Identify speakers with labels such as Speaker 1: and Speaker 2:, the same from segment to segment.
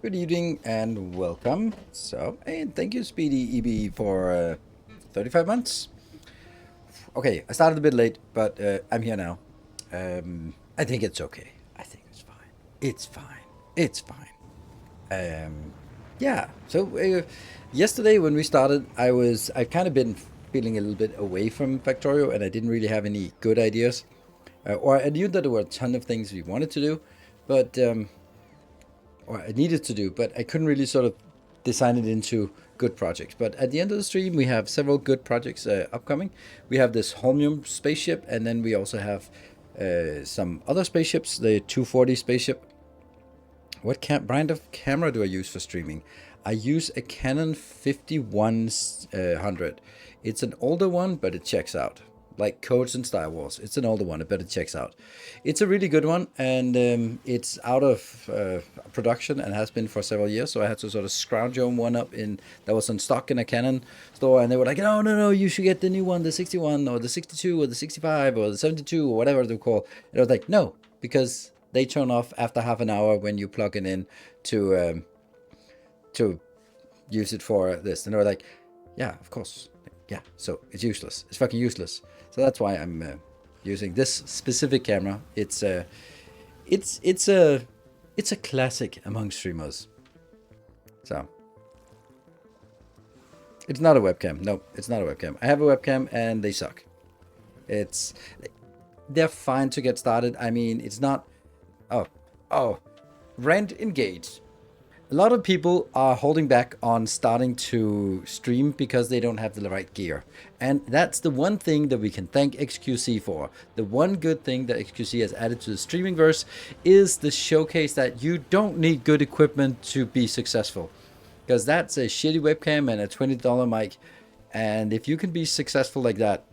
Speaker 1: Good evening and welcome. And thank you, Speedy EB, for 35 months. Okay, I started a bit late, but I'm here now. I think it's okay. I think it's fine. It's fine. It's fine. Um, yeah. Yesterday when we started, I've kind of been feeling a little bit away from Factorio, and I didn't really have any good ideas. Or I knew that there were a ton of things we wanted to do, but or I needed to do, but I couldn't really sort of design it into good projects. But at the end of the stream, we have several good projects upcoming. We have this Holmium spaceship, and then we also have some other spaceships, the 240 spaceship. What brand of camera do I use for streaming? I use a Canon 5100. It's an older one, but it checks out. Like Codes and Star Wars. It's an older one, but it checks out. It's a really good one, and it's out of production and has been for several years. So I had to sort of scrounge one up that was in stock in a Canon store, and they were like, "No, no, no, you should get the new one, the 61 or the 62 or the 65 or the 72 or whatever they call." And I was like, "No," because they turn off after half an hour when you plug it in to use it for this. And they were like, "Yeah, of course, yeah." So it's useless. It's fucking useless. So that's why I'm using this specific camera. It's a classic among streamers. So it's not a webcam. No, it's not a webcam. I have a webcam and they suck. It's they're fine to get started. I mean, it's not. Oh, rent engaged. A lot of people are holding back on starting to stream because they don't have the right gear. And that's the one thing that we can thank XQC for. The one good thing that XQC has added to the streaming verse is the showcase that you don't need good equipment to be successful. Because that's a shitty webcam and a $20 mic. And if you can be successful like that,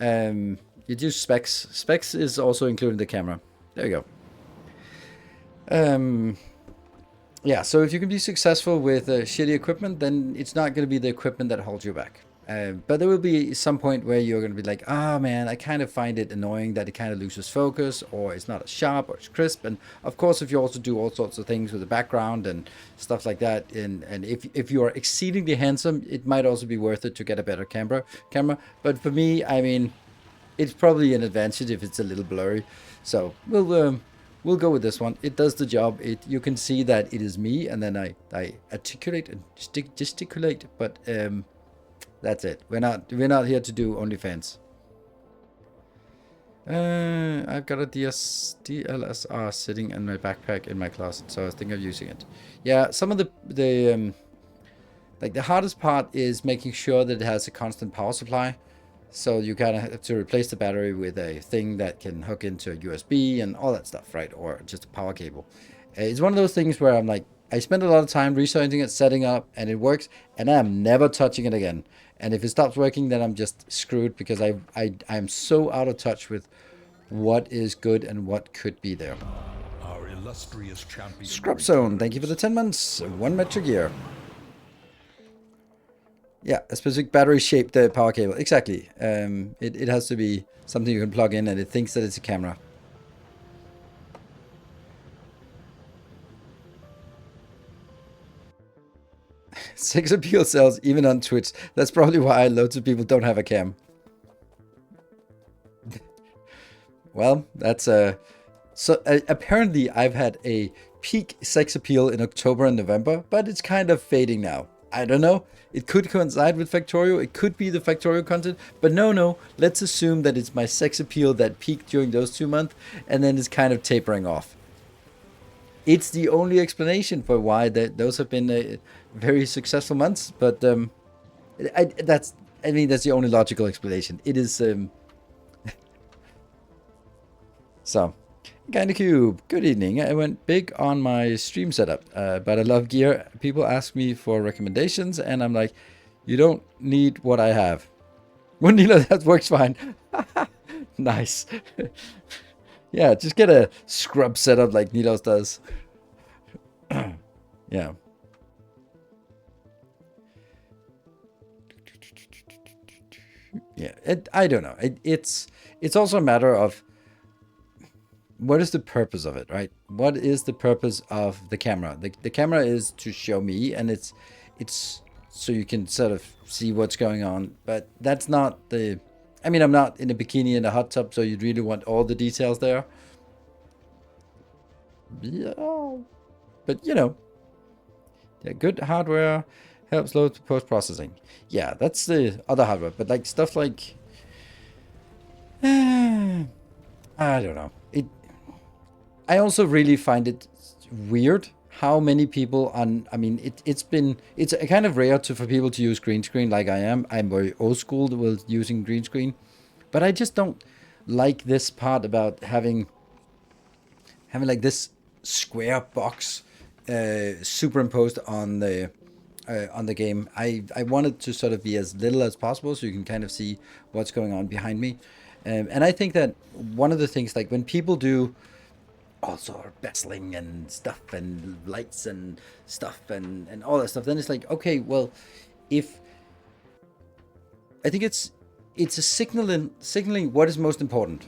Speaker 1: you do specs. Specs is also including the camera. There you go. Yeah, so if you can be successful with shitty equipment, then it's not going to be the equipment that holds you back. But there will be some point where you're going to be like, ah, man, I kind of find it annoying that it kind of loses focus, or it's not as sharp or as crisp. And of course, if you also do all sorts of things with the background and stuff like that, and if you are exceedingly handsome, it might also be worth it to get a better camera. But for me, I mean, it's probably an advantage if it's a little blurry. So we'll go with this one. It does the job. You can see that it is me, and then I articulate and gesticulate. But that's it. We're not here to do OnlyFans. I've got a DLSR sitting in my backpack in my closet, so I think of using it. Yeah, some of the like the hardest part is making sure that it has a constant power supply. So you kind of have to replace the battery with a thing that can hook into a USB and all that stuff, right? Or just a power cable. It's one of those things where I'm like, I spend a lot of time researching it, setting up, and it works, and I'm never touching it again. And if it stops working, then I'm just screwed because I'm so out of touch with what is good and what could be there.
Speaker 2: Our illustrious champion.
Speaker 1: Scrub Zone, thank you for the 10 months. 1 metric year. Yeah, a specific battery-shaped power cable. Exactly. It has to be something you can plug in, and it thinks that it's a camera. Sex appeal sells even on Twitch. That's probably why loads of people don't have a cam. Well, that's so apparently I've had a peak sex appeal in October and November, but it's kind of fading now. I don't know. It could coincide with Factorio. It could be the Factorio content. But no. Let's assume that it's my sex appeal that peaked during those 2 months and then it's kind of tapering off. It's the only explanation for why those have been very successful months. But that's the only logical explanation. It is so. Kinda Cube, good evening. I went big on my stream setup, but I love gear. People ask me for recommendations, and I'm like, you don't need what I have. Well, Nilaus, that works fine. Nice. Yeah, just get a scrub setup like Nilaus does. Yeah. Yeah, I don't know. It's also a matter of what is the purpose of it, right? What is the purpose of the camera? The camera is to show me, and it's so you can sort of see what's going on. But that's not the. I mean, I'm not in a bikini in a hot tub, so you'd really want all the details there. Yeah, but you know, yeah, good hardware helps load post processing. Yeah, that's the other hardware. But like stuff like, I don't know. I also really find it weird how many people on. I mean, it's a kind of rare for people to use green screen like I am. I'm very old school with using green screen, but I just don't like this part about having like this square box superimposed on the game. I want it to sort of be as little as possible so you can kind of see what's going on behind me. And I think that one of the things, like when people do also bezeling and stuff and lights and stuff and all that stuff, then it's like, okay, well, if I think it's a signaling what is most important.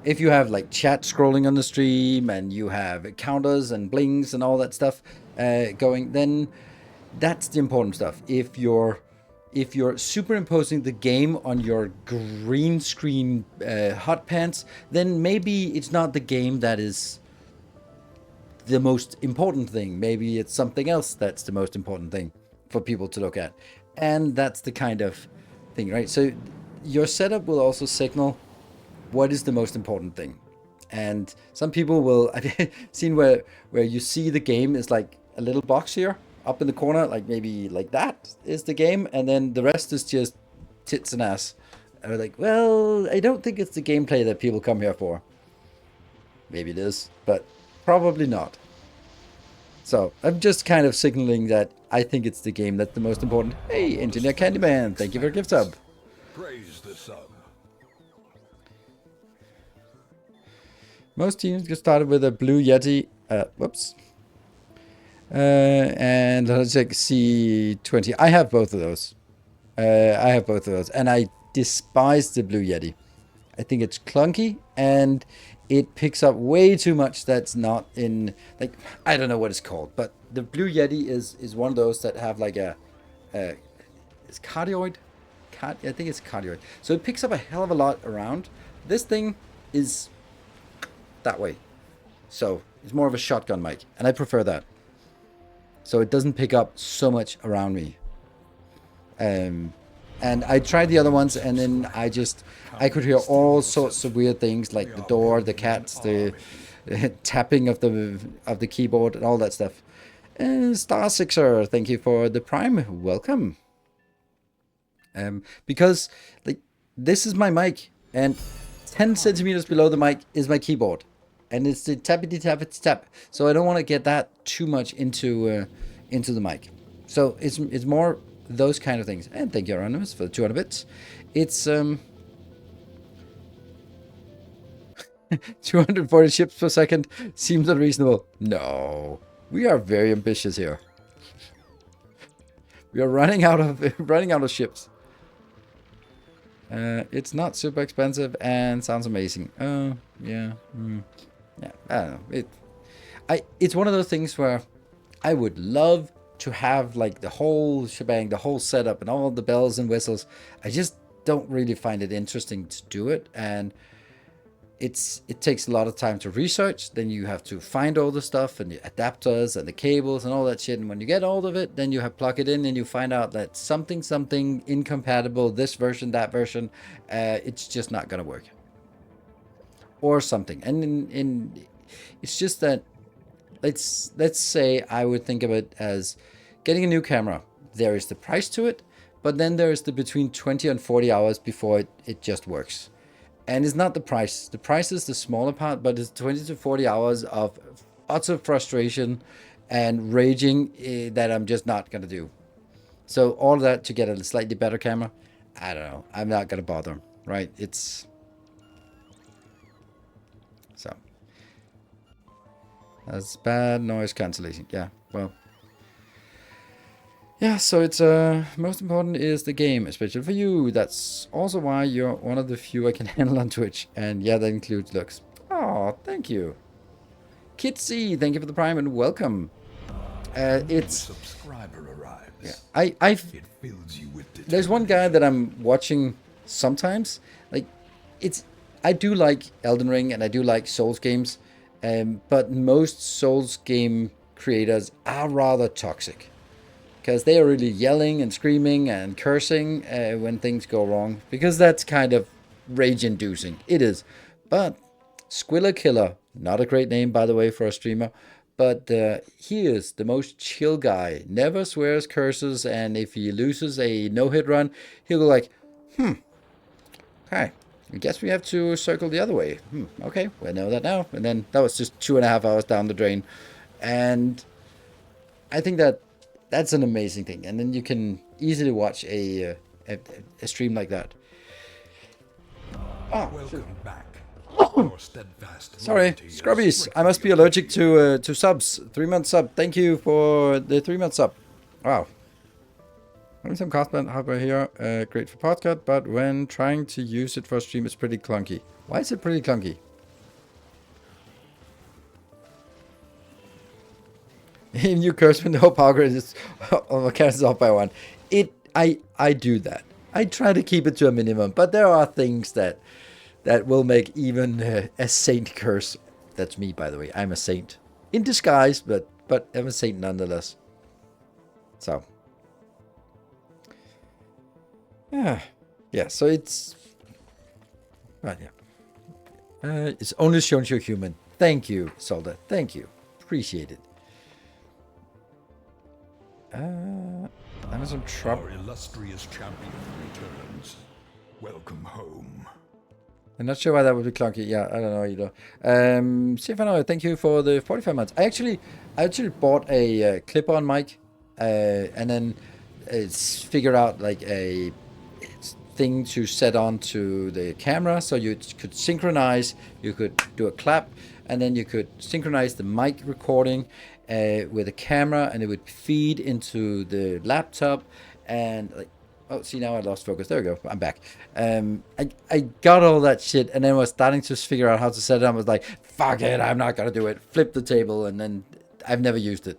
Speaker 1: If you have like chat scrolling on the stream and you have counters and blings and all that stuff going, then that's the important stuff. If you're superimposing the game on your green screen hot pants, then maybe it's not the game that is the most important thing. Maybe it's something else that's the most important thing for people to look at. And that's the kind of thing, right? So your setup will also signal what is the most important thing. And some people will, I've seen where you see the game is like a little box here up in the corner, like maybe like that is the game, and then the rest is just tits and ass. And we're like, well, I don't think it's the gameplay that people come here for. Maybe it is, but probably not. So I'm just kind of signaling that I think it's the game that's the most important. Hey, Engineer Candyman, thank you for a gift sub.
Speaker 2: Praise the sun.
Speaker 1: Most teams get started with a Blue Yeti. Whoops. And let's check C20. I have both of those. And I despise the Blue Yeti. I think it's clunky and it picks up way too much that's not in, like, I don't know what it's called, but the Blue Yeti is one of those that have like it's cardioid? I think it's cardioid. So it picks up a hell of a lot around. This thing is that way. So it's more of a shotgun mic, and I prefer that. So it doesn't pick up so much around me. And I tried the other ones, and then I could hear all sorts of weird things, like the door, the cats, the tapping of the keyboard, and all that stuff. Star Sixer, thank you for the Prime. Welcome. Because like this is my mic, and 10 centimeters below the mic is my keyboard, and it's the tappity tappity tap. So I don't want to get that too much into the mic. So it's more those kind of things. And thank you, Anonymous, for the 200 bits. It's 240 ships per second seems unreasonable. No, we are very ambitious here. We are running out of ships. It's not super expensive and sounds amazing. Oh, yeah. Yeah, I don't know. It's one of those things where I would love to have like the whole shebang, the whole setup and all the bells and whistles. I just don't really find it interesting to do it, and it takes a lot of time to research. Then you have to find all the stuff and the adapters and the cables and all that shit. And when you get all of it, then you have plug it in and you find out that something incompatible, this version, that version, it's just not gonna work. Or something. And it's just that let's say I would think of it as getting a new camera. There is the price to it, but then there is the between 20 and 40 hours before it just works. And it's not the price. The price is the smaller part, but it's 20 to 40 hours of utter frustration and raging that I'm just not going to do. So all of that to get a slightly better camera, I don't know. I'm not going to bother, right? So. That's bad noise cancellation. Yeah, well. Yeah, so it's most important is the game, especially for you. That's also why you're one of the few I can handle on Twitch. And yeah, that includes looks. Oh, thank you. Kitsy, thank you for the prime and welcome. It's
Speaker 2: Subscriber arrives.
Speaker 1: yeah. I've
Speaker 2: It fills you with
Speaker 1: there's one guy that I'm watching sometimes. Like, it's I do like Elden Ring and I do like Souls games, but most Souls game creators are rather toxic because they are really yelling and screaming and cursing when things go wrong because that's kind of rage-inducing. It is, but Squilla Killer, not a great name by the way for a streamer, but he is the most chill guy. Never swears, curses, and if he loses a no-hit run, he'll go like, "Okay, I guess we have to circle the other way. Okay, we know that now." And then that was just 2.5 hours down the drain, and I think that that's an amazing thing. And then you can easily watch a stream like that. Oh,
Speaker 2: Welcome back. Your steadfast
Speaker 1: sorry,
Speaker 2: loyalty is
Speaker 1: Scrubbies. I must be
Speaker 2: greatly
Speaker 1: allergic to subs. 3 month sub. Thank you for the 3 month sub. Wow. Having some cosplay hardware here, great for podcast, but when trying to use it for a stream, it's pretty clunky. Why is it pretty clunky? Even you curse when the whole power grid is mechanics off by one. I do that. I try to keep it to a minimum, but there are things that will make even a saint curse. That's me, by the way. I'm a saint in disguise, but I'm a saint nonetheless. So yeah. So it's right. Yeah. It's only shown you're human. Thank you, Solda. Thank you. Appreciate it. Amazon Trop.
Speaker 2: Our illustrious champion returns. Welcome home.
Speaker 1: I'm not sure why that would be clunky. Yeah, I don't know either. Stefano, thank you for the 45 months. I actually bought a clip-on mic, and then figured out like a thing to set onto the camera, so you could synchronize. You could do a clap, and then you could synchronize the mic recording with a camera, and it would feed into the laptop, and like. Oh, see, now I lost focus. There we go. I'm back. I got all that shit, and then was starting to figure out how to set it up. I was like, fuck it, I'm not going to do it. Flip the table, and then I've never used it.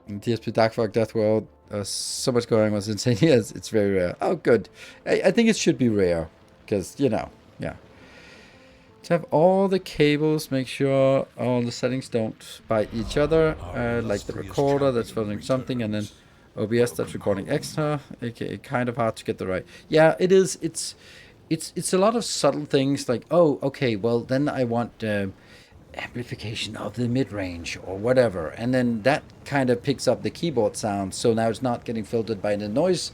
Speaker 1: And TSP Dark Fog Death World, so much going was insane. Yes, it's very rare. Oh, good. I think it should be rare, because, yeah. To have all the cables, make sure all the settings don't bite each other, like the recorder that's filming something, and then OBS that's recording extra. Okay, kind of hard to get the right. Yeah, it is. It's a lot of subtle things like, oh, okay, well then I want amplification of the mid-range or whatever, and then that kind of picks up the keyboard sound, so now it's not getting filtered by the noise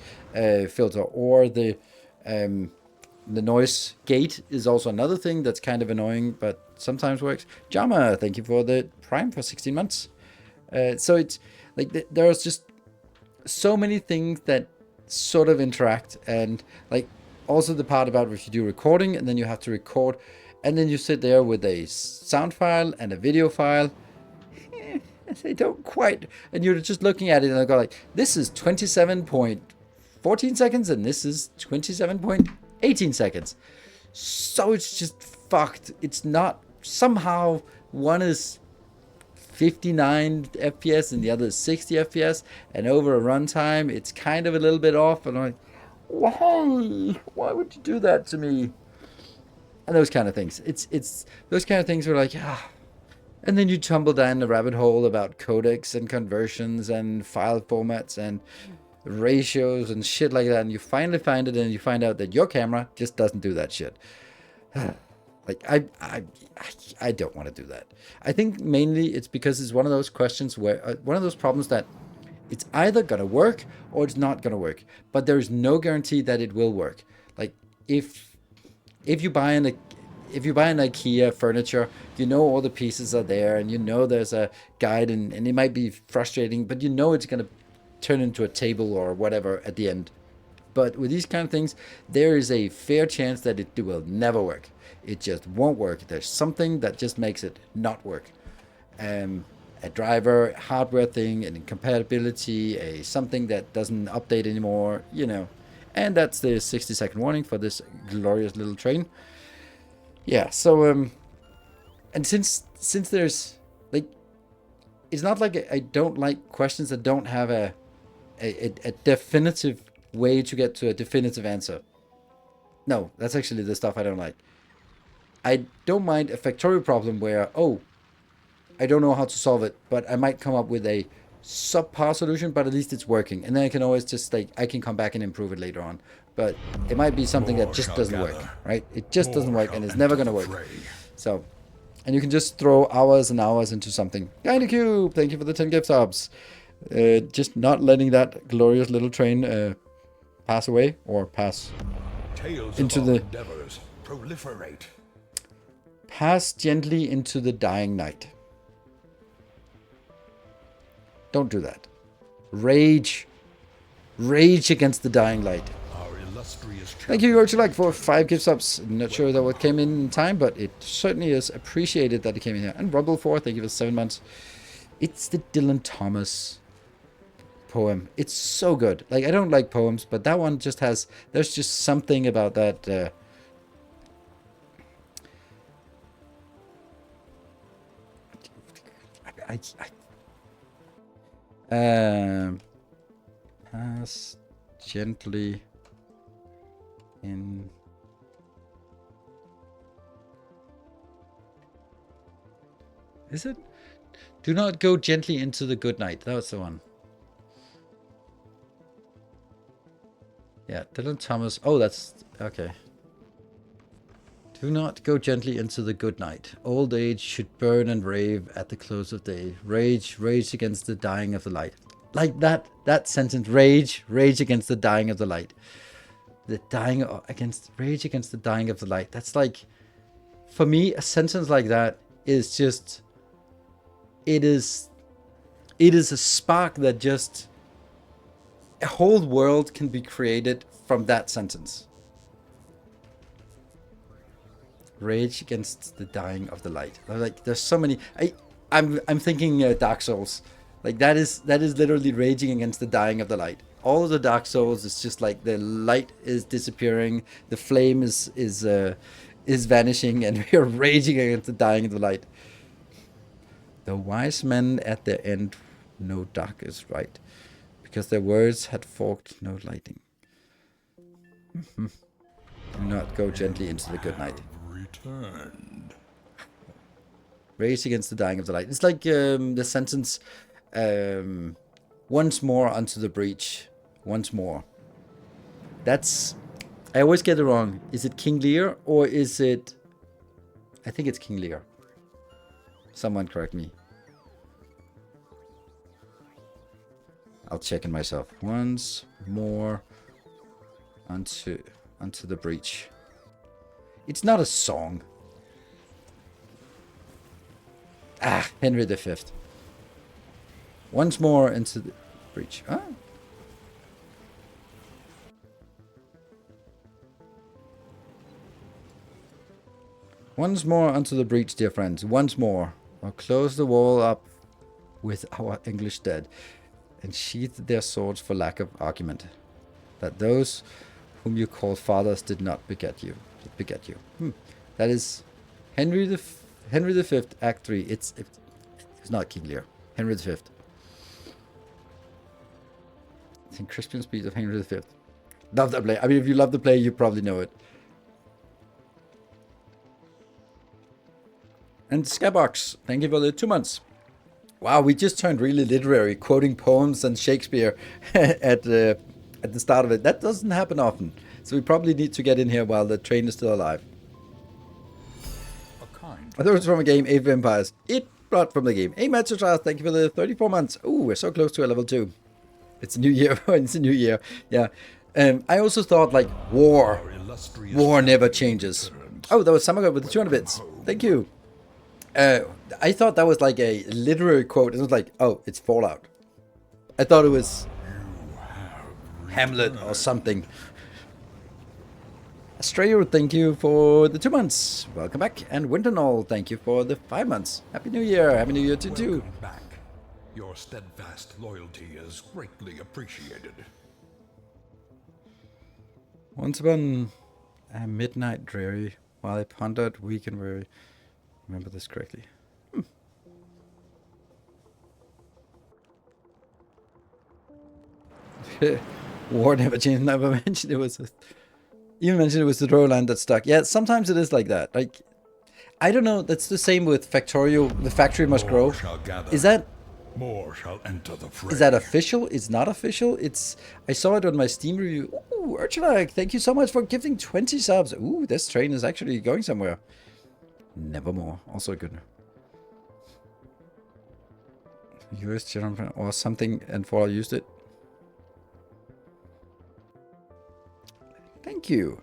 Speaker 1: filter or the noise gate is also another thing that's kind of annoying, but sometimes works. Jama, thank you for the prime for 16 months. So it's like there's just so many things that sort of interact, and like also the part about if you do recording and then you have to record, and then you sit there with a sound file and a video file. They don't quite, and you're just looking at it and I go like, this is 27.14 seconds and this is 27.18 seconds. So it's just fucked. It's not, somehow one is 59 FPS and the other is 60 FPS, and over a runtime it's kind of a little bit off, and I'm like, why would you do that to me? And those kind of things. It's those kind of things where like, and then you tumble down the rabbit hole about codecs and conversions and file formats and ratios and shit like that, and you finally find it, and you find out that your camera just doesn't do that shit. Like I don't want to do that. I think mainly it's because it's one of those questions where one of those problems that it's either gonna work or it's not gonna work, but there's no guarantee that it will work. Like if you buy an IKEA furniture, you know all the pieces are there, and you know there's a guide, and it might be frustrating, but you know it's gonna turn into a table or whatever at the end. But with these kind of things, there is a fair chance that it will never work. It just won't work. There's something that just makes it not work. A driver, hardware thing, an incompatibility, something that doesn't update anymore, And that's the 60-second warning for this glorious little train. Yeah, so, and since there's, like, it's not like I don't like questions that don't have a definitive way to get to a definitive answer. No, that's actually the stuff I don't like. I don't mind a Factorio problem where, oh, I don't know how to solve it, but I might come up with a subpar solution, but at least it's working. And then I can always just, like, I can come back and improve it later on. But it might be something that just doesn't work, right? It just doesn't work, and it's never going to work. So, and you can just throw hours and hours into something. Cube, thank you for the 10 gift subs. Just not letting that glorious little train pass away or pass
Speaker 2: Tales
Speaker 1: into
Speaker 2: of
Speaker 1: the...
Speaker 2: endeavors proliferate.
Speaker 1: Pass gently into the dying night. Don't do that. Rage. Rage against the dying light.
Speaker 2: Our illustrious
Speaker 1: Thank you, Yorkshire, for 5 gift subs. Not sure that what came in time, but it certainly is appreciated that it came in here. And Rumble 4, thank you for 7 months. It's the Dylan Thomas poem. It's so good. Like, I don't like poems, but that one just has... There's just something about that... pass gently in. Is it? Do not go gently into the good night. That was the one. Yeah, Dylan Thomas. Oh, that's okay. Do not go gently into the good night. Old age should burn and rave at the close of day. Rage, rage against the dying of the light. Like that sentence. Rage, rage against the dying of the light. The dying against, rage against the dying of the light. That's like, for me, a sentence like that is just, it is a spark that just, a whole world can be created from that sentence. Rage against the dying of the light. Like, there's so many. I'm thinking Dark Souls. Like, that is literally raging against the dying of the light. All of the Dark Souls is just like the light is disappearing, the flame is vanishing, and we are raging against the dying of the light. The wise men at their end know dark is right, because their words had forked no lighting. Do not go gently into the good night.
Speaker 2: Returned.
Speaker 1: Rage against the dying of the light. It's like the sentence, once more unto the breach. Once more. That's, I always get it wrong. Is it King Lear or is it, I think it's King Lear. Someone correct me. I'll check in myself. Once more unto the breach. It's not a song. Ah, Henry V. Once more into the breach. Ah. Once more unto the breach, dear friends. Once more. Or close the wall up with our English dead, and sheathe their swords for lack of argument, that those whom you call fathers did not beget you. That is Henry V, Act 3. It's not King Lear. Henry V. It's in Christian Speed of Henry V. Love that play. I mean, if you love the play, you probably know it. And Skybox, thank you for the 2 months. Wow, we just turned really literary, quoting poems and Shakespeare at the start of it. That doesn't happen often. So we probably need to get in here while the train is still alive. I thought it was from a game, Age of Empires. It brought from the game. Hey, Matsutra, thank you for the 34 months. Ooh, we're so close to a level 2. It's a new year. It's a new year. Yeah. I also thought, like, war never changes. Oh, that was Samaga with the 200 bits. Thank you. I thought that was like a literary quote. It was like, oh, it's Fallout. I thought it was Hamlet or something. Astrayo, thank you for the 2 months. Welcome back. And Winternall, thank you for the 5 months. Happy New Year. Happy New Year to you.
Speaker 2: Welcome back. Your steadfast loyalty is greatly appreciated.
Speaker 1: Once upon a midnight dreary, while I pondered weak and weary. Remember this correctly. War never changed. Never mentioned it was. Even mentioned it was the draw line that stuck. Yeah, sometimes it is like that. Like, I don't know. That's the same with Factorio. The factory must grow.
Speaker 2: Shall gather.
Speaker 1: Is that
Speaker 2: More shall enter the fray.
Speaker 1: is that official? It's not official. It's. I saw it on my Steam review. Ooh, Urchalak, thank you so much for gifting 20 subs. Ooh, this train is actually going somewhere. Nevermore. Also good. US general or something, and for used it. Thank you.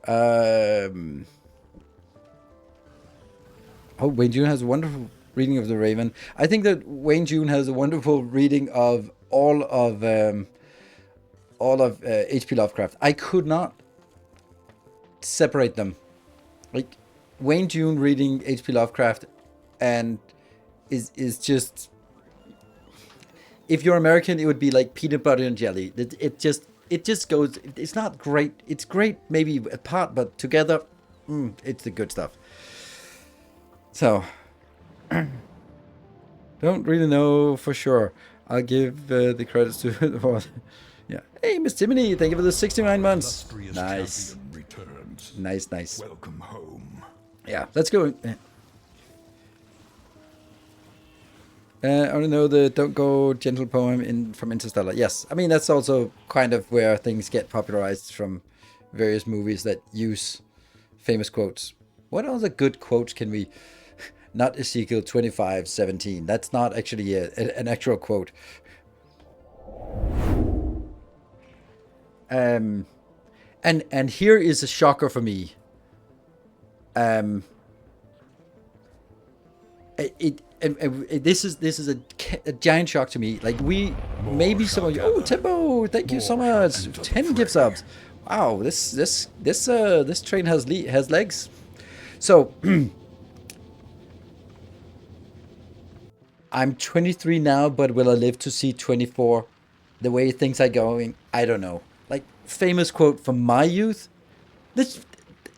Speaker 1: Oh, Wayne June has a wonderful reading of The Raven. I think that Wayne June has a wonderful reading of all of H.P. Lovecraft. I could not separate them. Like Wayne June reading H.P. Lovecraft, and is just. If you're American, it would be like peanut butter and jelly. It just goes. It's not great. It's great maybe apart, but together, it's the good stuff. So, don't really know for sure. I'll give the credits to the boss. Yeah. Hey, Miss Timony, thank you for the 69 months. Nice.
Speaker 2: Returns.
Speaker 1: Nice.
Speaker 2: Welcome home.
Speaker 1: Yeah, let's go. I don't know the Don't Go Gentle poem from Interstellar. Yes, I mean, that's also kind of where things get popularized from various movies that use famous quotes. What other good quotes can we... Not Ezekiel 25:17. That's not actually an actual quote. And here is a shocker for me. This is a giant shock to me. Like maybe some of you. Oh, Tempo, thank you so much. 10 gift subs. Wow, this train has legs. So I'm 23 now, but will I live to see 24? The way things are going, I don't know. Like famous quote from my youth. The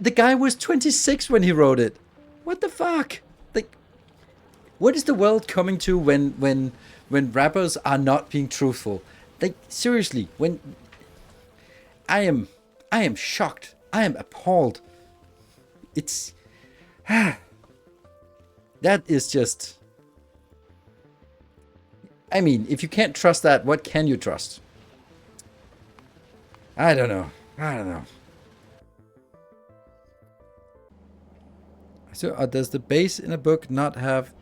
Speaker 1: guy was 26 when he wrote it. What the fuck? Like, what is the world coming to when rappers are not being truthful? Like seriously, when I am shocked. I am appalled. It's that is just. I mean, if you can't trust that, what can you trust? I don't know. So, does the base in a book not have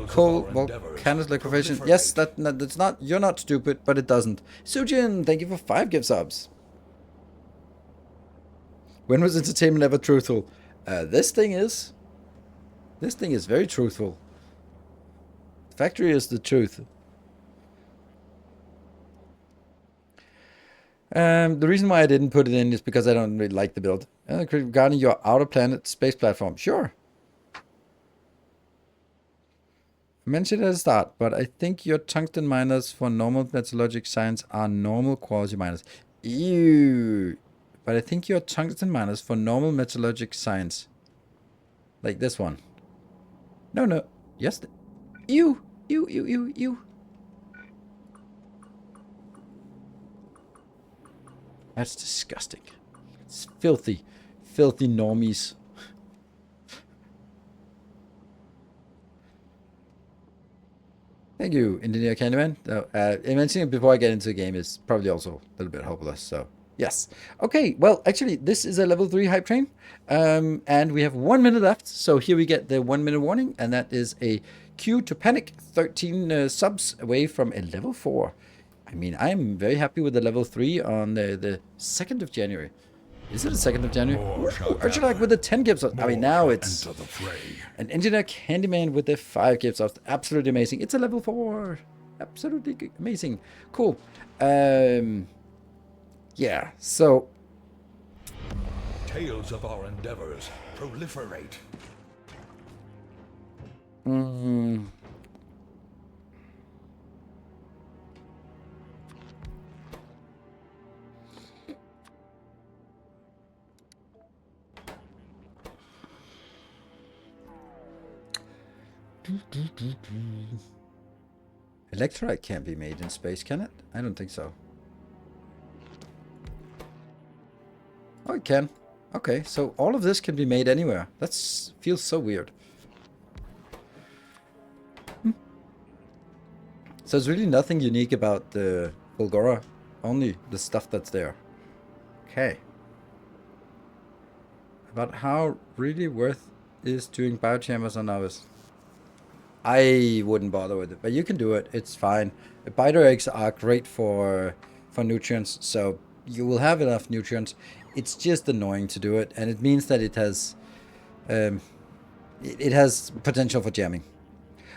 Speaker 1: coal volcanic liquefaction? Yes, that's not. You're not stupid, but it doesn't. Sujin, thank you for 5 gift subs. When was entertainment ever truthful? This thing is very truthful. Factory is the truth. The reason why I didn't put it in is because I don't really like the build. Regarding your outer planet space platform, sure. I mentioned it at the start, but I think your tungsten miners for normal metallurgic science are normal quality miners. Ew. But I think your tungsten miners for normal metallurgic science. Like this one. No. Yes. Ew. That's disgusting. It's filthy normies. Thank you, Engineer Candyman. Mentioning it before I get into the game is probably also a little bit hopeless, so yes. Okay, well, actually, this is a level 3 hype train, and we have 1 minute left, so here we get the 1 minute warning, and that is a cue to panic. 13 subs away from a level 4. I mean, I'm very happy with the level 3 on the 2nd of January. Is it the 2nd of January? Urchalak with the 10 gift subs. I mean, now it's an Engineer Candyman with the 5 gift subs. Absolutely amazing. It's a level 4. Absolutely amazing. Cool. Yeah, so...
Speaker 2: Tales of our endeavors proliferate.
Speaker 1: Electrolyte can't be made in space, can it? I don't think so. Oh, it can. Okay, so all of this can be made anywhere. That feels so weird. So it's really nothing unique about the Fulgora, only the stuff that's there. Okay. About how really worth is doing biochambers on novice. I wouldn't bother with it, but you can do it. It's fine. Biter eggs are great for nutrients, so you will have enough nutrients. It's just annoying to do it, and it means that it has potential for jamming.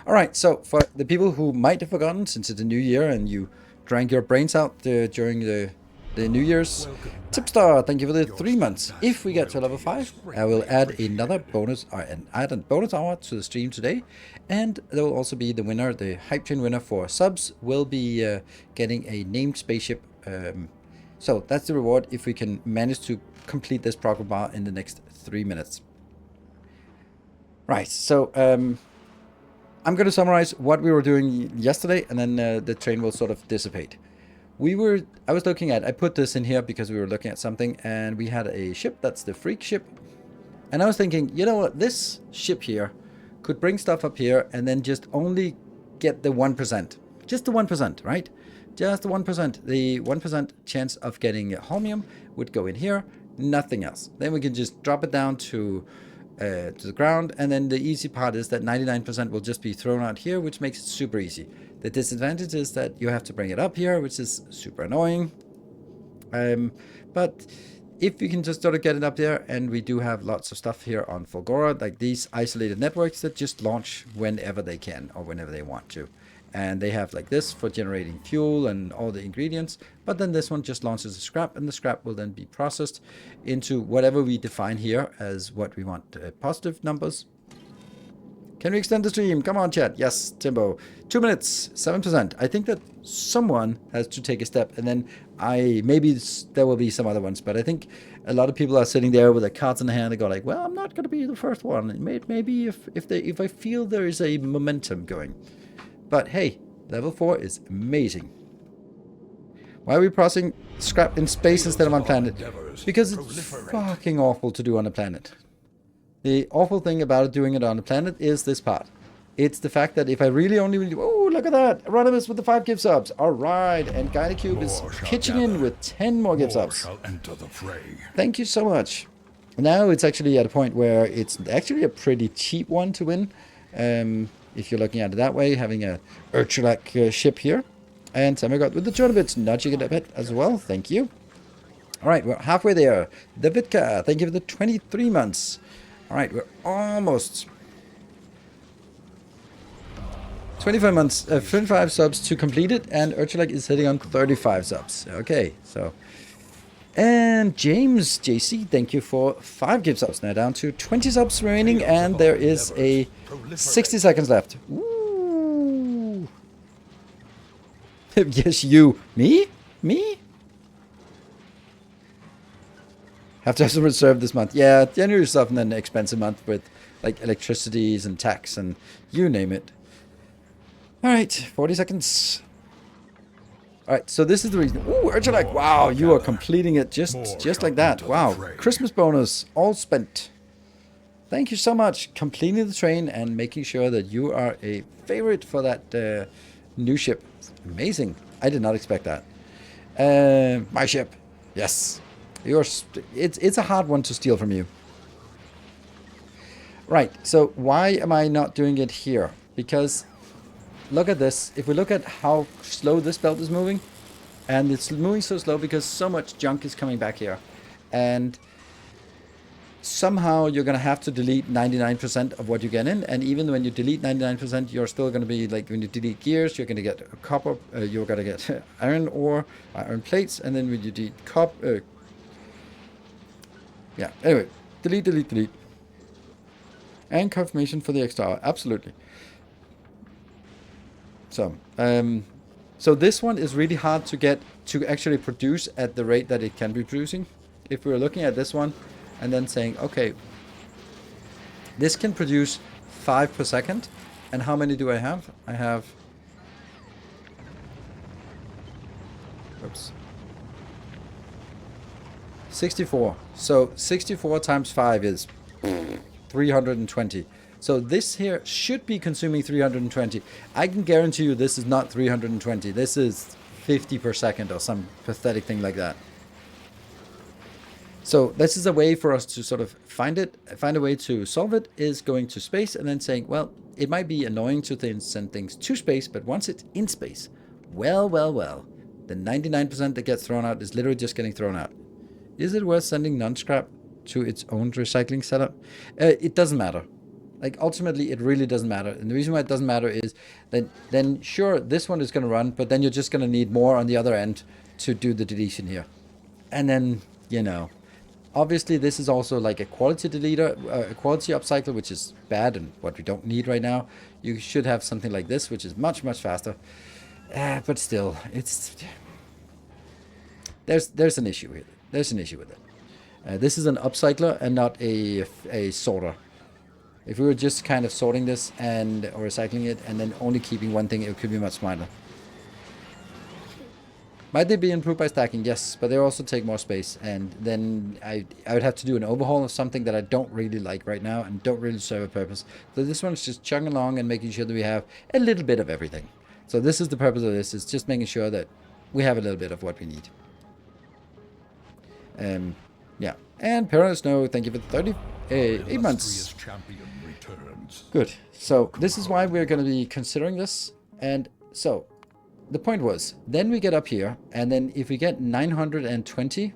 Speaker 1: All right, so for the people who might have forgotten, since it's a new year and you drank your brains out during the New Year's, Tipstar, thank you for the 3 months. If we get to level 5, I will add another bonus, or add a bonus hour to the stream today, and there will also be the winner, the Hype Train winner for subs, will be getting a named spaceship. So that's the reward if we can manage to complete this progress bar in the next 3 minutes. Right, so I'm going to summarize what we were doing yesterday, and then the train will sort of dissipate. I was looking at, I put this in here because we were looking at something, and we had a ship, that's the Freak ship. And I was thinking, you know what, this ship here could bring stuff up here and then just only get the 1%. Just the 1%, right? Just the 1%. The 1% chance of getting holmium would go in here, nothing else. Then we can just drop it down to the ground, and then the easy part is that 99% will just be thrown out here, which makes it super easy. The disadvantage is that you have to bring it up here, which is super annoying. But if we can just sort of get it up there, and we do have lots of stuff here on Fulgora, like these isolated networks that just launch whenever they can or whenever they want to. And they have like this for generating fuel and all the ingredients, but then this one just launches the scrap, and the scrap will then be processed into whatever we define here as what we want, positive numbers. Can we extend the stream? Come on, chat. Yes, Timbo. 2 minutes, 7%. I think that someone has to take a step, and then maybe there will be some other ones, but I think a lot of people are sitting there with their cards in the hand and go like, well, I'm not going to be the first one. Maybe if I feel there is a momentum going. But hey, level 4 is amazing. Why are we processing scrap in space instead of on planet? Because it's fucking awful to do on a planet. The awful thing about doing it on a planet is this part. It's the fact that if I really only... Oh, look at that! Rodimus with the 5 gift subs. Alright, and Gynacube is pitching in with 10 more gift subs. Thank you so much. Now it's actually at a point where it's actually a pretty cheap one to win. If you're looking at it that way, having a Urchulak ship here. And Samagot with the 200 bits, nudging it a bit as well. Thank you. Alright, we're halfway there. The Vitka, thank you for the 23 months. Alright, we're almost 25 months, 25 subs to complete it, and Urchulak is sitting on 35 subs. Okay, so. And James JC, thank you for 5 gift subs. Now down to 20 subs remaining, and there is a 60 seconds left. Ooh. Yes, you. Me? Me? Have to have some reserve this month. Yeah, January is often an expensive month with like electricities and tax and you name it. Alright, 40 seconds. Alright, so this is the reason. Ooh, Urchulak, wow, you are completing it just like that. Wow, Christmas bonus, all spent. Thank you so much. Completing the train and making sure that you are a favorite for that new ship. Amazing. I did not expect that. My ship. Yes. It's a hard one to steal from you. Right, so why am I not doing it here? Because look at this. If we look at how slow this belt is moving, and it's moving so slow because so much junk is coming back here. And somehow you're going to have to delete 99% of what you get in. And even when you delete 99%, you're still going to be like, when you delete gears, you're going to get copper, you're going to get iron ore, iron plates. And then when you delete copper, yeah, anyway, delete, delete, delete. And confirmation for the extra hour, absolutely. So, so this one is really hard to get to actually produce at the rate that it can be producing. If we're looking at this one and then saying, okay, this can produce 5 per second, And how many do I have? I have... Oops. 64. So 64 times 5 is 320. So this here should be consuming 320. I can guarantee you this is not 320. This is 50 per second or some pathetic thing like that. So this is a way for us to sort of find a way to solve it, is going to space and then saying, well, it might be annoying to send things to space, but once it's in space, well, the 99% that gets thrown out is literally just getting thrown out. Is it worth sending non-scrap to its own recycling setup? It doesn't matter. Like, ultimately, it really doesn't matter. And the reason why it doesn't matter is that then, sure, this one is going to run, but then you're just going to need more on the other end to do the deletion here. And then, you know, obviously, this is also like a quality deleter, a quality upcycler, which is bad and what we don't need right now. You should have something like this, which is much, much faster. But still, it's... There's an issue here. There's an issue with it. This is an upcycler and not a sorter. If we were just kind of sorting this or recycling it and then only keeping one thing, it could be much smarter. Might they be improved by stacking? Yes, but they also take more space. And then I would have to do an overhaul of something that I don't really like right now and don't really serve a purpose. So this one's just chugging along and making sure that we have a little bit of everything. So this is the purpose of this, is just making sure that we have a little bit of what we need. Yeah. And Parent Snow, thank you for 38 months. Good. So this is why we're going to be considering this. And so the point was, then we get up here, and then if we get 960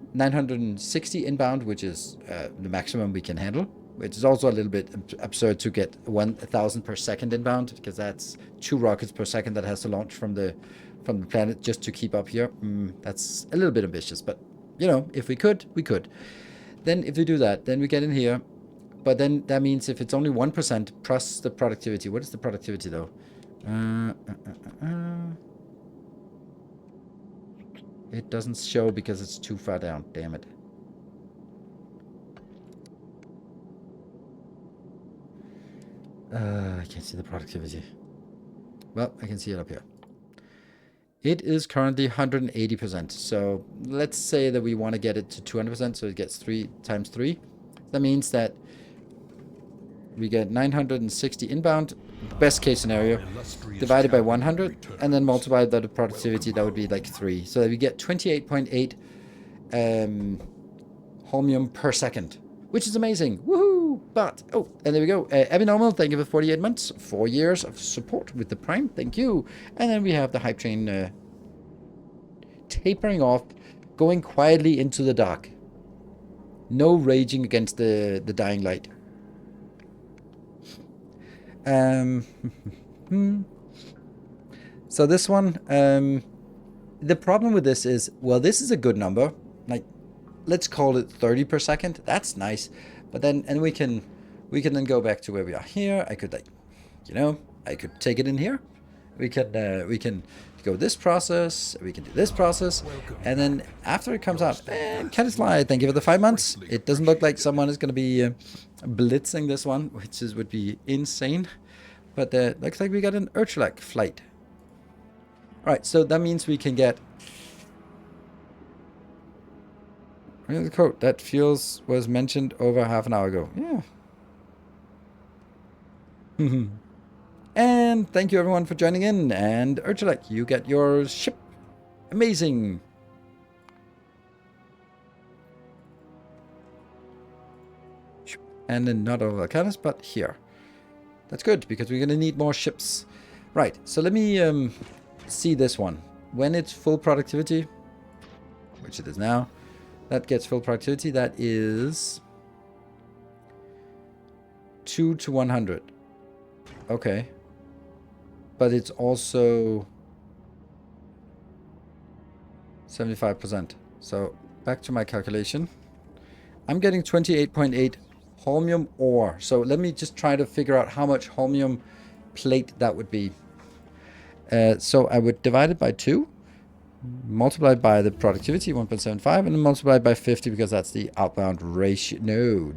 Speaker 1: inbound, which is the maximum we can handle, which is also a little bit absurd to get 1,000 per second inbound, because that's 2 rockets per second that has to launch from the planet just to keep up here. That's a little bit ambitious, but you know, if we could, we could. Then if we do that, then we get in here. But then that means if it's only 1% plus the productivity. What is the productivity though? It doesn't show because it's too far down. Damn it. I can't see the productivity. Well, I can see it up here. It is currently 180%. So let's say that we want to get it to 200%. So it gets 3 times 3. That means that we get 960 inbound, best case scenario, divided by 100, and then multiplied by the productivity. That would be like 3. So that we get 28.8 holmium per second, which is amazing. Woohoo! But, oh, and there we go. Abnormal, thank you for 48 months. 4 years of support with the Prime. Thank you. And then we have the hype train tapering off, going quietly into the dark. No raging against the dying light. So this one, the problem with this is, well, this is a good number. Like, let's call it 30 per second. That's nice. But then, and we can then go back to where we are here. I could, like, you know, I could take it in here. We can go this process. We can do this process. And then after it comes out, Cat is Fly, thank you for the 5 months. It doesn't look like someone is going to be blitzing this one, which would be insane. But looks like we got an Urchelak flight. All right, so that means we can get... Here's the quote. That fuels was mentioned over half an hour ago. Yeah. And thank you everyone for joining in. And Urchelak, you get your ship. Amazing. And then not all volcanoes, but here. That's good, because we're going to need more ships. Right, so let me see this one. When it's full productivity, which it is now, that gets full productivity. That is 2 to 100. Okay. But it's also 75%. So back to my calculation. I'm getting 28.8 holmium ore. So let me just try to figure out how much holmium plate that would be. So I would divide it by 2, multiply by the productivity, 1.75, and then multiply by 50 because that's the outbound ratio. No.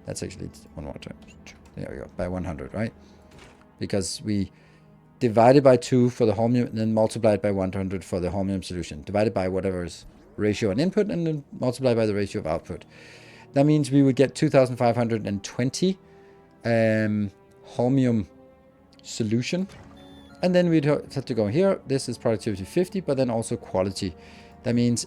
Speaker 1: That's actually one more time. There we go, by 100, right? because we divided by 2 for the holmium and then multiplied by 100 for the holmium solution, divided by whatever is ratio on input and then multiplied by the ratio of output. That means we would get 2,520 holmium solution. And then we'd have to go here. This is productivity 50, but then also quality. That means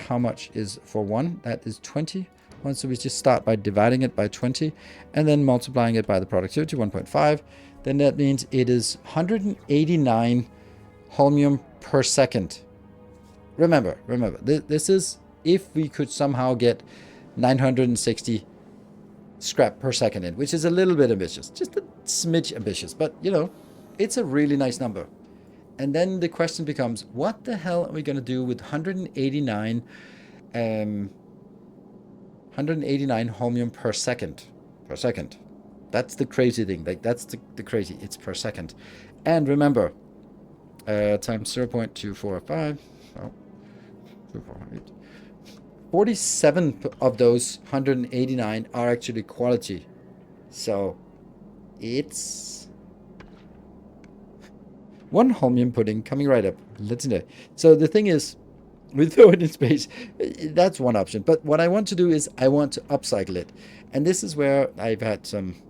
Speaker 1: how much is for 1? That is 20. So we just start by dividing it by 20 and then multiplying it by the productivity, 1.5. Then that means it is 189 holmium per second. Remember, this is if we could somehow get 960 scrap per second in, which is a little bit ambitious, just a smidge ambitious, but you know, it's a really nice number. And then the question becomes, what the hell are we going to do with 189 holmium per second? That's the crazy thing. Like, that's the crazy. It's per second. And remember, times 0.245. Oh, 248. 47 of those 189 are actually quality. So it's one holmium pudding coming right up. Let's know. So the thing is, we throw it in space. That's one option. But what I want to do is I want to upcycle it. And this is where I've had some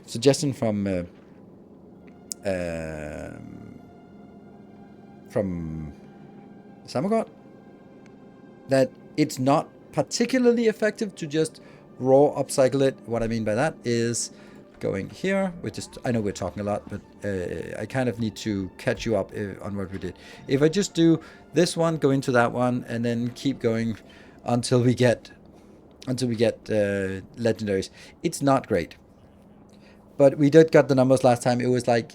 Speaker 1: suggestion from Samagod that it's not particularly effective to just raw upcycle it. What I mean by that is going here, I know we're talking a lot, but I kind of need to catch you up on what we did. If I just do this one, go into that one, and then keep going until we get legendaries, it's not great. But we did got the numbers last time. It was like,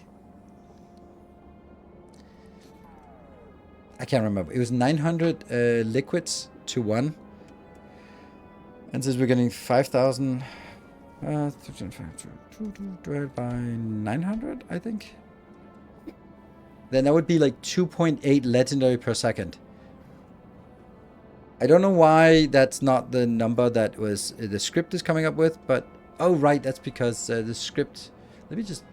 Speaker 1: I can't remember. It was 900 liquids to 1. And since we're getting 5,000 divided by 900, I think. Then that would be like 2.8 legendary per second. I don't know why that's not the number that was the script is coming up with, but oh right, that's because the script. Let me just.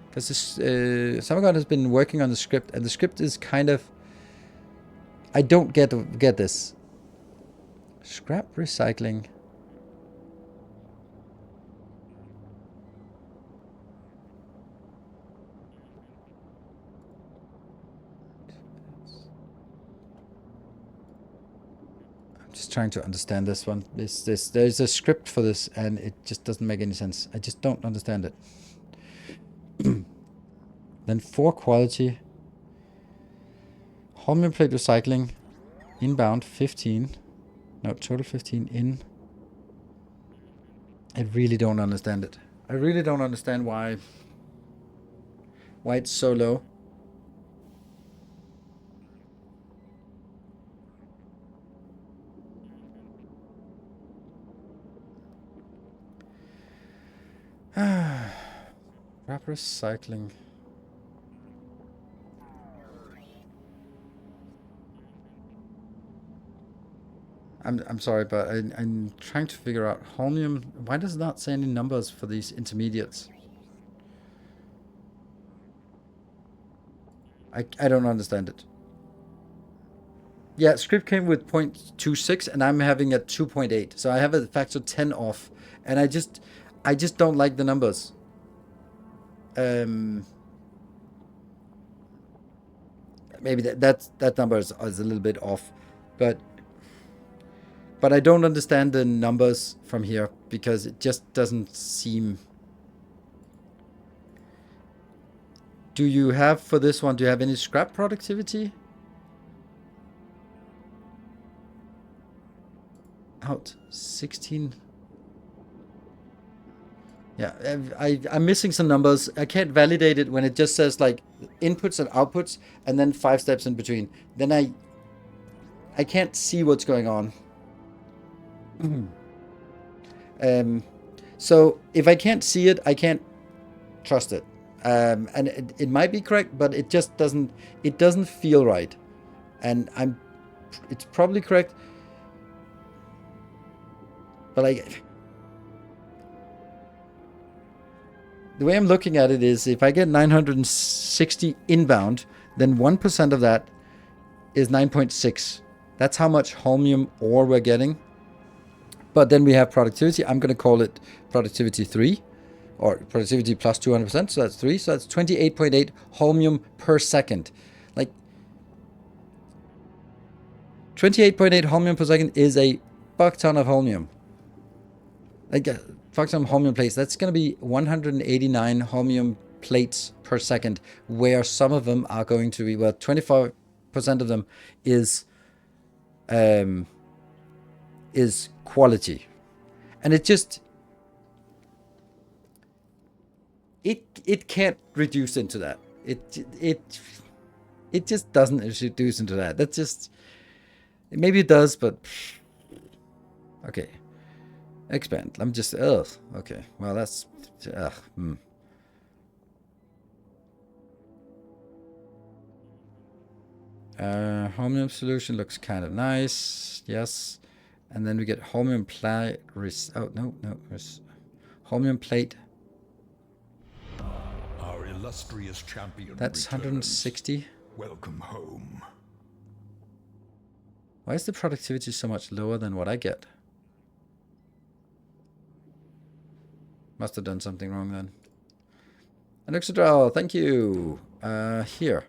Speaker 1: Because this Samagod has been working on the script, and the script is kind of. I don't get this. Scrap recycling. Just trying to understand this one. There's a script for this, and it just doesn't make any sense. I just don't understand it. Then 4 quality. Holmium plate recycling. Inbound 15. No, total 15 in. I really don't understand it. I really don't understand why it's so low. Scrap recycling. I'm sorry, but I'm trying to figure out holmium. Why does it not say any numbers for these intermediates? I don't understand it. Yeah, script came with 0.26 and I'm having a 2.8. So I have a factor 10 off, and I just don't like the numbers. Maybe that number is a little bit off, but I don't understand the numbers from here because it just doesn't seem. Do you have for this one? Do you have any scrap productivity? Out 16. Yeah, I'm missing some numbers. I can't validate it when it just says like inputs and outputs and then 5 steps in between. Then I can't see what's going on. So if I can't see it, I can't trust it. And it might be correct, but it just doesn't feel right. And it's probably correct, but the way I'm looking at it is if I get 960 inbound, then 1% of that is 9.6. That's how much holmium ore we're getting. But then we have productivity. I'm going to call it productivity 3 or productivity plus 200%. So that's 3. So that's 28.8 holmium per second. Like 28.8 holmium per second is a fuck ton of holmium. Like fuck ton of holmium plates. That's going to be 189 holmium plates per second, where some of them are going to be, well, 25% of them is quality. And it just, it can't reduce into that. It just doesn't reduce into that. That's just, maybe it does, but okay. Expand. I'm just, ugh. Okay. Well, that's, ugh. Holmium solution looks kind of nice. Yes. And then we get holmium plate. Oh, no. Holmium plate.
Speaker 2: Our illustrious champion
Speaker 1: That's
Speaker 2: returns.
Speaker 1: 160.
Speaker 2: Welcome home.
Speaker 1: Why is the productivity so much lower than what I get? Must have done something wrong then. Anoxidral, thank you. Here.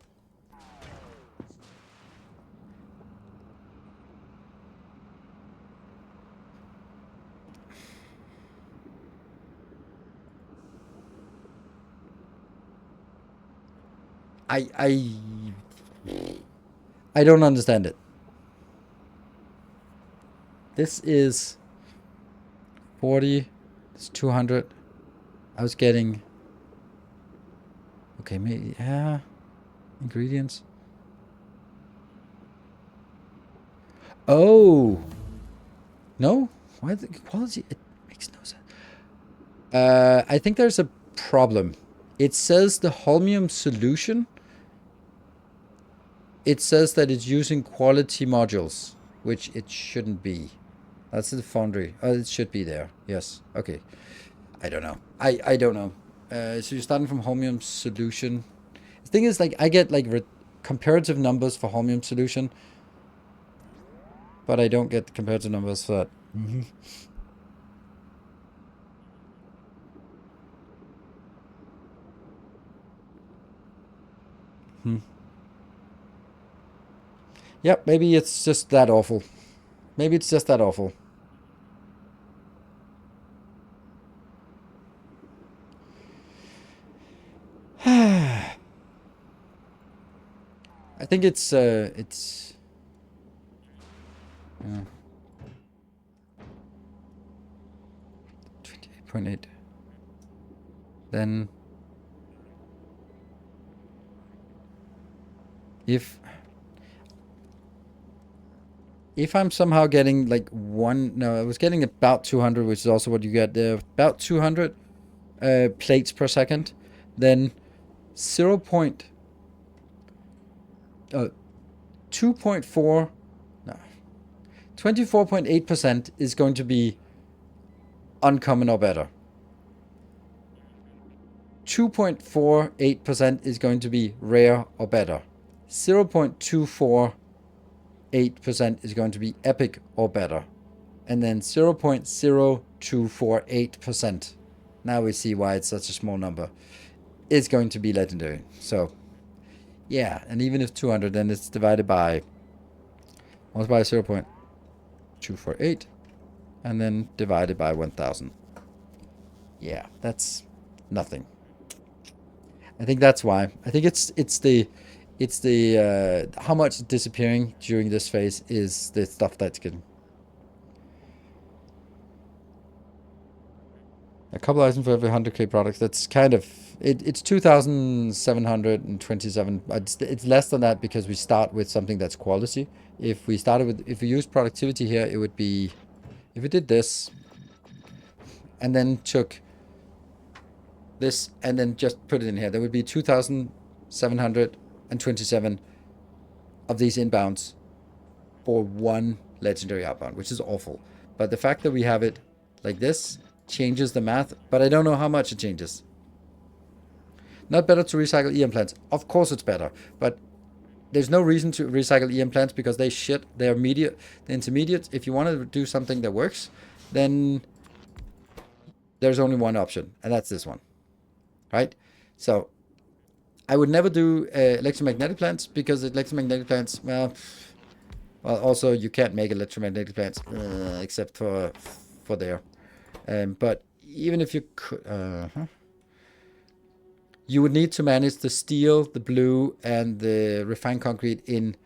Speaker 1: I don't understand it. This is 40. It's 200. I was getting. Okay, maybe, yeah. Ingredients. Oh. No? Why the quality? It makes no sense. I think there's a problem. It says the holmium solution. It says that it's using quality modules, which it shouldn't be. That's the foundry. Oh, it should be there. Yes. Okay. I don't know. I don't know. So you're starting from holmium solution. The thing is, like, I get like comparative numbers for holmium solution, but I don't get comparative numbers for that. Yep, maybe it's just that awful. Maybe it's just that awful. I think it's 28.8. Then if I'm somehow getting like I was getting about 200, which is also what you get there, about 200 plates per second, then 2.4, no, 24.8% is going to be uncommon or better. 2.48% is going to be rare or better. 0.248% is going to be epic or better. And then 0.0248%, now we see why it's such a small number, is going to be legendary. So, yeah, and even if 200, then it's divided by, multiplied by 0.248, and then divided by 1000. Yeah, that's nothing. I think that's why. I think it's the how much is disappearing during this phase is the stuff that's getting. A couple items for every 100k products. That's kind of it's 2,727. It's less than that because we start with something that's quality. If we use productivity here, it would be, if we did this and then took this and then just put it in here, there would be 2,727 of these inbounds for one legendary outbound, which is awful. But the fact that we have it like this changes the math, but I don't know how much it changes. Not better to recycle EM plants. Of course it's better, but there's no reason to recycle EM plants because they shit. They're the intermediates. If you want to do something that works, then there's only one option, and that's this one, right? So I would never do electromagnetic plants because electromagnetic plants, well, also you can't make electromagnetic plants except for there. But even if you could, you would need to manage the steel, the blue, and the refined concrete in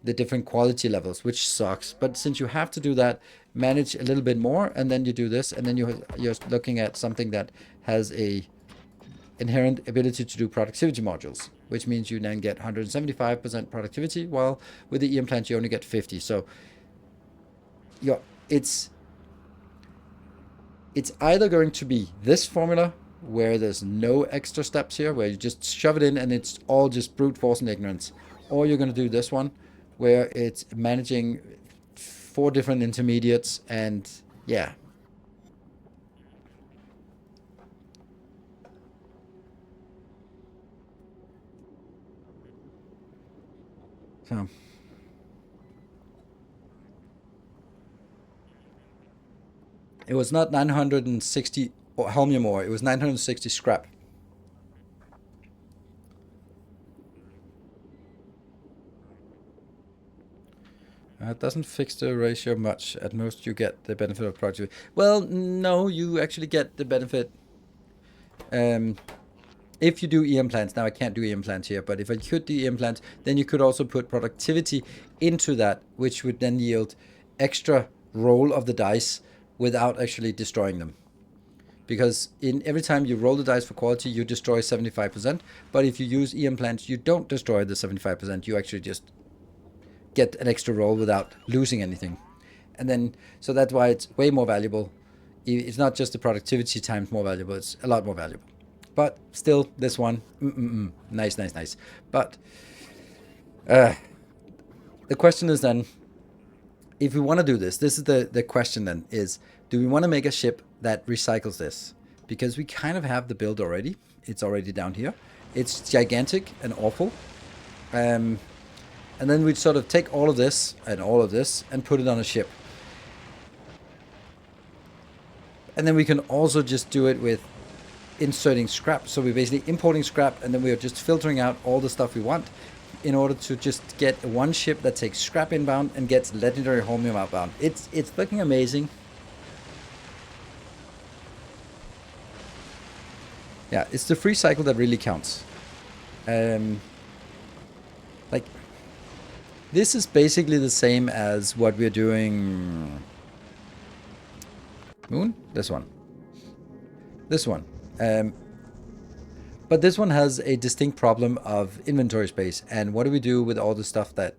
Speaker 1: the different quality levels, which sucks. But since you have to do that, manage a little bit more, and then you do this, and then you're looking at something that has a inherent ability to do productivity modules, which means you then get 175% productivity, while with the EM plant you only get 50. So it's either going to be this formula where there's no extra steps here, where you just shove it in and it's all just brute force and ignorance, or you're going to do this one where it's managing 4 different intermediates, and yeah. So it was not 960 holmium ore, it was 960 scrap. It doesn't fix the ratio much. At most you get the benefit of productivity. Well, no, you actually get the benefit if you do EM plants. Now I can't do EM plants here, but if I could do EM plants, then you could also put productivity into that, which would then yield extra roll of the dice without actually destroying them. Because in every time you roll the dice for quality, you destroy 75%. But if you use EM plants, you don't destroy the 75%. You actually just get an extra roll without losing anything. And then, so that's why it's way more valuable. It's not just the productivity times more valuable, it's a lot more valuable. But still, this one, nice. But the question is then, if we want to do this is the question then, is do we want to make a ship that recycles this? Because we kind of have the build already. It's already down here. It's gigantic and awful. And then we'd sort of take all of this and put it on a ship. And then we can also just do it with inserting scrap. So we're basically importing scrap, and then we're just filtering out all the stuff we want in order to just get one ship that takes scrap inbound and gets legendary holmium outbound. It's fucking amazing. Yeah, it's the free cycle that really counts. Like, this is basically the same as what we're doing. Moon? This one. But this one has a distinct problem of inventory space. And what do we do with all the stuff that,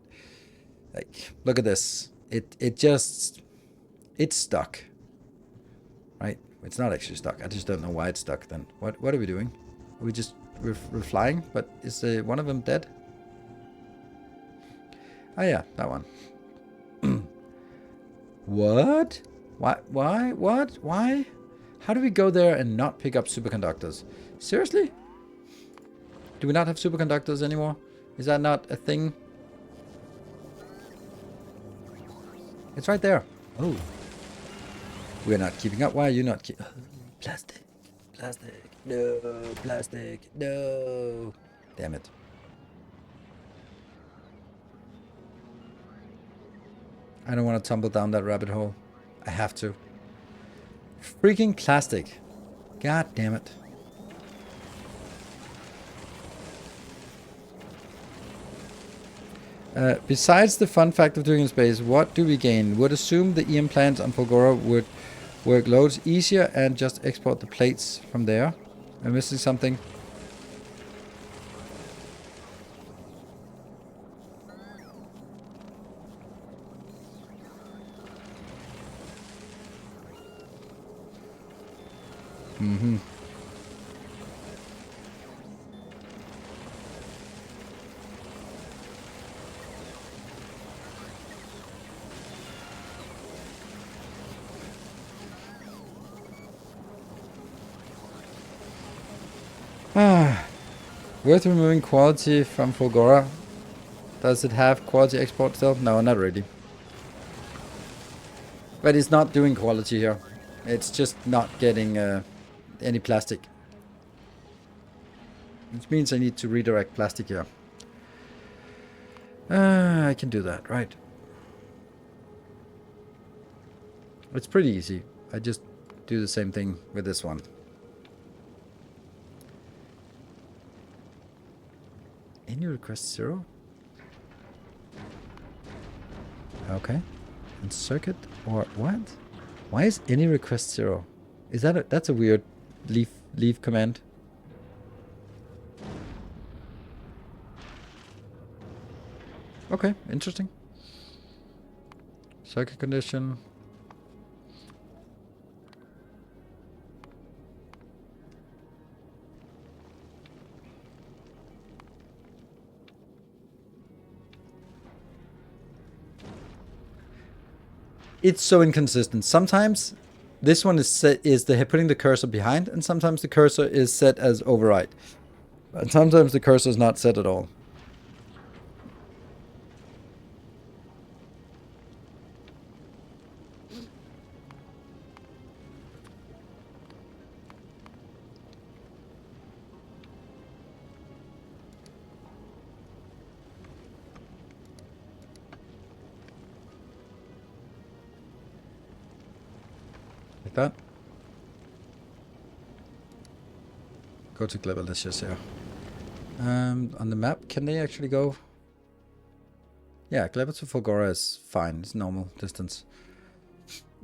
Speaker 1: like, look at this. It's stuck. Right? It's not actually stuck. I just don't know why it's stuck then. What are we doing? We're flying, but is one of them dead? Oh yeah, that one. What? Why? What? Why? How do we go there and not pick up superconductors? Seriously? Do we not have superconductors anymore? Is that not a thing? It's right there. Oh. We're not keeping up. Why are you not keeping up? Plastic. No. Plastic. No. Damn it. I don't want to tumble down that rabbit hole. I have to. Freaking plastic. God damn it. Besides the fun fact of doing in space, what do we gain? Would assume the EM plants on Fulgora would work loads easier and just export the plates from there. Am I missing something? Mm-hmm. Worth removing quality from Fulgora. Does it have quality export still? No, not really. But it's not doing quality here. It's just not getting any plastic. Which means I need to redirect plastic here. I can do that, right. It's pretty easy. I just do the same thing with this one. Any request 0? Okay. And circuit or what? Why is any request 0? Is that that's a weird leave command. Okay, interesting. Circuit condition. It's so inconsistent. Sometimes this one is set is the putting the cursor behind, and sometimes the cursor is set as override. And sometimes the cursor is not set at all. Like that. Go to global dishes here. On the map, can they actually go? Yeah, Gleba to Fulgora is fine. It's normal distance.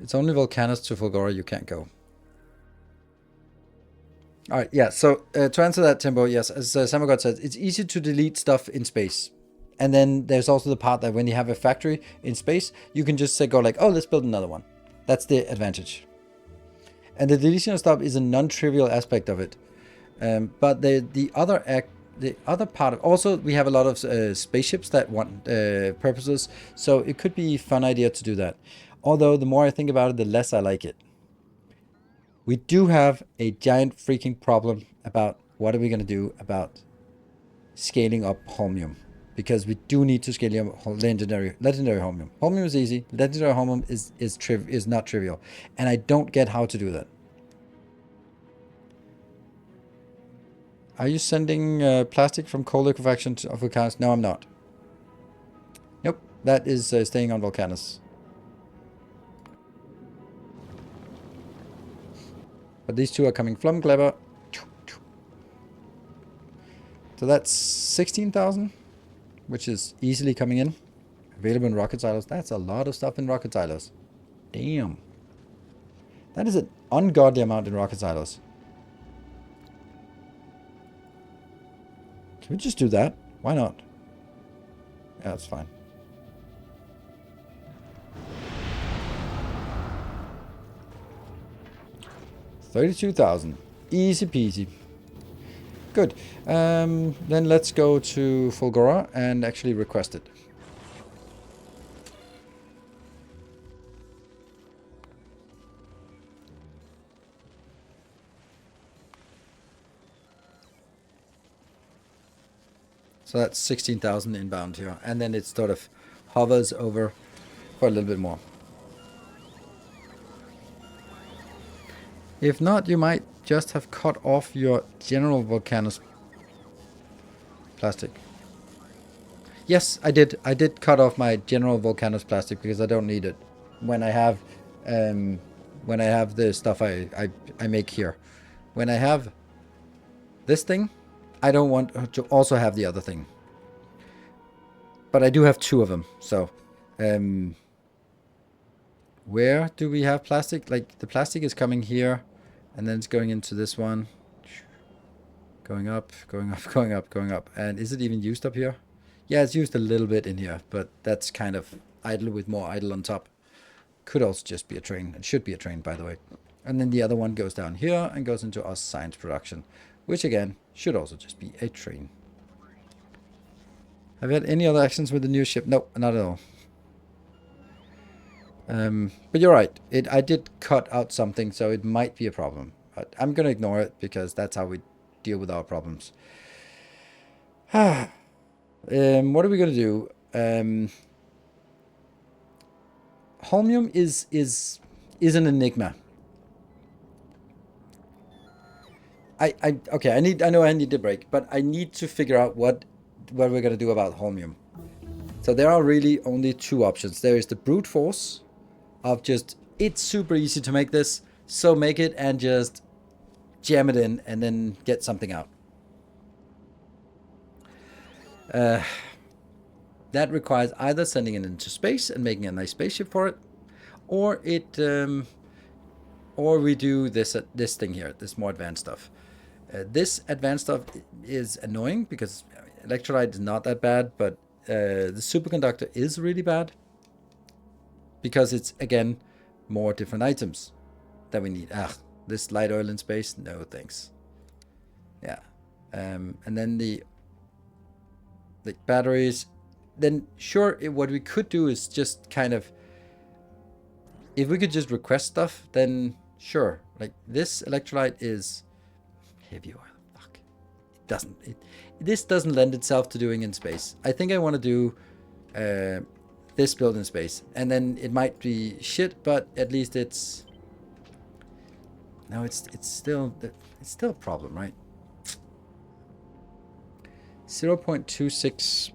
Speaker 1: It's only Volcanus to Fulgora you can't go. Alright, yeah, so to answer that, Timbo, yes, as Samagod said, it's easy to delete stuff in space. And then there's also the part that when you have a factory in space, you can just say, go like, oh, let's build another one. That's the advantage. And the deletion of stuff is a non-trivial aspect of it. But the other part of also we have a lot of spaceships that want purposes, so it could be a fun idea to do that. Although the more I think about it, the less I like it. We do have a giant freaking problem about what are we going to do about scaling up Holmium, because we do need to scale up legendary Holmium. Holmium is easy. Legendary Holmium is not trivial, and I don't get how to do that. Are you sending plastic from coal liquefaction to Volcanus? No, I'm not. Nope, that is staying on Volcanus. But these two are coming from Gleba. So that's 16,000, which is easily coming in. Available in rocket silos. That's a lot of stuff in rocket silos. Damn. That is an ungodly amount in rocket silos. Can we just do that? Why not? Yeah, that's fine. $32,000. Easy peasy. Good. Then let's go to Fulgora and actually request it. So that's 16,000 inbound here. And then it sort of hovers over for a little bit more. If not, you might just have cut off your general Volcanus plastic. Yes, I did. I did cut off my general Volcanus plastic because I don't need it when I have the stuff I make here. When I have this thing, I don't want to also have the other thing. But I do have two of them, so where do we have plastic? Like the plastic is coming here, and then it's going into this one. Going up, going up, going up, going up. And is it even used up here? Yeah, it's used a little bit in here, but that's kind of idle with more idle on top. Could also just be a train. It should be a train, by the way. And then the other one goes down here and goes into our science production, which again should also just be a train. Have you had any other actions with the new ship? Nope, not at all. But you're right. I did cut out something, so it might be a problem. But I'm going to ignore it because that's how we deal with our problems. What are we gonna do? Holmium is an enigma. Okay. I know I need a break, but I need to figure out what we're gonna do about Holmium. So there are really only two options. There is the brute force of just, it's super easy to make this, so make it and just jam it in and then get something out. That requires either sending it into space and making a nice spaceship for it, or or we do this thing here, this more advanced stuff. This advanced stuff is annoying because electrolyte is not that bad, but the superconductor is really bad because it's, again, more different items that we need. This light oil in space, no thanks. Yeah. And then the batteries, then sure, what we could do is just kind of, if we could just request stuff, then sure. Like this electrolyte is heavy oil. Fuck. This doesn't lend itself to doing in space. I think I want to do this build in space, and then it might be shit, but at least it's, no, it's still a problem, right? 0.26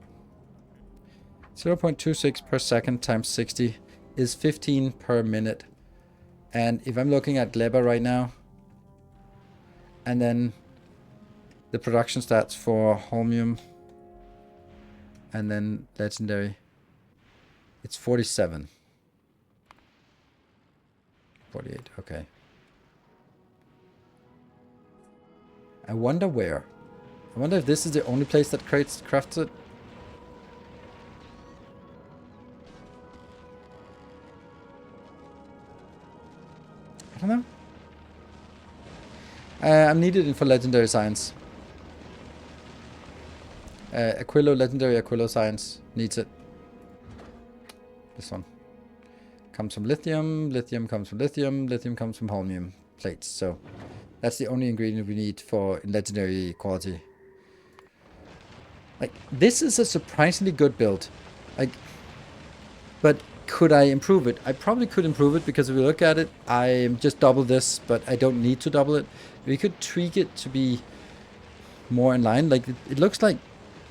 Speaker 1: per second times 60 is 15 per minute. And if I'm looking at Gleba right now, and then the production stats for Holmium, and then Legendary, it's 47. 48, okay. I wonder where. I wonder if this is the only place that crafts it. I don't know. I'm needed in for legendary science. Aquilo, legendary Aquilo science needs it. This one comes from lithium. Lithium comes from lithium. Lithium comes from holmium plates. So that's the only ingredient we need for legendary quality. Like, this is a surprisingly good build. Like, but could I improve it? I probably could improve it, because if we look at it, I just double this, but I don't need to double it. We could tweak it to be more in line. Like, it looks like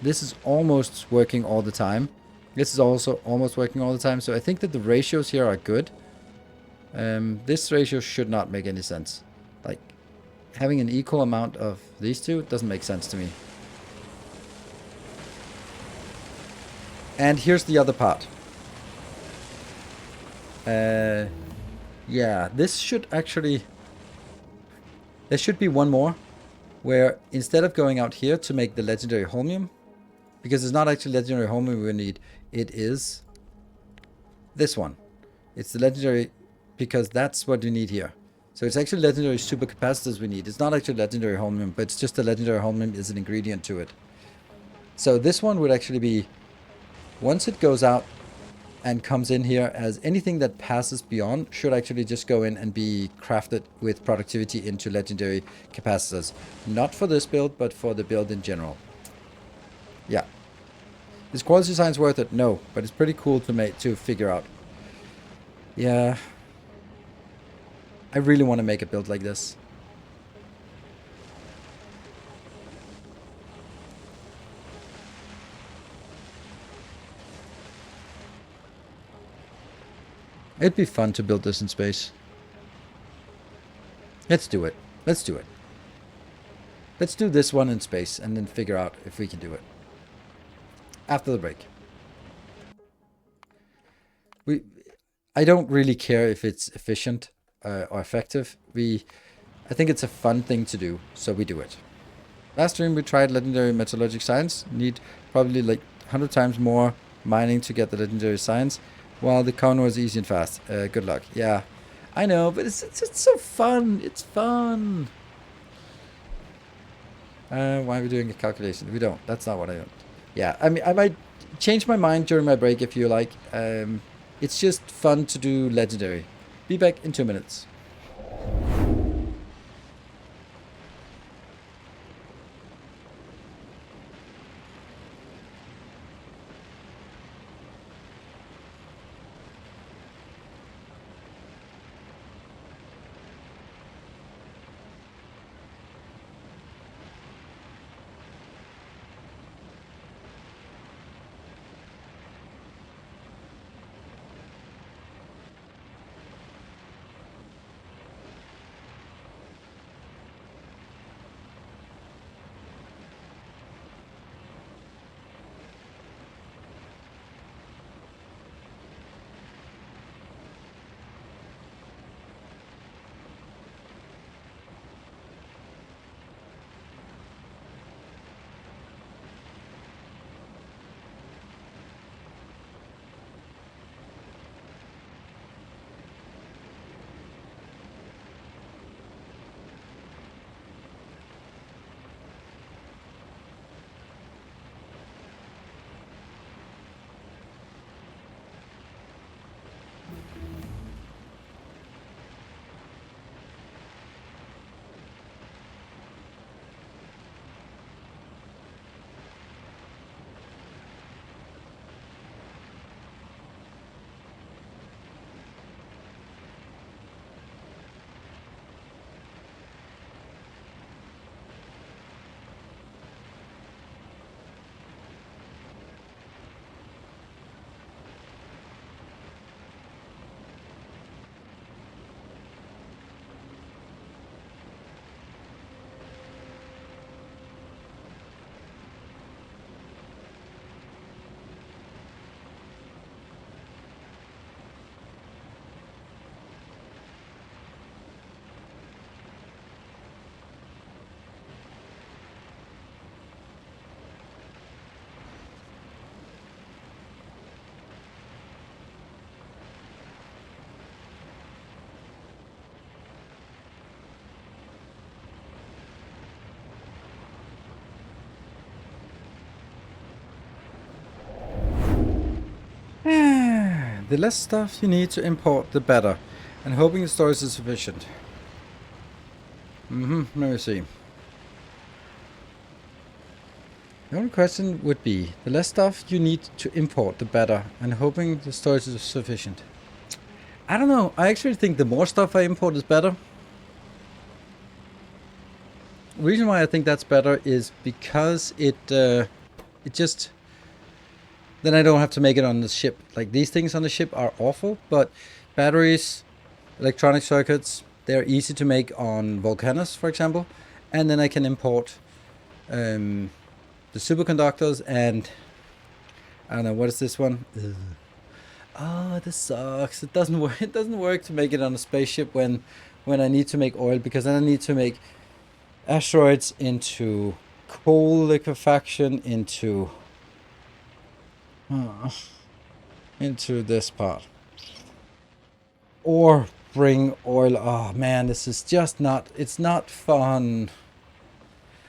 Speaker 1: this is almost working all the time. This is also almost working all the time. So I think that the ratios here are good. This ratio should not make any sense. Like, having an equal amount of these two doesn't make sense to me. And here's the other part. Yeah, this should actually... There should be one more, where instead of going out here to make the legendary holmium, because it's not actually legendary holmium we need, it is this one. It's the legendary, because that's what we need here. So it's actually legendary supercapacitors we need. It's not actually legendary holmium, but it's just the legendary holmium is an ingredient to it. So this one would actually be, once it goes out and comes in here, as anything that passes beyond should actually just go in and be crafted with productivity into legendary capacitors. Not for this build, but for the build in general. Yeah. Is quality science worth it? No, but it's pretty cool to figure out. Yeah. I really want to make a build like this. It'd be fun to build this in space. Let's do it. Let's do it. Let's do this one in space and then figure out if we can do it. After the break. I don't really care if it's efficient or effective. I think it's a fun thing to do, so we do it. Last stream we tried legendary metallurgic science. Need probably like 100 times more mining to get the legendary science. While the counter was easy and fast. Good luck. Yeah, I know, but it's so fun. It's fun. Why are we doing a calculation? We don't. That's not what I want. Yeah, I mean, I might change my mind during my break if you like. It's just fun to do legendary. Be back in 2 minutes. The less stuff you need to import, the better. And hoping the storage is sufficient. Let me see. The only question would be, the less stuff you need to import, the better. And hoping the storage is sufficient. I don't know. I actually think the more stuff I import is better. The reason why I think that's better is because it just... Then I don't have to make it on the ship. Like, these things on the ship are awful, but batteries, electronic circuits, they're easy to make on Volcanus, for example. And then I can import the superconductors and... I don't know, what is this one? Ugh. Oh, this sucks. It doesn't work. It doesn't work to make it on a spaceship when I need to make oil, because then I need to make asteroids into coal liquefaction into this part, or bring oil. Oh man, this is just not. It's not fun.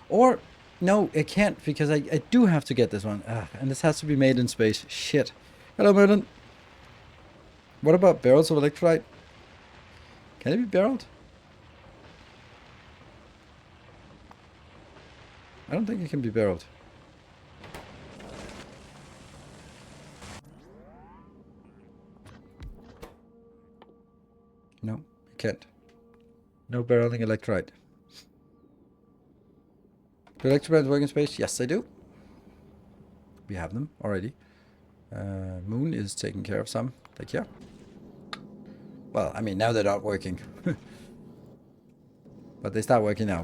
Speaker 1: Or no, it can't, because I do have to get this one, and this has to be made in space. Shit. Hello, Merlin. What about barrels of electrolyte? Can it be barreled? I don't think it can be barreled. No, it can't. No barreling electrolyte. Do electrolytes work in space? Yes, they do. We have them already. Moon is taking care of some. Take care. Well, I mean, now they're not working. But they start working now.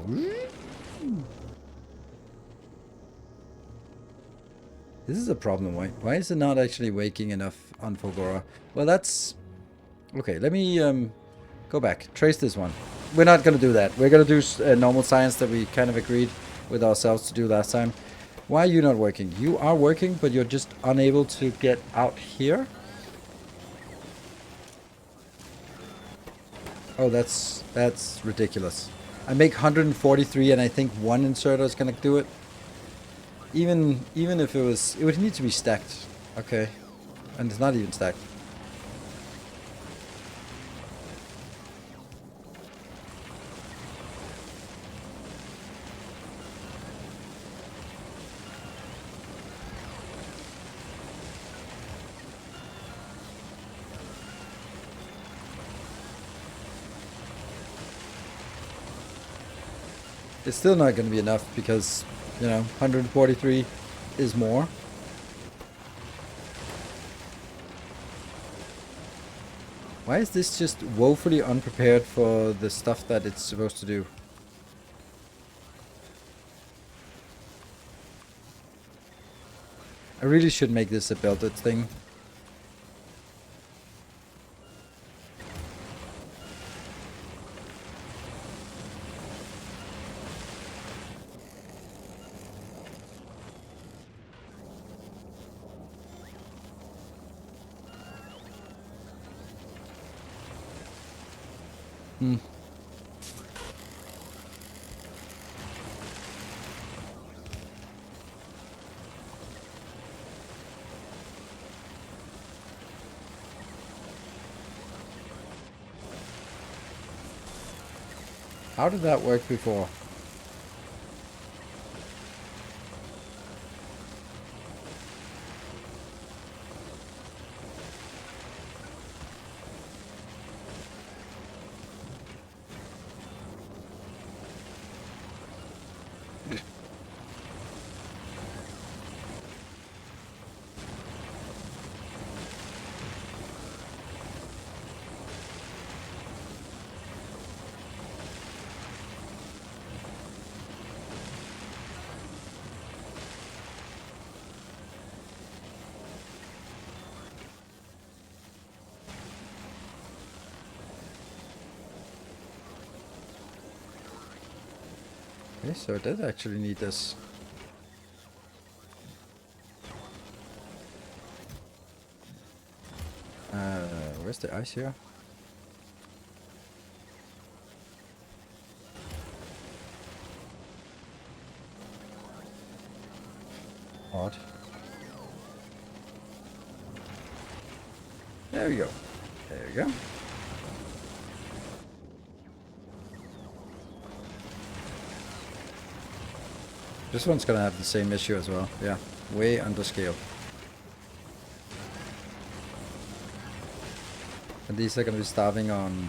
Speaker 1: This is a problem. Why is it not actually waking enough on Fulgora? Well, that's... Okay, let me go back. Trace this one. We're not going to do that. We're going to do normal science that we kind of agreed with ourselves to do last time. Why are you not working? You are working, but you're just unable to get out here. Oh, that's ridiculous. I make 143 and I think one inserter is going to do it. Even if it would need to be stacked. Okay. And it's not even stacked. It's still not going to be enough because, you know, 143 is more. Why is this just woefully unprepared for the stuff that it's supposed to do? I really should make this a belted thing. How did that work before? Okay, so it does actually need this. Where's the ice here? Odd. Yeah, There we go. There we go. This one's gonna have the same issue as well. Yeah, way under scale. And these are gonna be starving on...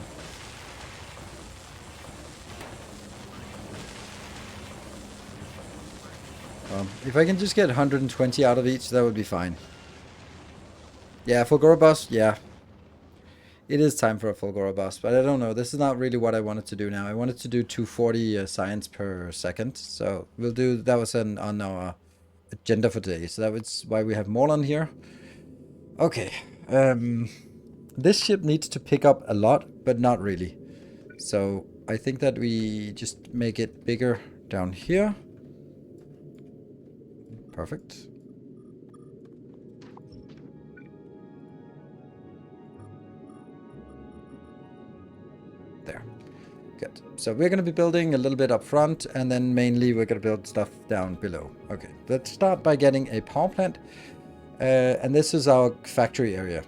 Speaker 1: if I can just get 120 out of each, that would be fine. Yeah, Fulgora bus, yeah. It is time for a Fulgora bus, but I don't know. This is not really what I wanted to do now. I wanted to do 240 science per second. So we'll do... That was on our agenda for today. So that was why we have Morlan here. Okay. This ship needs to pick up a lot, but not really. So I think that we just make it bigger down here. Perfect. There. Good. So we're going to be building a little bit up front, and then mainly we're going to build stuff down below. Okay, let's start by getting a power plant. And this is our factory area.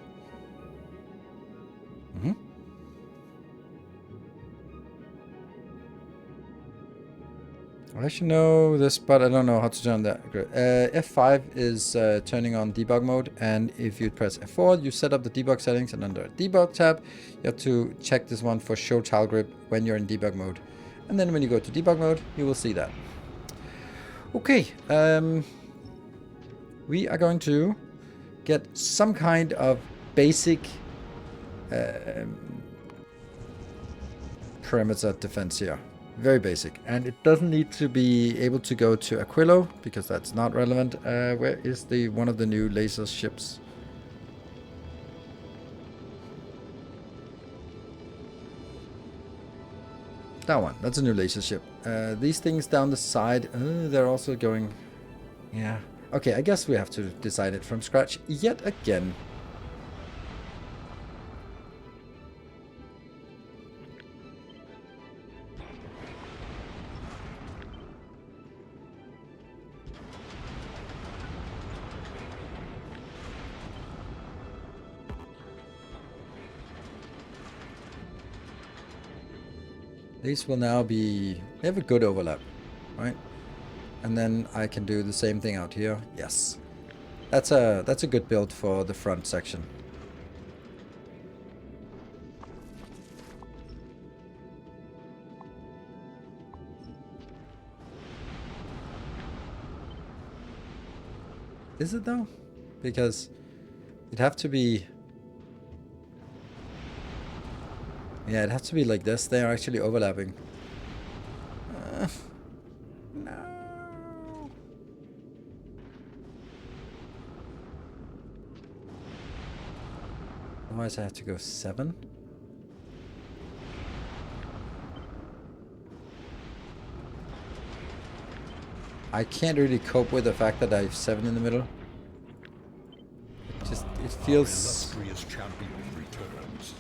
Speaker 1: I should know this, but I don't know how to turn that. F5 is turning on debug mode, and if you press F4, you set up the debug settings, and under debug tab, you have to check this one for show tile grip when you're in debug mode. And then when you go to debug mode, you will see that. Okay, we are going to get some kind of basic perimeter defense here. Very basic, and it doesn't need to be able to go to Aquilo because that's not relevant. Where is the one of the new laser ships? That one. That's a new laser ship. These things down the side, they're also going. Yeah. Okay, I guess we have to design it from scratch yet again. These will now be... They have a good overlap, right? And then I can do the same thing out here. Yes. That's a good build for the front section. Is it though? Because it'd have to be... Yeah, it has to be like this. They are actually overlapping. No. Otherwise I have to go 7. I can't really cope with the fact that I have 7 in the middle. It feels...
Speaker 2: Our illustrious champion returns.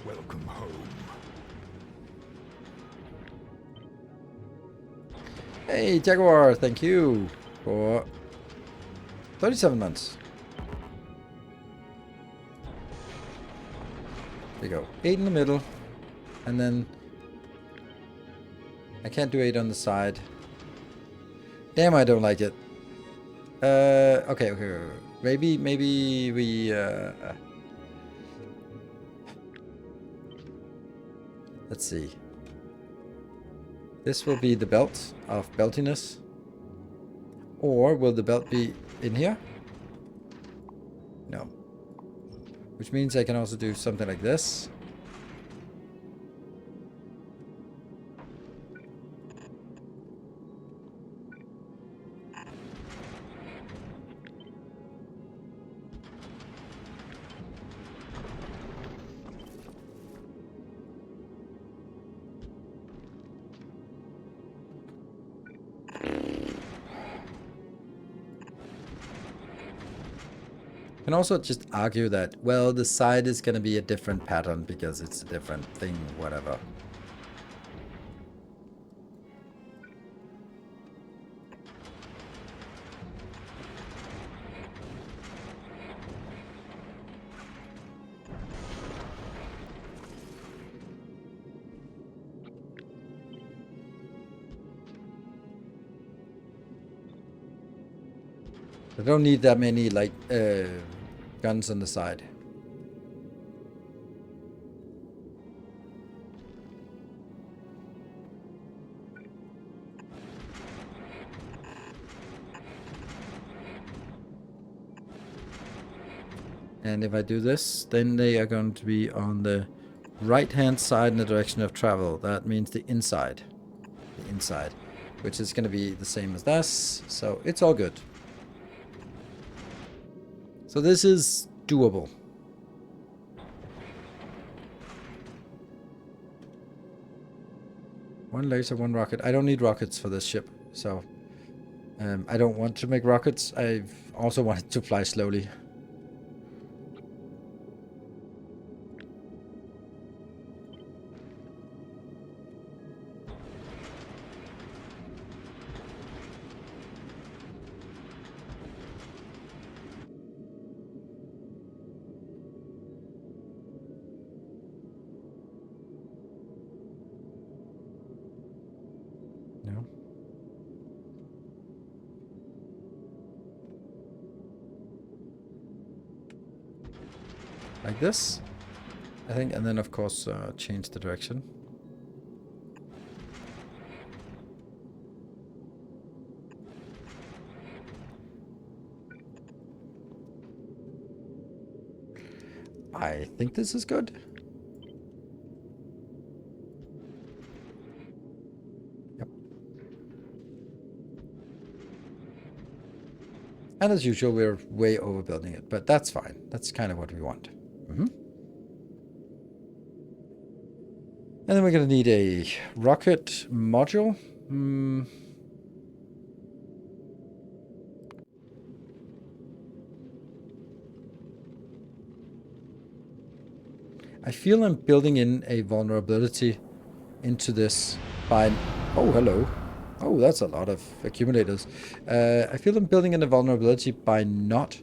Speaker 2: Welcome home.
Speaker 1: Hey, Jaguar, thank you for 37 months. There you go. 8 in the middle. And then... I can't do 8 on the side. Damn, I don't like it. Okay. Maybe we... Let's see. This will be the belt of beltiness. Or will the belt be in here? No. Which means I can also do something like this. You can also just argue that, well, the side is going to be a different pattern because it's a different thing, whatever. I don't need that many light guns on the side. And if I do this, then they are going to be on the right-hand side in the direction of travel. That means the inside. The inside. Which is going to be the same as this. So it's all good. So this is doable. One laser, one rocket. I don't need rockets for this ship. So I don't want to make rockets. I've also wanted to fly slowly. No. Like this, I think, and then of course change the direction. I think this is good. Yep. And as usual, we're way overbuilding it, but that's fine. That's kind of what we want. And then we're going to need a rocket module. I feel I'm building in a vulnerability into this by... Oh, hello. Oh, that's a lot of accumulators. I feel I'm building in a vulnerability by not...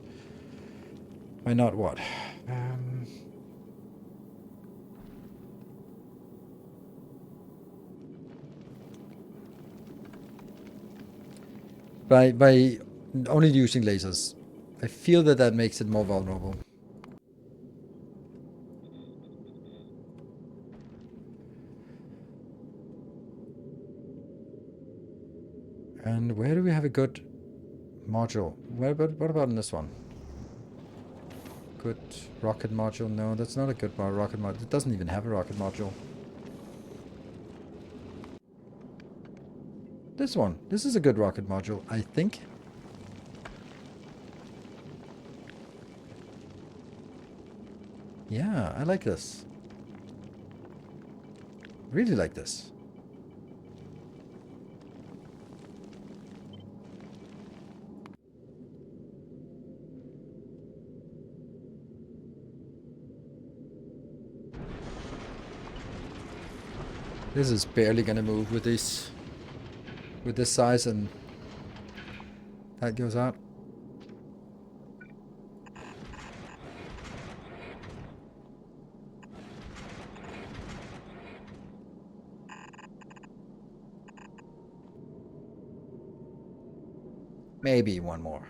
Speaker 1: By not what? By only using lasers. I feel that that makes it more vulnerable. And where do we have a good module? What about in this one? Good rocket module? No, that's not a good rocket module. It doesn't even have a rocket module. This one. This is a good rocket module, I think. Yeah, I like this. Really like this. This is barely gonna move with this size, and that goes out. Maybe one more.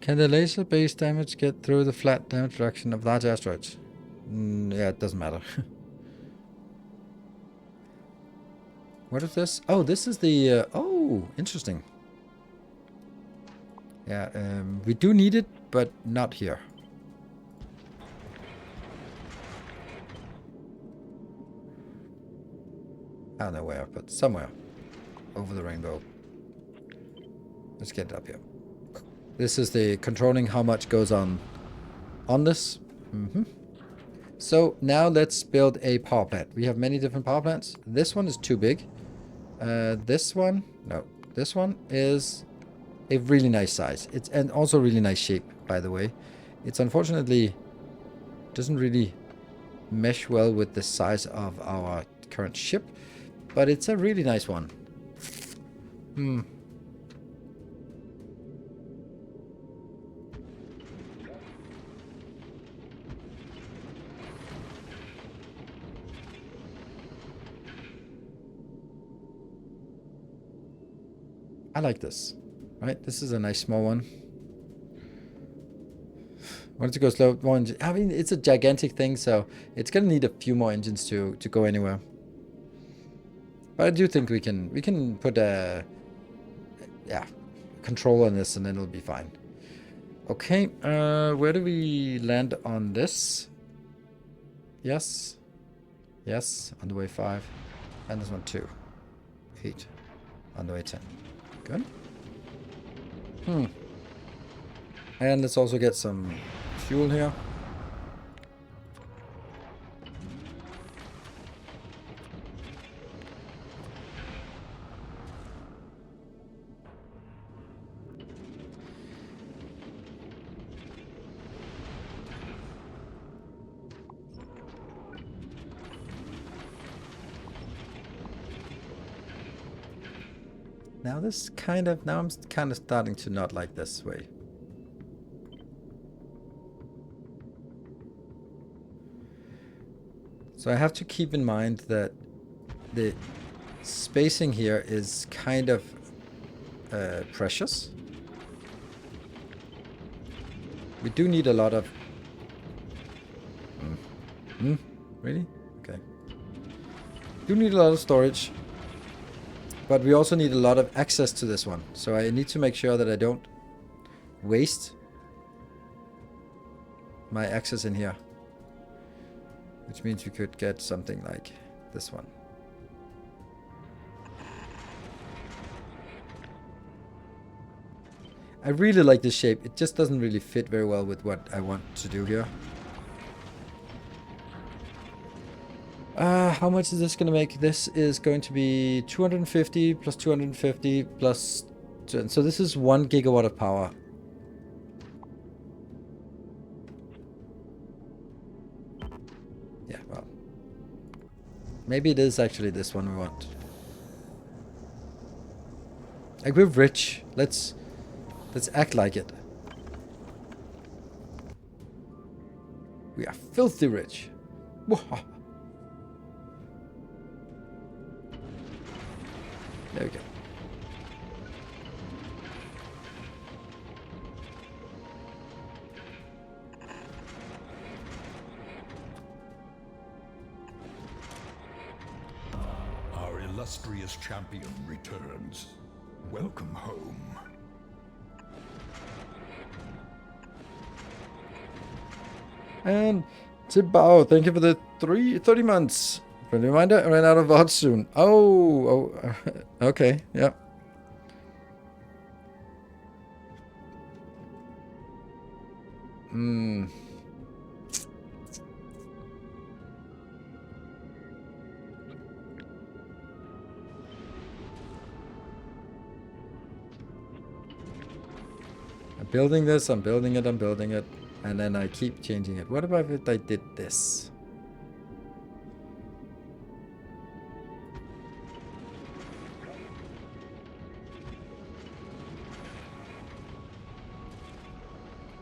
Speaker 1: Can the laser-based damage get through the flat damage reduction of large asteroids? Yeah, it doesn't matter. What is this? Oh, this is the... oh, interesting. Yeah, we do need it, but not here. I don't know where, but somewhere over the rainbow. Let's get it up here. This is the controlling how much goes on this. So now let's build a power plant. We have many different power plants. This one is too big. This one, no. This one is a really nice size. It's and also really nice shape, by the way. It's unfortunately doesn't really mesh well with the size of our current ship, but it's a really nice one. I like this. Right? This is a nice small one. Want it to go slow. I mean, it's a gigantic thing, so it's gonna need a few more engines to go anywhere. But I do think we can put a control on this, and then it'll be fine. Okay, where do we land on this? Yes, yes, on the way 5, and this one 2, 8, on the way 10. Good. And let's also get some fuel here. Now I'm kind of starting to not like this way. So I have to keep in mind that the spacing here is kind of precious. We do need a lot of... Really? Okay. Do need a lot of storage. But we also need a lot of access to this one. So I need to make sure that I don't waste my access in here. Which means we could get something like this one. I really like this shape. It just doesn't really fit very well with what I want to do here. How much is this going to make? This is going to be 250 plus 250 plus... So this is 1 gigawatt of power. Yeah, well. Maybe it is actually this one we want. Like, we're rich. Let's act like it. We are filthy rich. Whoa. There we go.
Speaker 2: Our illustrious champion returns. Welcome home.
Speaker 1: And Tibao, thank you for the 30 months. Friendly reminder, I ran out of VODs soon. Oh, okay, yeah. I'm building this, I'm building it, and then I keep changing it. What about if I did this?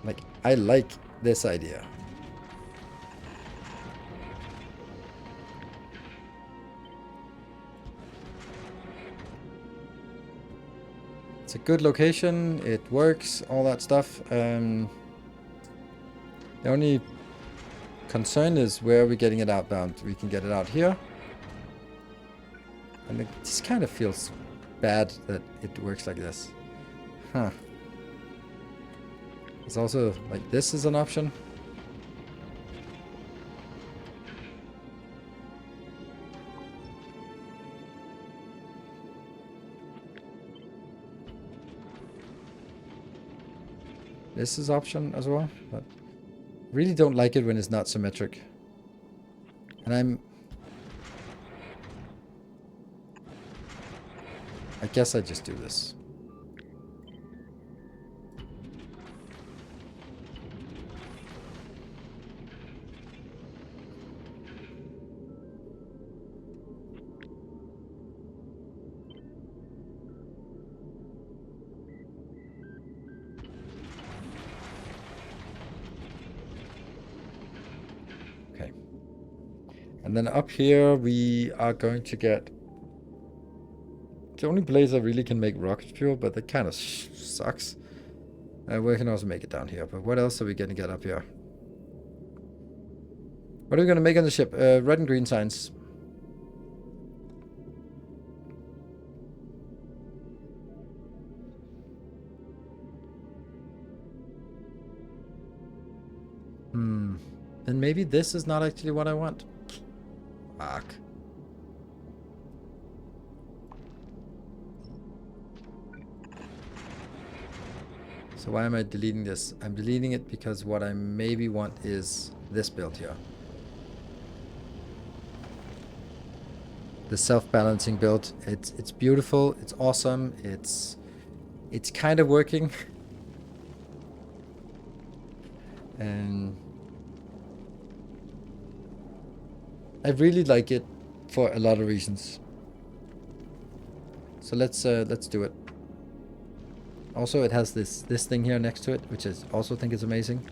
Speaker 1: Like, I like this idea. It's a good location, it works, all that stuff. The only concern is where are we getting it outbound? We can get it out here. And it just kind of feels bad that it works like this. Huh. It's also, like, this is an option. This is option as well, but really don't like it when it's not symmetric. And I guess I just do this. And then up here we are going to get The only place I really can make rocket fuel, but that kind of sucks. We can also make it down here, but what else are we going to get up here? What are we going to make on the ship? Red and green signs. Then maybe this is not actually what I want. Fuck. So why am I deleting this? I'm deleting it because what I maybe want is this build here. The self-balancing build. It's beautiful. It's awesome. It's kind of working. And I really like it for a lot of reasons. So let's do it. Also, it has this thing here next to it, which I also think is amazing.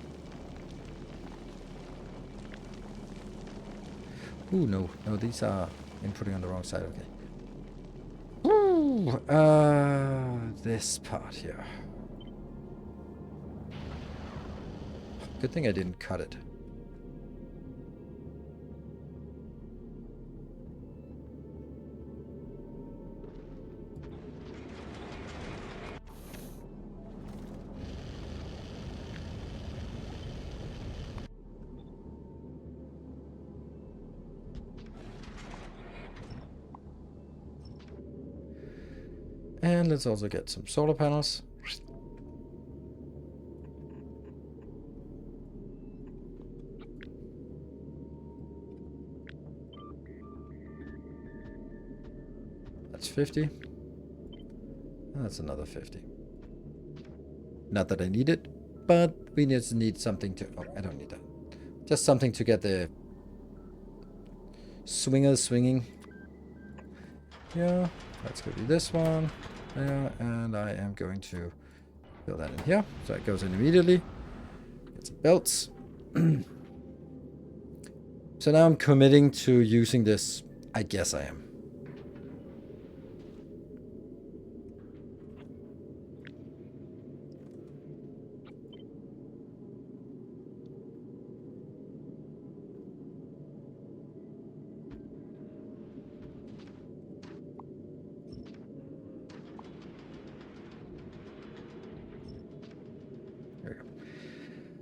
Speaker 1: Ooh, no, these are inputting on the wrong side. Okay. Ooh, this part here. Good thing I didn't cut it. And let's also get some solar panels. That's 50. That's another 50. Not that I need it, but we just need something to... Oh, I don't need that. Just something to get the swingers swinging. Yeah, let's go do this one. There, and I am going to fill that in here. So it goes in immediately. Get some belts. So now I'm committing to using this. I guess I am.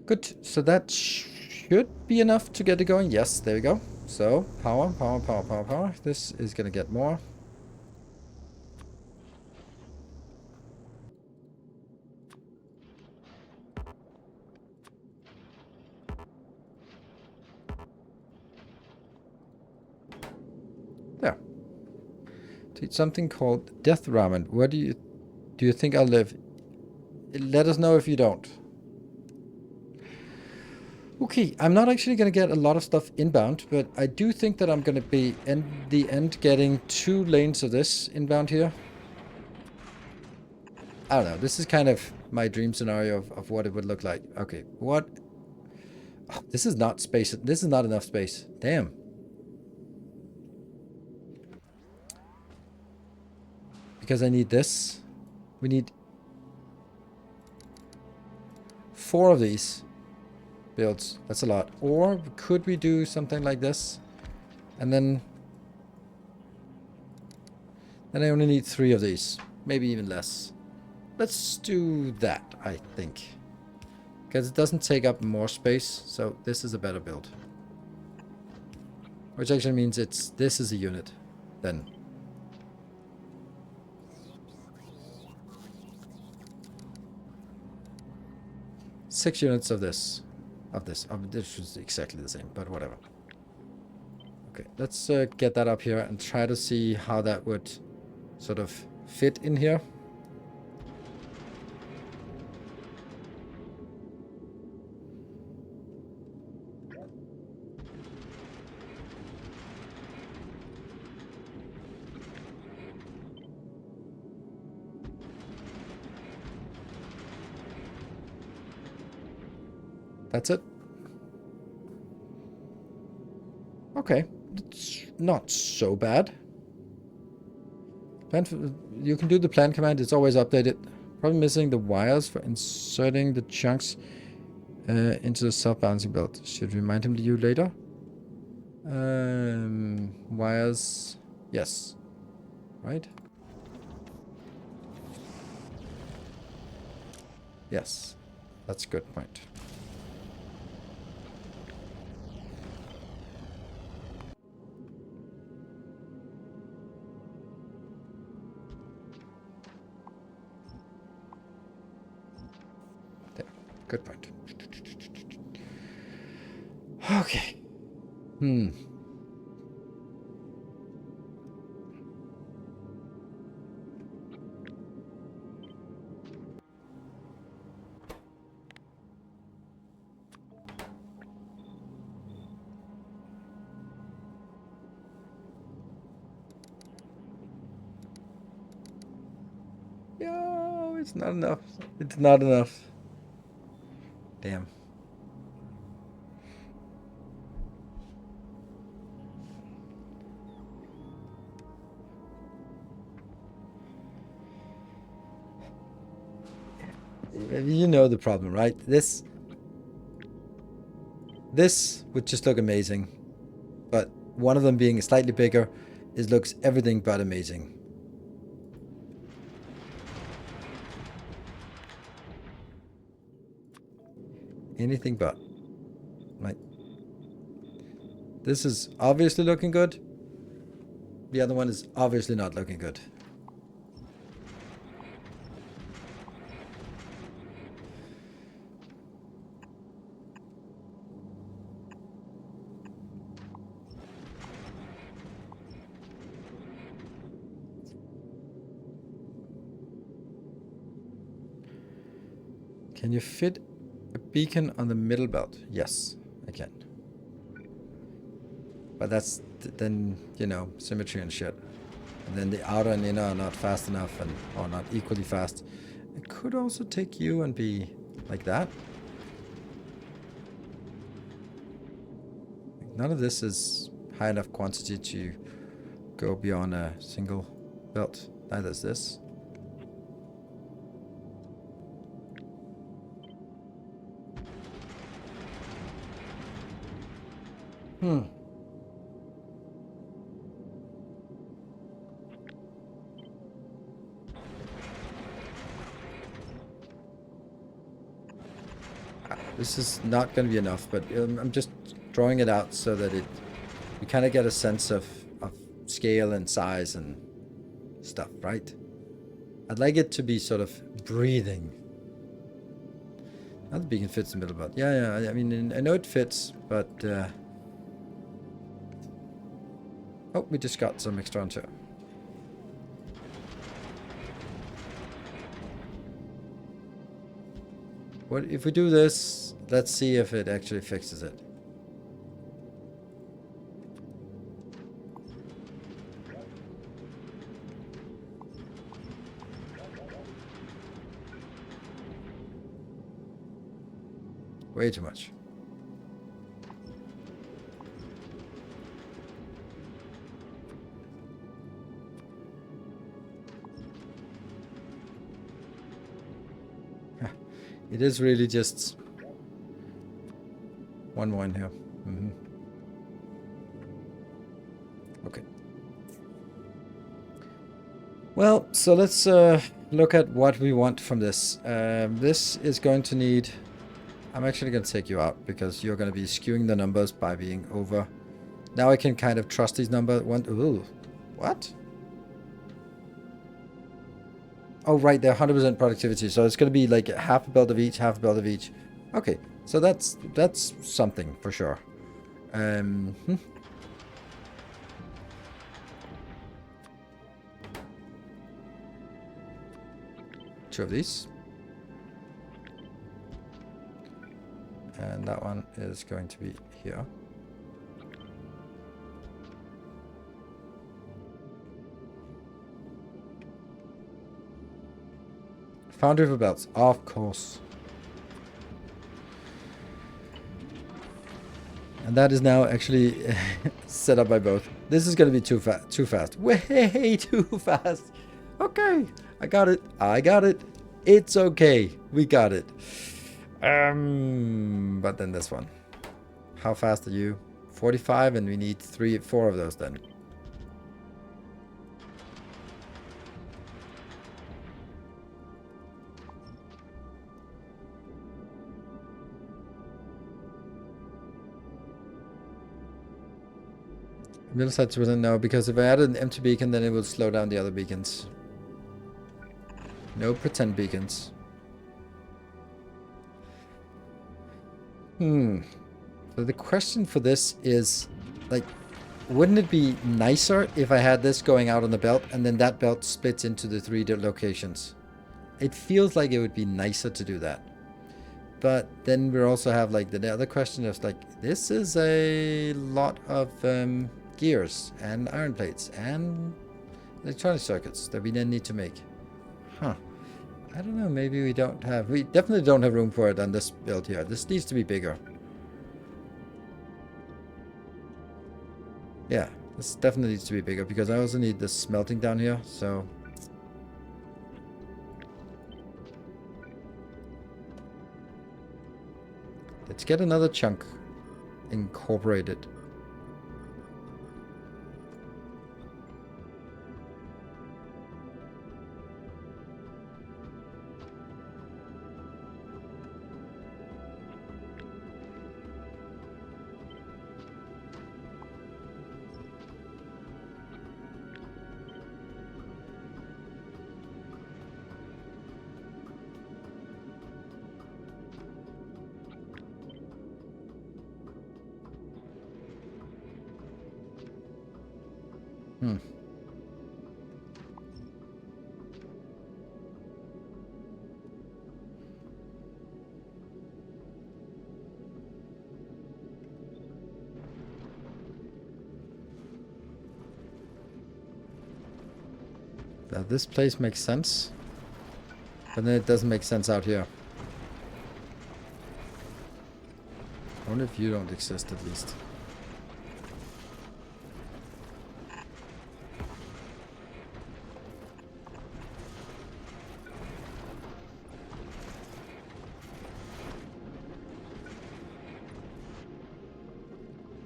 Speaker 1: Good, so that should be enough to get it going. Yes, there we go. So, power. This is gonna get more. There. To eat something called death ramen. Where do you think I'll live? Let us know if you don't. Okay, I'm not actually going to get a lot of stuff inbound, but I do think that I'm going to be, in the end, getting 2 lanes of this inbound here. I don't know. This is kind of my dream scenario of what it would look like. Okay, what? Oh, this is not space. This is not enough space. Damn. Because I need this. We need 4 of these builds. That's a lot. Or could we do something like this? And then I only need 3 of these. Maybe even less. Let's do that, I think. Because it doesn't take up more space. So this is a better build. Which actually means this is a unit. Then. Six units of this. This is exactly the same, but whatever. Okay, let's get that up here and try to see how that would sort of fit in here. That's it. Okay, it's not so bad. You can do the plan command. It's always updated. Probably missing the wires for inserting the chunks into the self-balancing belt. Should remind him to you later. Wires. Yes. Right? Yes. That's a good point. There. Good point. Okay. Yo, it's not enough. It's not enough. Damn. You know the problem, right? This would just look amazing. But one of them being slightly bigger, it looks everything but amazing. Anything but. Right. This is obviously looking good. The other one is obviously not looking good. Can you fit a beacon on the middle belt? Yes, I can. But that's then, you know, symmetry and shit. And then the outer and inner are not fast enough and or not equally fast. It could also take you and be like that. None of this is high enough quantity to go beyond a single belt. Neither is this. This is not going to be enough, but I'm just drawing it out so that you kind of get a sense of scale and size and stuff, right? I'd like it to be sort of breathing. Now the beacon fits the middle belt. Yeah, I mean, I know it fits, but... Oh, we just got some extra onto it. What if we do this? Let's see if it actually fixes it. Way too much. It is really just one more in here. Okay. Well, so let's look at what we want from this. This is going to need... I'm actually going to take you out because you're going to be skewing the numbers by being over. Now I can kind of trust these numbers. Ooh, what? Oh, right, they're 100% productivity, so it's going to be like half a belt of each, half a belt of each. Okay, so that's something for sure. Two of these. And that one is going to be here. Foundry for belts, of course. And that is now actually set up my boat. This is gonna be too fast. Way too fast. Okay, I got it. I got it. It's okay. We got it. But then this one. How fast are you? 45, and we need 4 of those then. Middle side wasn't no, because if I added an empty beacon, then it would slow down the other beacons. No pretend beacons. So the question for this is, like, wouldn't it be nicer if I had this going out on the belt and then that belt splits into the 3 locations? It feels like it would be nicer to do that. But then we also have, like, the other question is, like, this is a lot of gears and iron plates and electronic circuits that we then need to make. Huh. I don't know, maybe we definitely don't have room for it on this build here. This needs to be bigger. Yeah, this definitely needs to be bigger because I also need this smelting down here, so... Let's get another chunk incorporated. Now this place makes sense, but then it doesn't make sense out here. I wonder if you don't exist at least.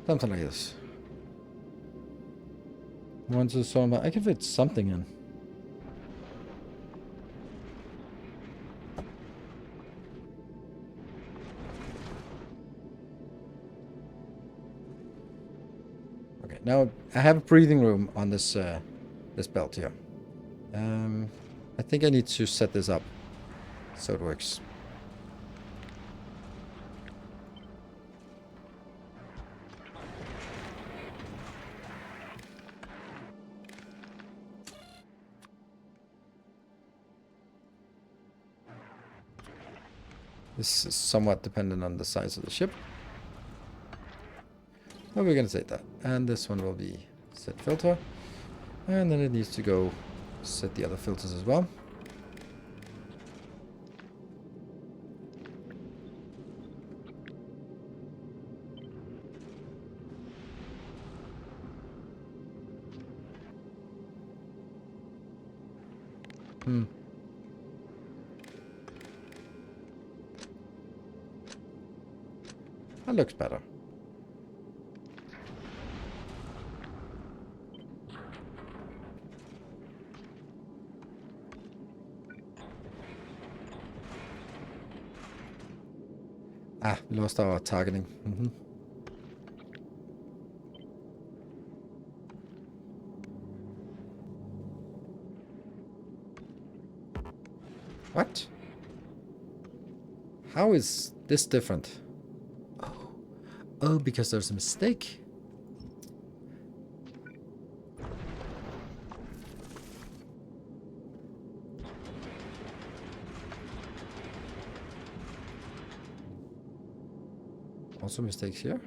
Speaker 1: Something like this. Once it's so I can fit something in. Okay, now I have a breathing room on this this belt here. I think I need to set this up so it works. This is somewhat dependent on the size of the ship. But we're going to set that. And this one will be set filter. And then it needs to go set the other filters as well. That looks better. Ah, we lost our targeting. What? How is this different? Oh, because there's a mistake. Also mistakes here.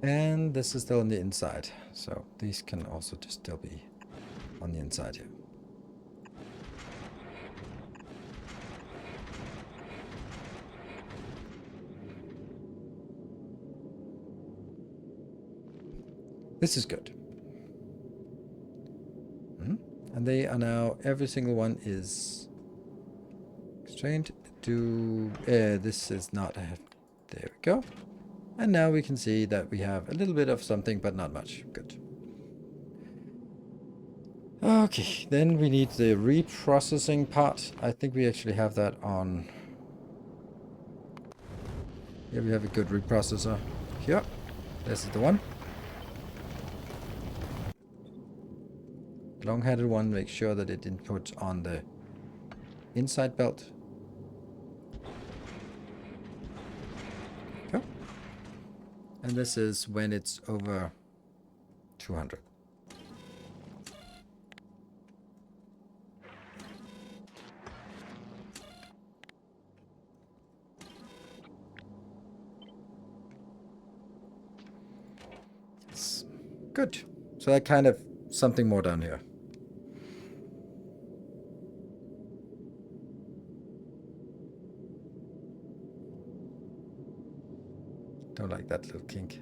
Speaker 1: And this is still on the inside. So these can also just still be on the inside here. This is good. And they are now, every single one is constrained to, this is not, there we go. And now we can see that we have a little bit of something, but not much. Good. Okay, then we need the reprocessing part. I think we actually have that on. Here we have a good reprocessor. Here, this is the one. Long-headed one, make sure that it inputs on the inside belt. Okay. And this is when it's over 200. Yes. Good. So that kind of something more down here. Don't like that little kink.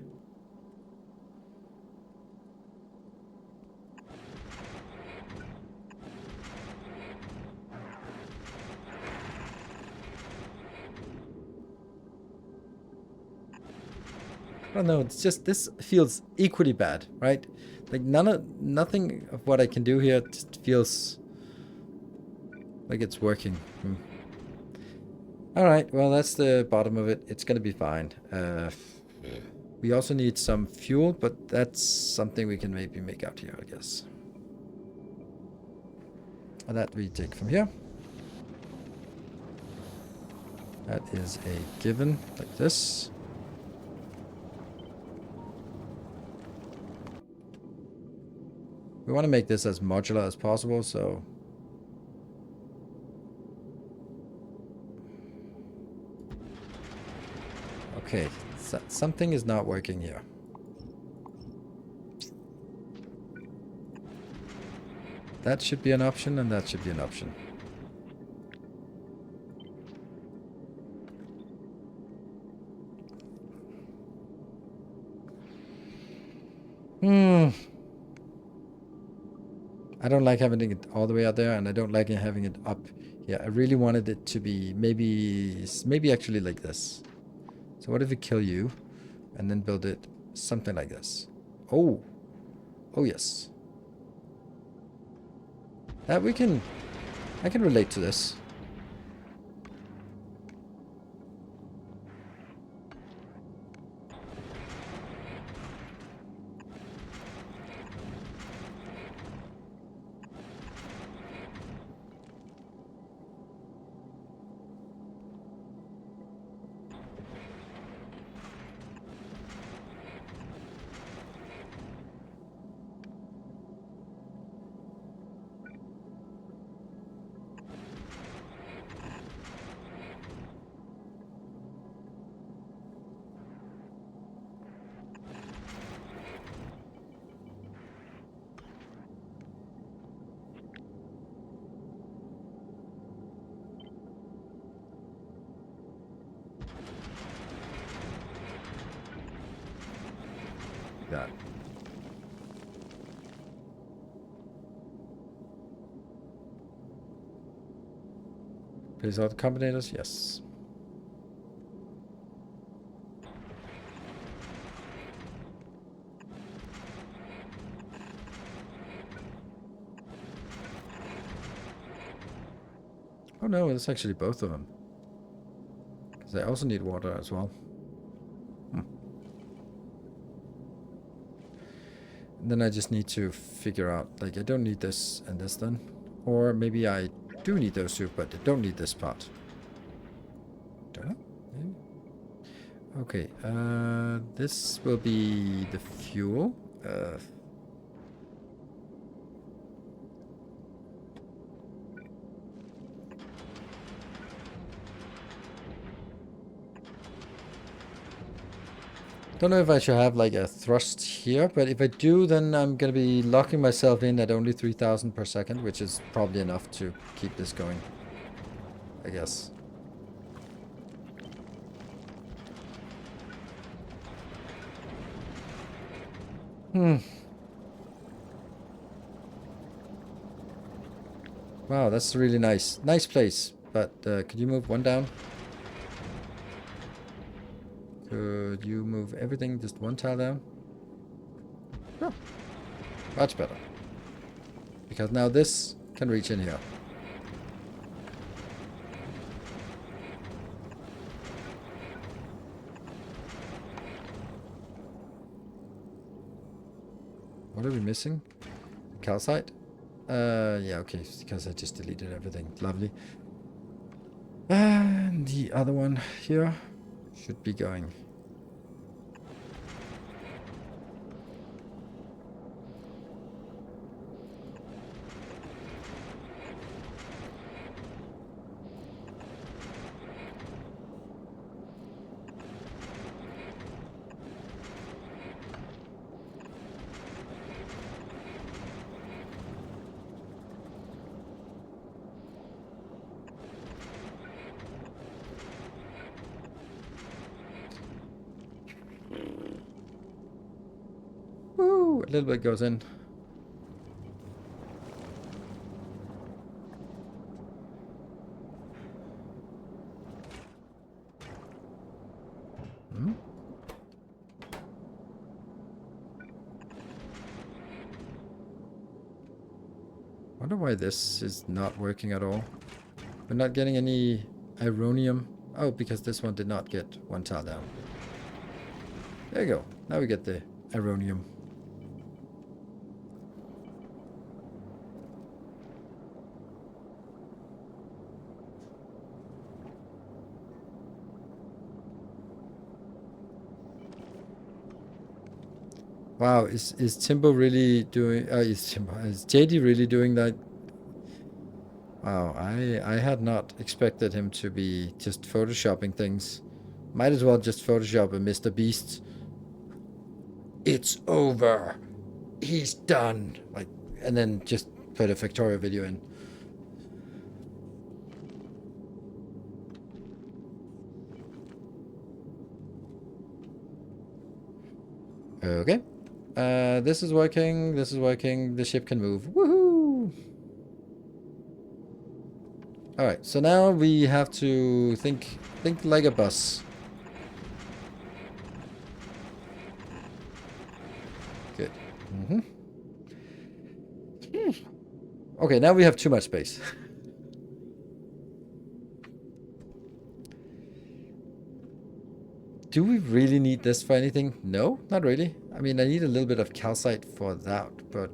Speaker 1: I don't know, it's just, this feels equally bad, right? Like nothing of what I can do here just feels like it's working. Alright, well that's the bottom of it. It's gonna be fine. We also need some fuel, but that's something we can maybe make out here, I guess. And that we take from here. That is a given, like this. We want to make this as modular as possible, so... Okay, so something is not working here. That should be an option, and that should be an option. I don't like having it all the way out there, and I don't like having it up here. I really wanted it to be maybe actually like this. So what if we kill you, and then build it something like this? Oh, oh yes. That I can relate to this. That. Place all the combinators? Yes. Oh no, it's actually both of them. Because I also need water as well. And then I just need to figure out, like, I don't need this and this then. Or maybe I do need those two, but I don't need this part. Don't know. Maybe. Okay, this will be the fuel. Don't know if I should have like a thrust here, but if I do, then I'm gonna be locking myself in at only 3,000 per second, which is probably enough to keep this going, I guess. Wow, that's really nice. Nice place. But could you move one down? Could you move everything just one tile down? Oh, much better. Because now this can reach in here. What are we missing? Calcite? Yeah, okay, because I just deleted everything. Lovely. And the other one here should be going. Woo! A little bit goes in. Hmm? Wonder why this is not working at all. We're not getting any ironium. Oh, because this one did not get one tile down. There you go. Now we get the ironium. Wow, is Timbo really doing? Is JD really doing that? Wow, I had not expected him to be just photoshopping things. Might as well just Photoshop a Mr. Beast. It's over. He's done. Like, and then just put a Factorio video in. Okay. This is working. This is working. The ship can move. Woohoo! Alright, so now we have to think like a bus. Good. Okay, now we have too much space. Do we really need this for anything? No, not really. I mean, I need a little bit of calcite for that, but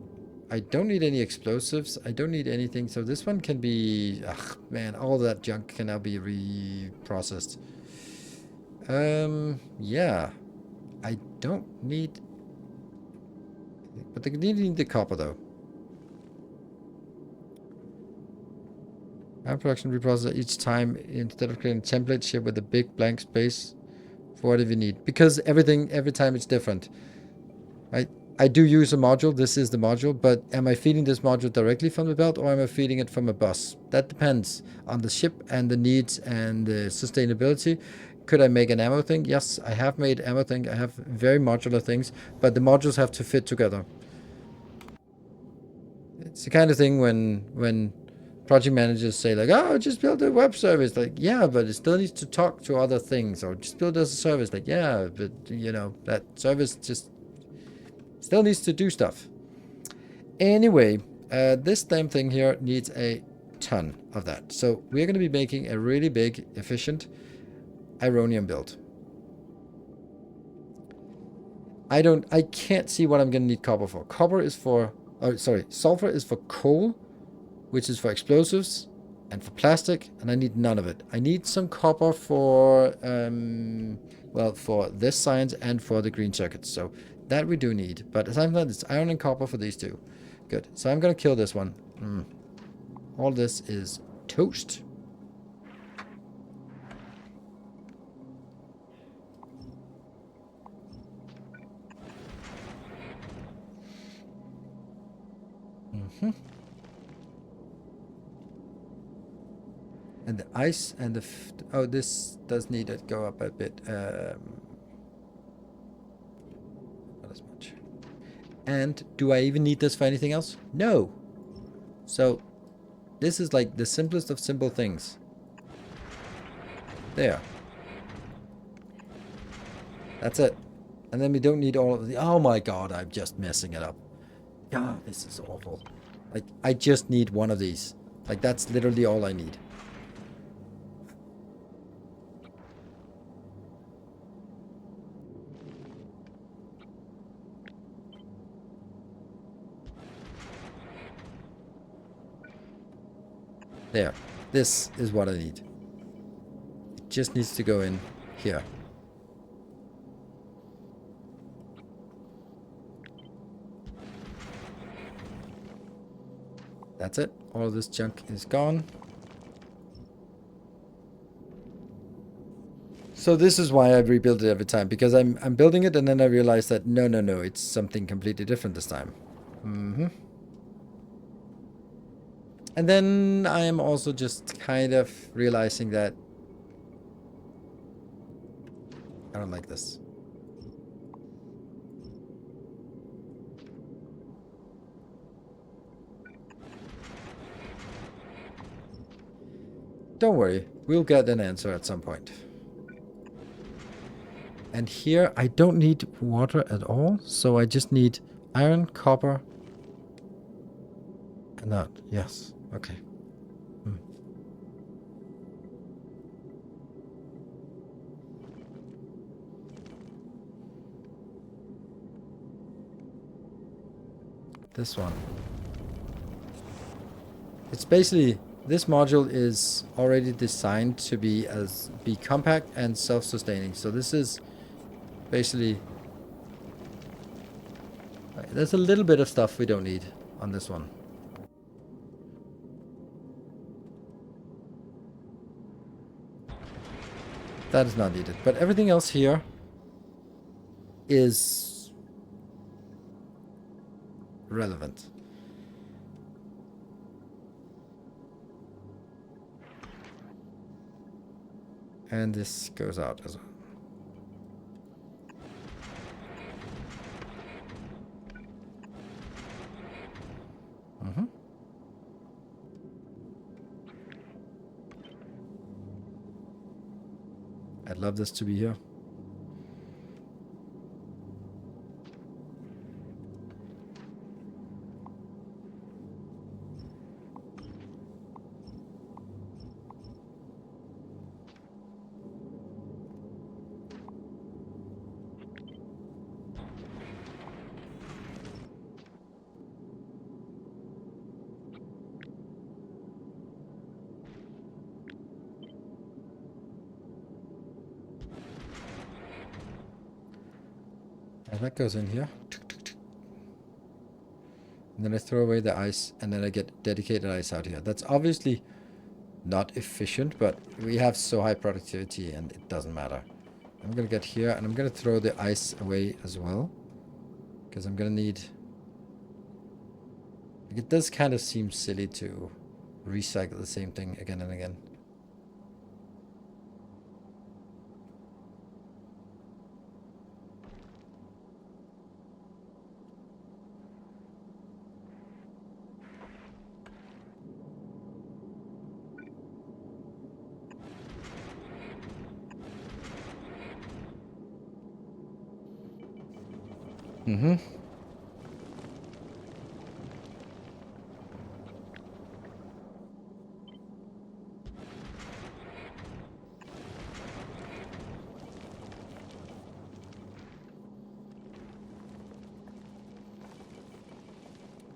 Speaker 1: I don't need any explosives. I don't need anything. So this one can be... Ugh, man, all that junk can now be reprocessed. Yeah. I don't need... But I need the copper, though. Our production reprocessor each time instead of creating a template ship with a big blank space for whatever you need. Because every time it's different. Right? I do use a module. This is the module. But am I feeding this module directly from the belt or am I feeding it from a bus? That depends on the ship and the needs and the sustainability. Could I make an ammo thing? Yes, I have made ammo thing. I have very modular things. But the modules have to fit together. It's the kind of thing when project managers say like, oh, just build a web service. Like, yeah, but it still needs to talk to other things. Or just build as a service. Like, yeah, but, you know, that service just still needs to do stuff. Anyway, this damn thing here needs a ton of that. So we're going to be making a really big, efficient ironium build. I can't see what I'm going to need copper for. Copper is for, oh, sorry, sulfur is for coal, which is for explosives and for plastic, and I need none of it. I need some copper for, well, for this science and for the green circuits. So that we do need. But aside from that, it's iron and copper for these two. Good. So I'm going to kill this one. All this is toast. And the ice and the... oh, this does need to go up a bit. Not as much. And do I even need this for anything else? No. So this is like the simplest of simple things. There. That's it. And then we don't need all of the... oh my god, I'm just messing it up. God, this is awful. Like, I just need one of these. Like, that's literally all I need. There. This is what I need. It just needs to go in here. That's it. All of this junk is gone. So this is why I rebuild it every time, because I'm building it and then I realize that no, it's something completely different this time. And then I am also just kind of realizing that I don't like this. Don't worry, we'll get an answer at some point. And here I don't need water at all, so I just need iron, copper, and that. Yes, okay. This one. It's basically, this module is already designed to be compact and self-sustaining. So this is basically, there's a little bit of stuff we don't need on this one. That is not needed, but everything else here is relevant. And this goes out as well. I'd love this to be here. And that goes in here. And then I throw away the ice, and then I get dedicated ice out here. That's obviously not efficient, but we have so high productivity, and it doesn't matter. I'm going to get here, and I'm going to throw the ice away as well. Because I'm going to need... like, it does kind of seem silly to recycle the same thing again and again.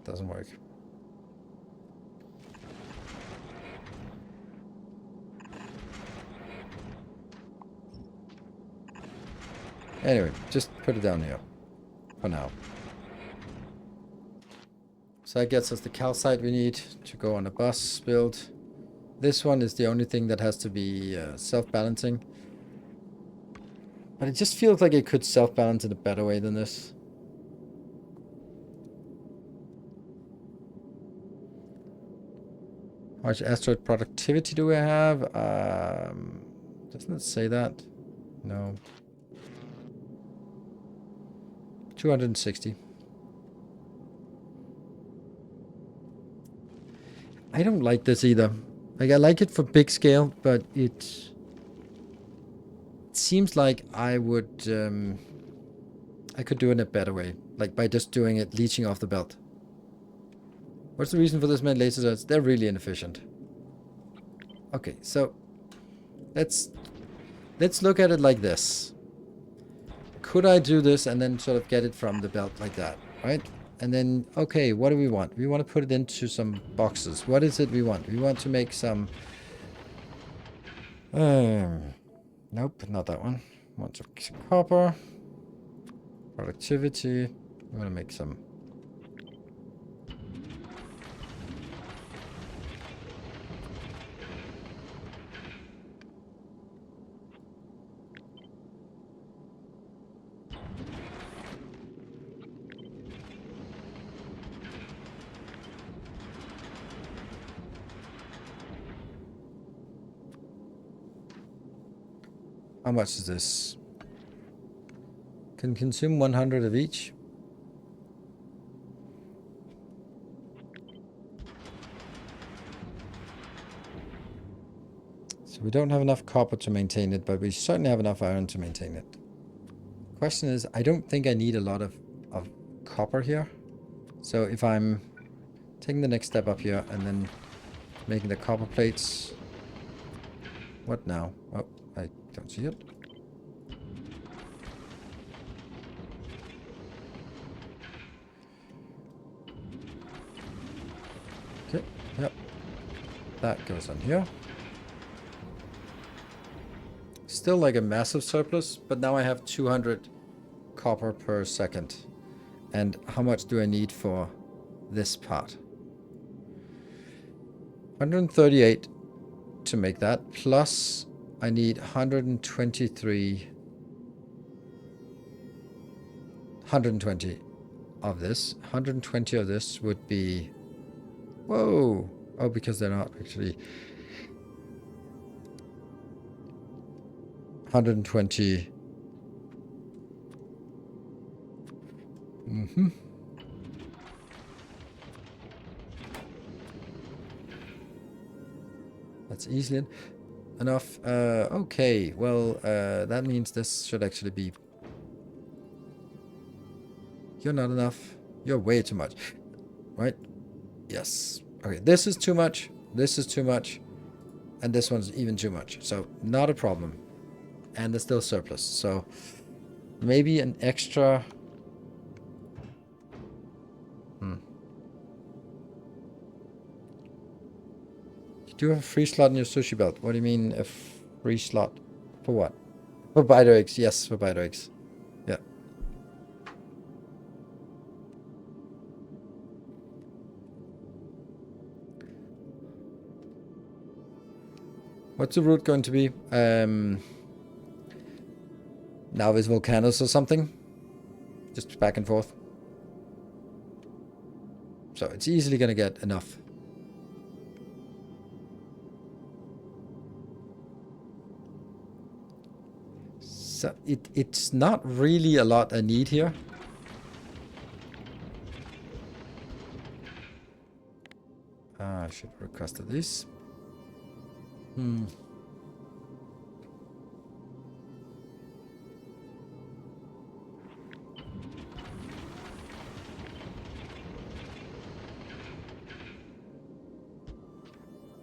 Speaker 1: Doesn't work. Anyway, just put it down here for now. So that gets us the calcite we need to go on a bus build. This one is the only thing that has to be self-balancing. But it just feels like it could self-balance in a better way than this. How much asteroid productivity do we have? Doesn't it say that? No. 260. I don't like this either. Like, I like it for big scale, but it seems like I would, I could do it in a better way. Like, by just doing it, leeching off the belt. What's the reason for this many lasers? They're really inefficient. Okay, so let's look at it like this. Could I do this and then sort of get it from the belt like that, right? And then, okay, what do we want? We want to put it into some boxes. What is it we want? We want to make some... nope, not that one. Want some copper. Productivity. We want to make some... How much is this? Can consume 100 of each. So we don't have enough copper to maintain it, but we certainly have enough iron to maintain it. Question is, I don't think I need a lot of copper here. So if I'm taking the next step up here and then making the copper plates... What now? Oh, I don't see it. Okay, yep. That goes on here. Still like a massive surplus, but now I have 200 copper per second. And how much do I need for this part? 138 to make that, plus I need 123... 120 of this. 120 of this would be... Whoa! Oh, because they're not actually... 120... That's easily enough. Okay, well, that means this should actually be... You're not enough. You're way too much. Right? Yes. Okay, this is too much. This is too much. And this one's even too much. So, not a problem. And there's still surplus. So, maybe an extra... You do have a free slot in your sushi belt. What do you mean a free slot? For what? For biter eggs. Yes, for biter eggs. Yeah. What's the route going to be? Navis Volcanos or something? Just back and forth. So it's easily going to get enough. So it's not really a lot I need here. I should have requested this.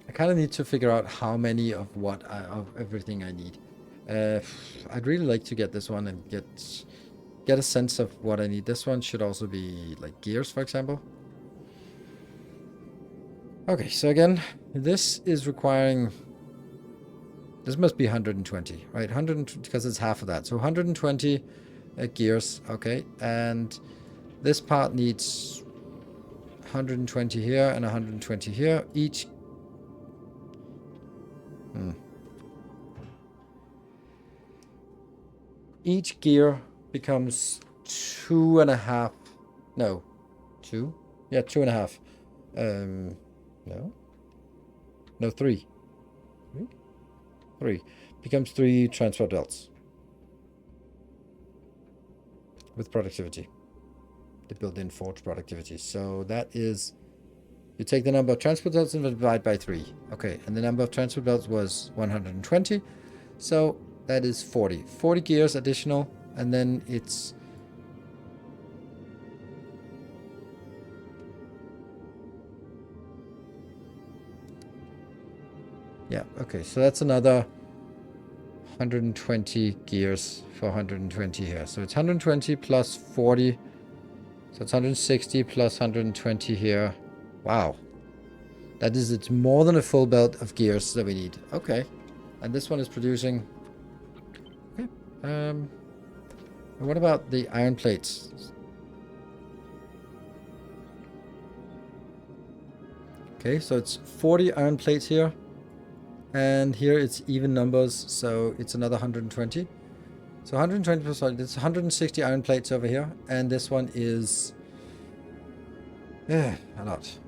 Speaker 1: I kind of need to figure out how many of of everything I need. I'd really like to get this one and get a sense of what I need. This one should also be like gears, for example. Okay, so again, this is requiring... This must be 120, right? 100, because it's half of that. So 120 gears, okay. And this part needs 120 here and 120 here. Each gear becomes 2.5. No, 2? Yeah, 2.5. No. No, 3. 3. Becomes 3 transport belts. With productivity. The built-in forge productivity. So that is... You take the number of transport belts and divide by 3. Okay, and the number of transport belts was 120. So that is 40. 40 gears additional, and then it's... Yeah, okay, so that's another 120 gears for 120 here. So it's 120 plus 40. So it's 160 plus 120 here. Wow. That is, it's more than a full belt of gears that we need. Okay. And this one is producing... Okay. And what about the iron plates? Okay, so it's 40 iron plates here. And here it's even numbers, so it's another 120. So 120 plus, it's 160 iron plates over here. And this one is... Yeah, a lot.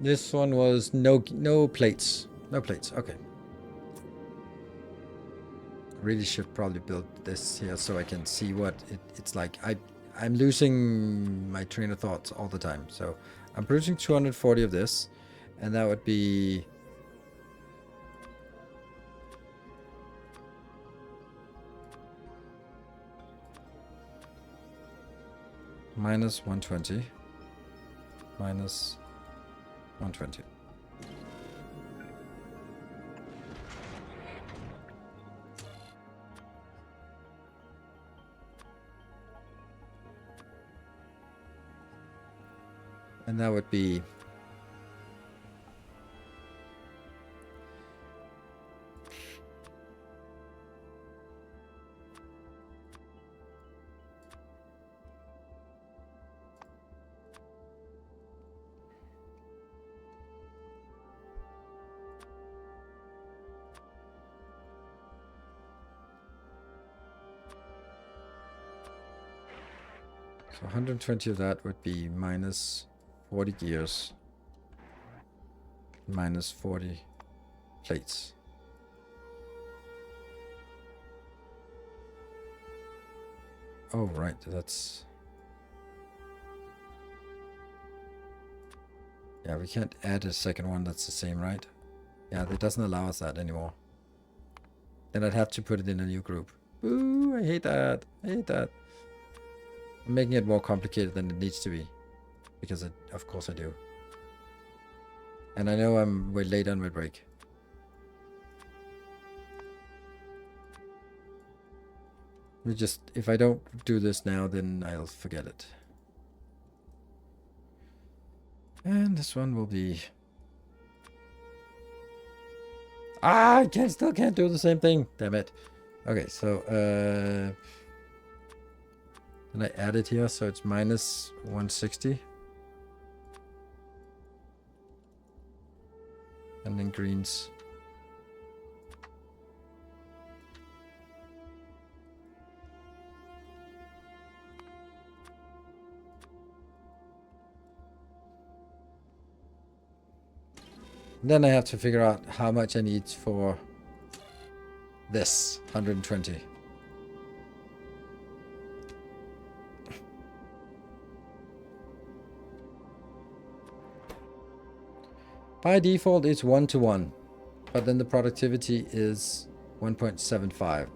Speaker 1: This one was no plates. No plates, okay. Really should probably build this here so I can see what it's like. I'm losing my train of thoughts all the time. So I'm producing 240 of this, and that would be... minus 120. Minus 120. And that would be... So 120 of that would be minus 40 gears, minus 40 plates. Oh, right, that's... Yeah, we can't add a second one that's the same, right? Yeah, that doesn't allow us that anymore. Then I'd have to put it in a new group. Ooh, I hate that. I hate that. I'm making it more complicated than it needs to be. Because of course I do. And I know I'm way late on my break. We just, if I don't do this now, then I'll forget it. And this one will be... Ah, I still can't do the same thing. Damn it. Okay, so, and I add it here, so it's minus 160. And then greens. Then I have to figure out how much I need for this 120. By default, it's 1:1, but then the productivity is 1.75.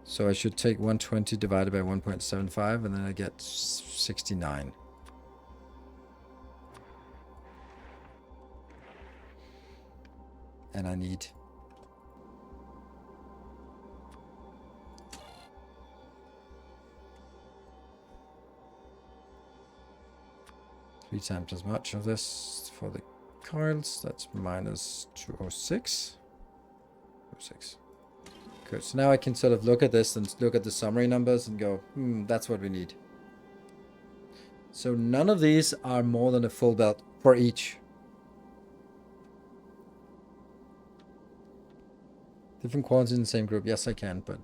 Speaker 1: So I should take 120 divided by 1.75, and then I get 69. And I need... three times as much of this for the coils. That's minus 206. 206. Good. So now I can sort of look at this and look at the summary numbers and go, that's what we need. So none of these are more than a full belt for each. Different qualities in the same group. Yes, I can, but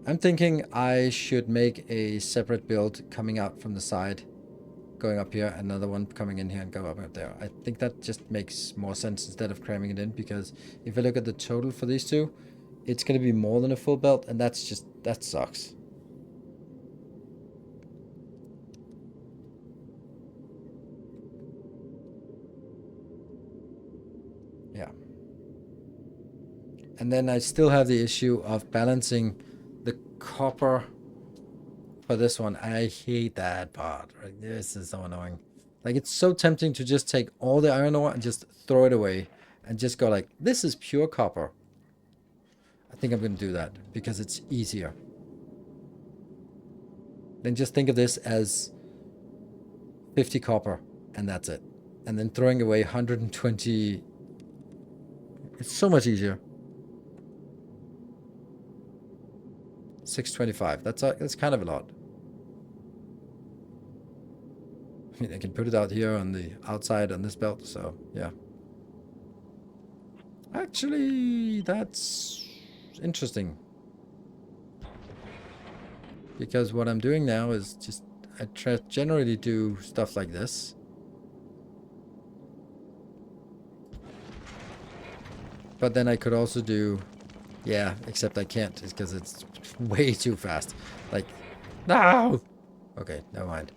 Speaker 1: I'm thinking I should make a separate build coming out from the side, going up here, another one coming in here and go up there. I think that just makes more sense instead of cramming it in, because if I look at the total for these two, it's going to be more than a full belt, and that sucks. Yeah. And then I still have the issue of balancing the copper for this one. I hate that part. Right? This is so annoying. Like, it's so tempting to just take all the iron ore and just throw it away and just go like, this is pure copper. I think I'm going to do that because it's easier. Then just think of this as 50 copper and that's it. And then throwing away 120. It's so much easier. 625. That's kind of a lot. I mean, I can put it out here on the outside on this belt, so yeah. Actually, that's interesting. Because what I'm doing now is just, I generally do stuff like this. But then I could also do, yeah, except I can't, because it's way too fast. Like, no! Okay, never mind.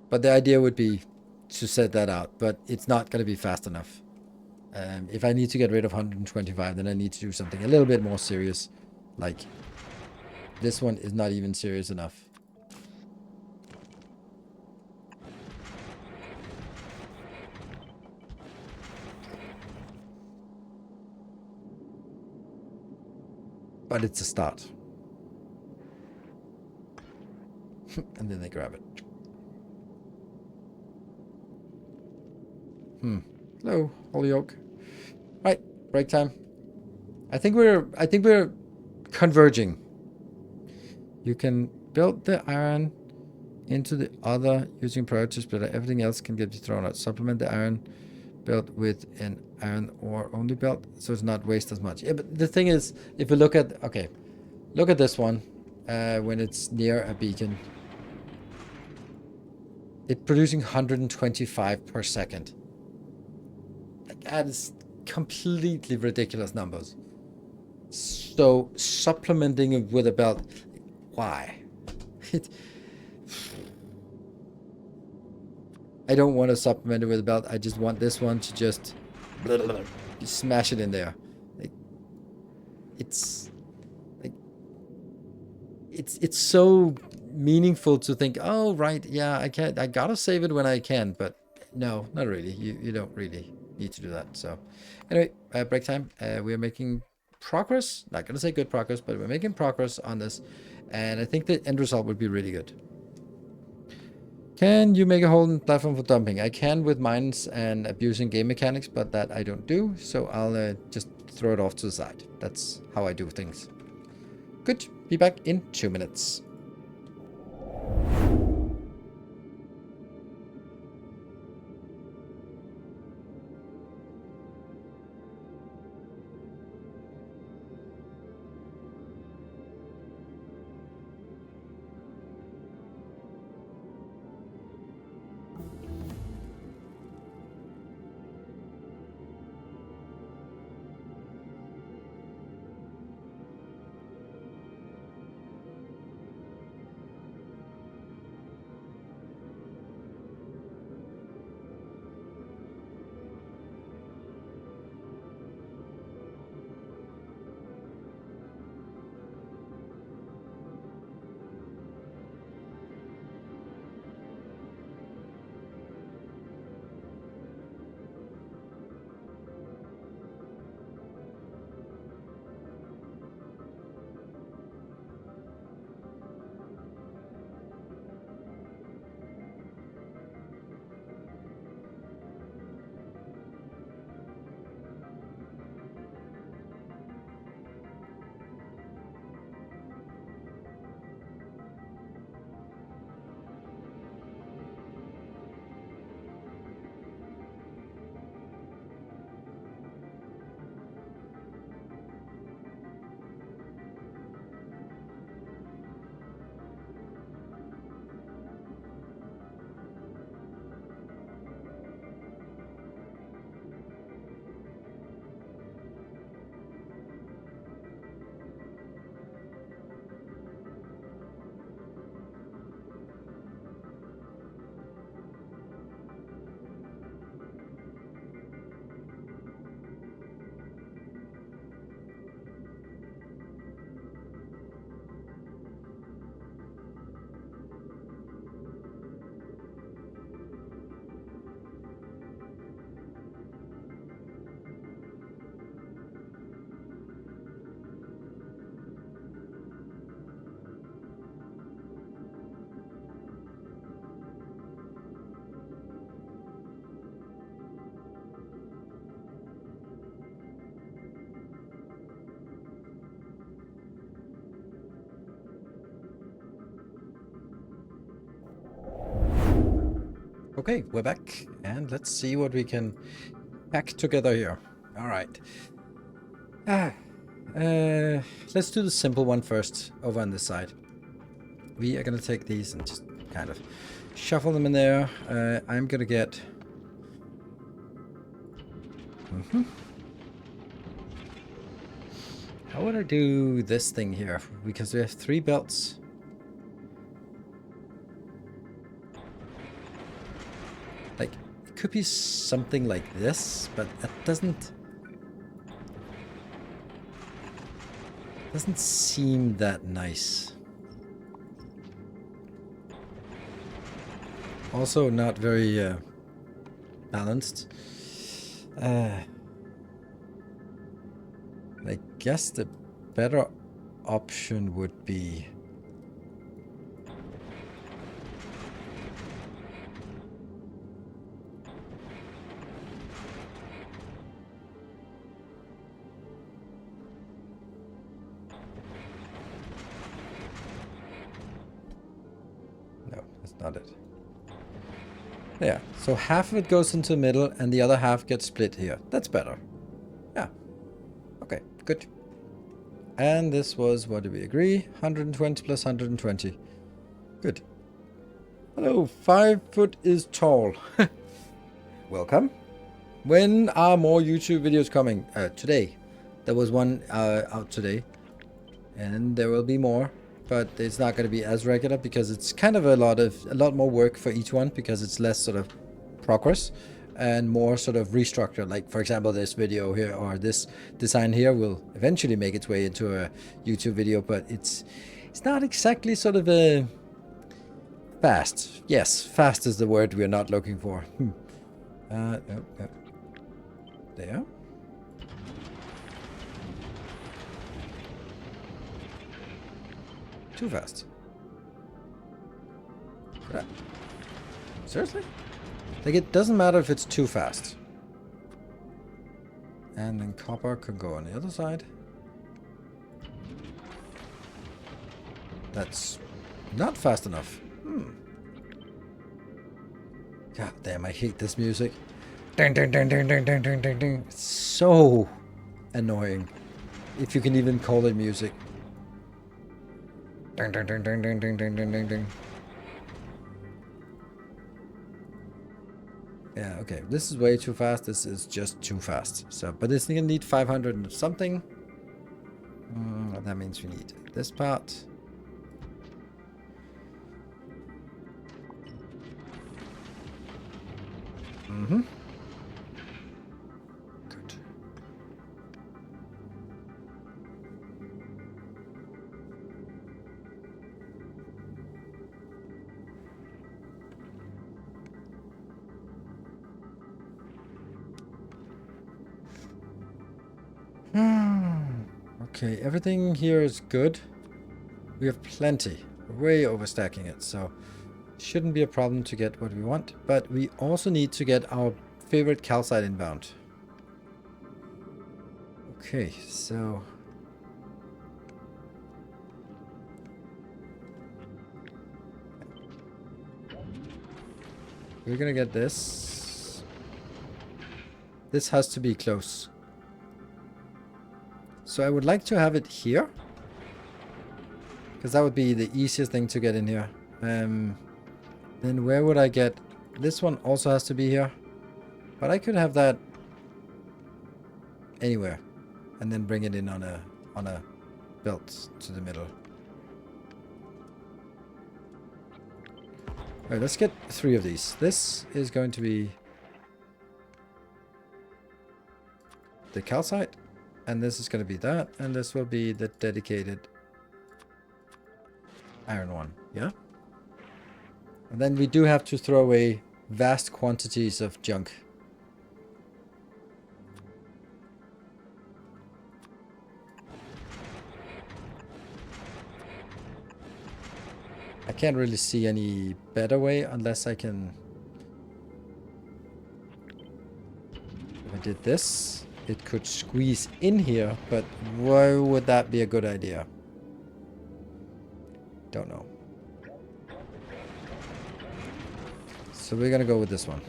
Speaker 1: But the idea would be to set that out, but it's not going to be fast enough. If I need to get rid of 125, then I need to do something a little bit more serious. Like, this one is not even serious enough. But it's a start. And then they grab it. Hello, Holyoke. Right, break time. I think we're converging. You can build the iron into the other using priority splitter. Everything else can get thrown out. Supplement the iron belt with an iron ore only belt, so it's not waste as much. Yeah, but the thing is, if you look at look at this one, when it's near a beacon, it's producing 125 per second. Like, that is completely ridiculous numbers. So supplementing it with a belt, why? I don't want to supplement it with a belt. I just want this one to just smash it in there. Like, it's like it's so meaningful to think, oh right, yeah, I gotta save it when I can, but no, not really. You don't really need to do that. So anyway, break time. We are making progress. Not gonna say good progress, but we're making progress on this, and I think the end result would be really good. Can you make a whole platform for dumping? I can with mines and abusing game mechanics, but that I don't do, so I'll just throw it off to the side. That's how I do things. Good. Be back in 2 minutes. Okay, we're back, and let's see what we can pack together here. All right. Let's do the simple one first, over on this side. We are gonna take these and just kind of shuffle them in there. I'm gonna get... How would I do this thing here? Because we have 3 belts. Like, it could be something like this, but that doesn't seem that nice. Also not very balanced. I guess the better option would be... No, that's not it. Yeah, so half of it goes into the middle and the other half gets split here. That's better. Yeah. Okay, good. And this was, what did we agree? 120 plus 120. Good. Hello, 5 foot is tall. Welcome. When are more YouTube videos coming? Today. There was one out today. And there will be more. But it's not going to be as regular because it's kind of a lot more work for each one because it's less sort of progress and more sort of restructure. Like, for example, this video here or this design here will eventually make its way into a YouTube video, but it's not exactly sort of a fast. Yes, fast is the word we're not looking for. No. There. Too fast. Seriously? Like, it doesn't matter if it's too fast. And then copper could go on the other side. That's not fast enough. God damn, I hate this music. Ding, ding, ding, ding, ding, ding, ding, ding, ding. It's so annoying. If you can even call it music. Ding, ding, ding, ding, ding, ding, ding, ding, ding, ding. Yeah, okay. This is way too fast. This is just too fast. So, but it's gonna need 500 and something. That means we need this part. Good. Okay, everything here is good. We have plenty. We're way overstacking it, so shouldn't be a problem to get what we want. But we also need to get our favorite calcite inbound. Okay, so... we're gonna get this. This has to be close. So I would like to have it here. Because that would be the easiest thing to get in here. Then where would I get... This one also has to be here. But I could have that anywhere. And then bring it in on a belt to the middle. Alright, let's get 3 of these. This is going to be the calcite. And this is going to be that. And this will be the dedicated iron one. Yeah? And then we do have to throw away vast quantities of junk. I can't really see any better way unless I can... If I did this, it could squeeze in here, but why would that be a good idea? Don't know. So we're gonna go with this one.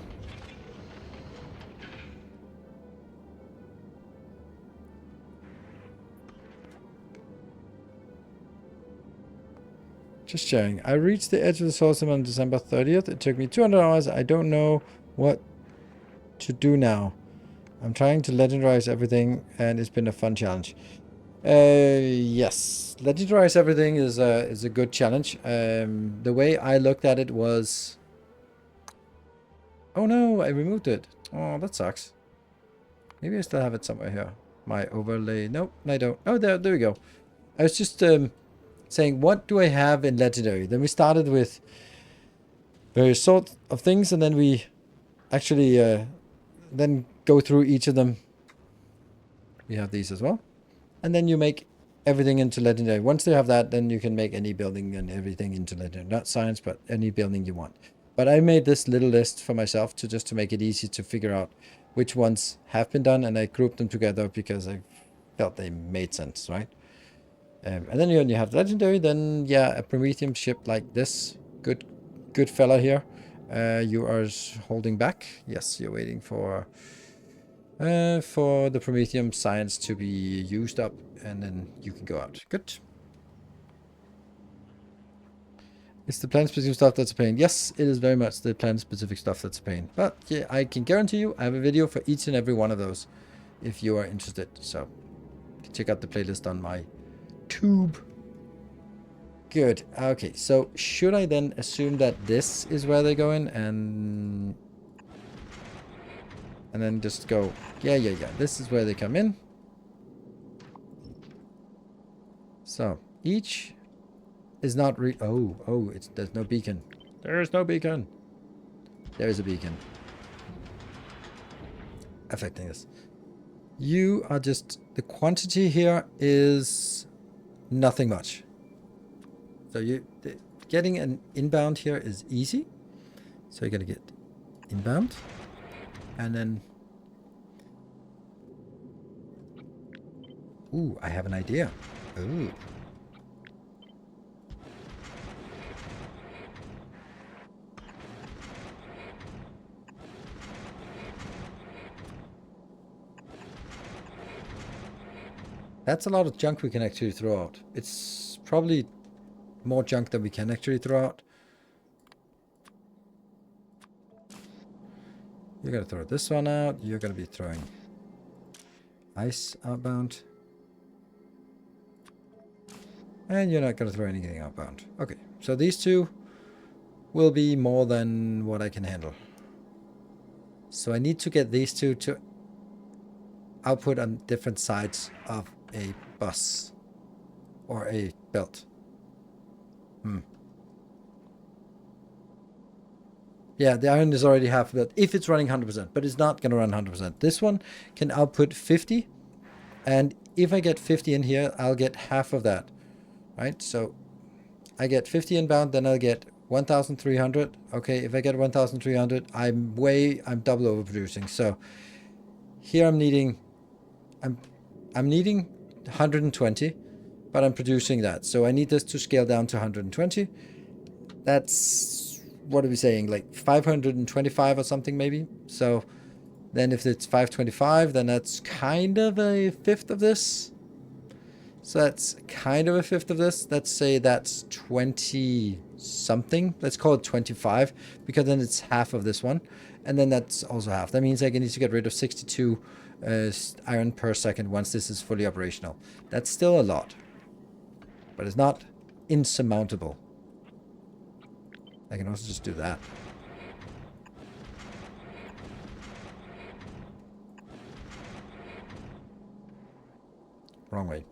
Speaker 1: Just sharing. I reached the edge of the source on December 30th. It took me 200 hours. I don't know what to do now. I'm trying to legendarize everything, and it's been a fun challenge. Yes, legendarize everything is a good challenge. The way I looked at it was, oh no, I removed it. Oh, that sucks. Maybe I still have it somewhere here. My overlay. Nope, I don't. Oh, there we go. I was just saying, what do I have in legendary? Then we started with various sort of things, and then we actually then go through each of them. We have these as well. And then you make everything into legendary. Once you have that, then you can make any building and everything into legendary. Not science, but any building you want. But I made this little list for myself just to make it easy to figure out which ones have been done, and I grouped them together because I felt they made sense, right? And then when you have legendary, then yeah, a Prometheum ship like this, good fella here. You are holding back. Yes, you're waiting for the Prometheum science to be used up, and then you can go out. Good. It's the planet-specific stuff that's a pain. Yes, it is very much the planet-specific stuff that's a pain. But yeah, I can guarantee you I have a video for each and every one of those if you are interested. So you can check out the playlist on my tube. Good. Okay, so should I then assume that this is where they go in and then just go, yeah, this is where they come in. So each is not there's no beacon. There's no beacon. There is a beacon affecting this. You are just, the quantity here is nothing much. So getting an inbound here is easy. So you're gonna get inbound, and then, ooh, I have an idea. Ooh. That's a lot of junk we can actually throw out. It's probably more junk than we can actually throw out. You're going to throw this one out. You're going to be throwing ice outbound. And you're not going to throw anything outbound. Okay, so these two will be more than what I can handle. So I need to get these two to output on different sides of a bus or a belt. Yeah, the iron is already half built if it's running 100%, but it's not going to run 100%. This one can output 50, and if I get 50 in here, I'll get half of that, right? So I get 50 inbound, then I'll get 1,300. Okay, if I get 1,300, I'm double overproducing. So here I'm needing 120, but I'm producing that. So I need this to scale down to 120. That's, what are we saying, like 525 or something maybe? So then if it's 525, then that's kind of a fifth of this. So that's kind of a fifth of this. Let's say that's 20 something. Let's call it 25, because then it's half of this one. And then that's also half. That means I need to get rid of 62 iron per second once this is fully operational. That's still a lot, but it's not insurmountable. I can also just do that. Wrong way.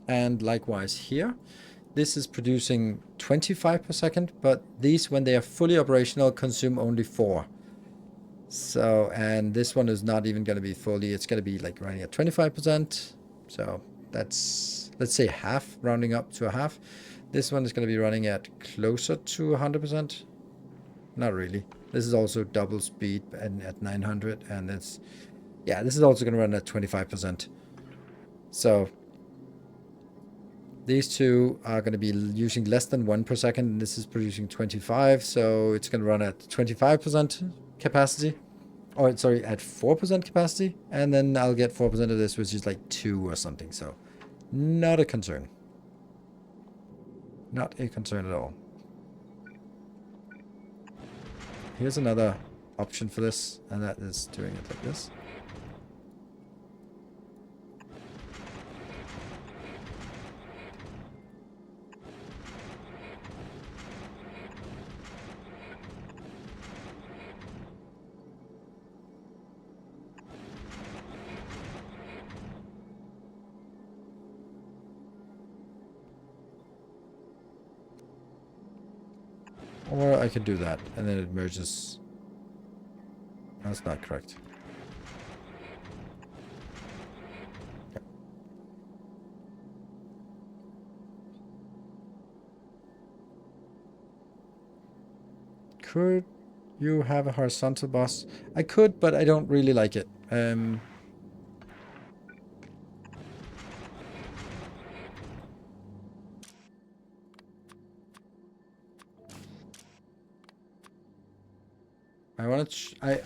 Speaker 1: And likewise here, this is producing 25 per second, but these, when they are fully operational, consume only 4. So, and this one is not even going to be fully, it's going to be like running at 25%. So that's, let's say half, rounding up to a half. This one is going to be running at closer to 100%. Not really. This is also double speed and at 900, and it's, yeah, this is also going to run at 25%. So These two are going to be using less than 1 per second, and this is producing 25, so it's going to run at 25% capacity. Or, sorry, at 4% capacity, and then I'll get 4% of this, which is like 2 or something, so not a concern. Not a concern at all. Here's another option for this, and that is doing it like this. Or I could do that, and then it merges. That's not correct. Okay. Could you have a horizontal boss? I could, but I don't really like it.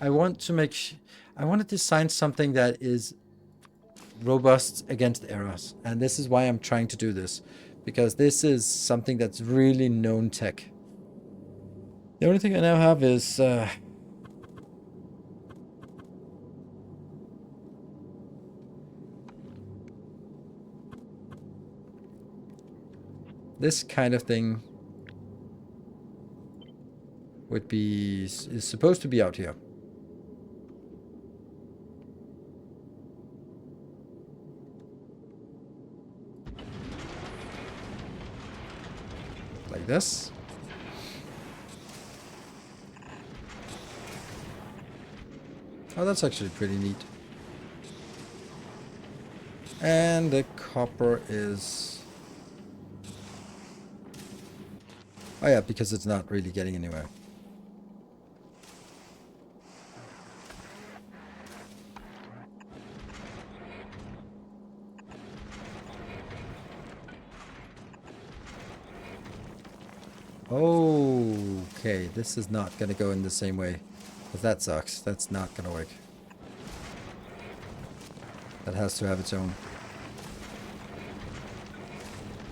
Speaker 1: I want to design something that is robust against errors, and this is why I'm trying to do this, because this is something that's really known tech. The only thing I now have is this kind of thing is supposed to be out here. Like this. Oh, that's actually pretty neat. And the copper is... Oh yeah, because it's not really getting anywhere. Okay, this is not going to go in the same way. Because that sucks. That's not going to work. That has to have its own.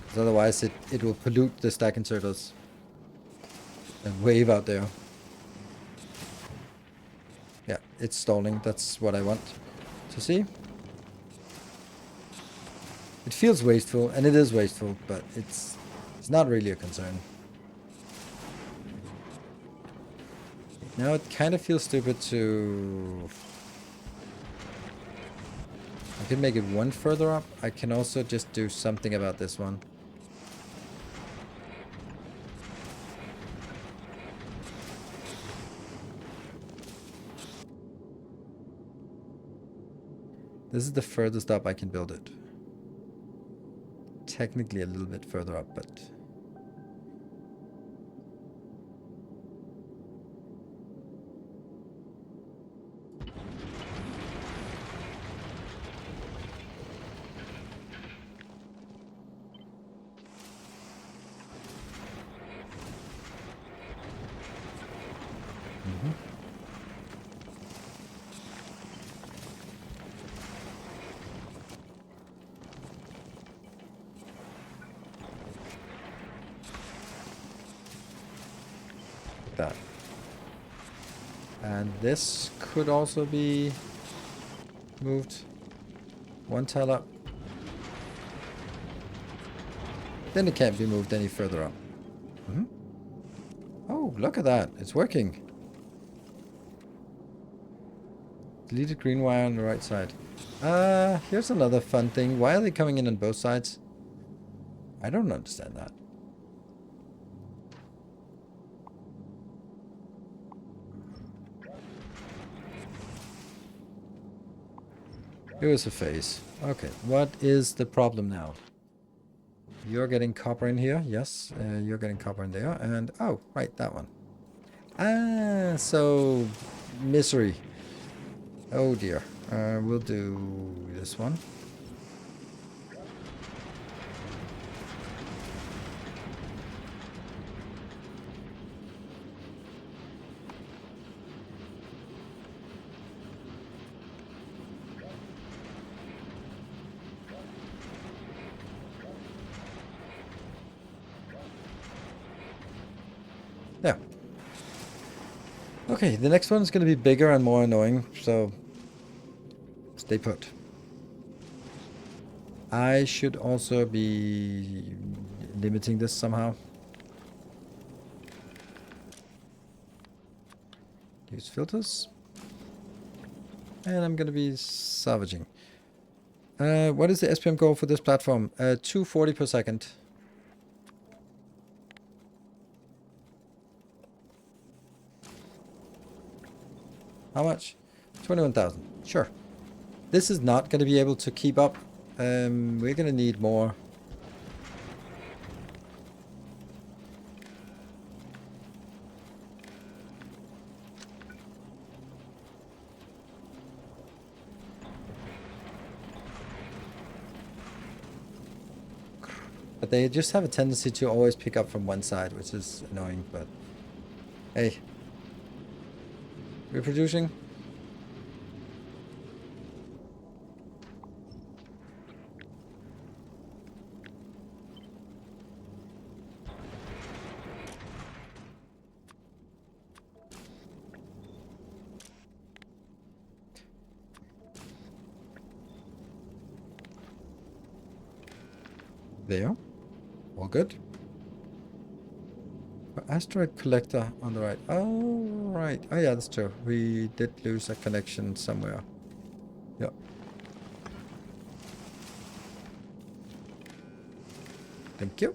Speaker 1: Because otherwise it will pollute the stack inserters. And wave out there. Yeah, it's stalling. That's what I want to see. It feels wasteful, and it is wasteful, but it's not really a concern. Now it kind of feels stupid to... I can make it one further up. I can also just do something about this one. This is the furthest up I can build it. Technically a little bit further up, but... that. And this could also be moved one tile up. Then it can't be moved any further up. Oh, look at that. It's working. Deleted green wire on the right side. Here's another fun thing. Why are they coming in on both sides? I don't understand that. It was a phase. Okay, what is the problem now? You're getting copper in here. Yes, you're getting copper in there. And, oh, right, that one. Ah, so misery. Oh dear. We'll do this one. Yeah. Okay, the next one is going to be bigger and more annoying, so stay put. I should also be limiting this somehow. Use filters. And I'm going to be salvaging. What is the SPM goal for this platform? 240 per second. How much? 21,000. Sure. This is not going to be able to keep up. We're going to need more. But they just have a tendency to always pick up from one side, which is annoying, but hey. We're producing. There. All good. Asteroid collector on the right. Oh, right. Oh, yeah, that's true. We did lose a connection somewhere. Yeah. Thank you.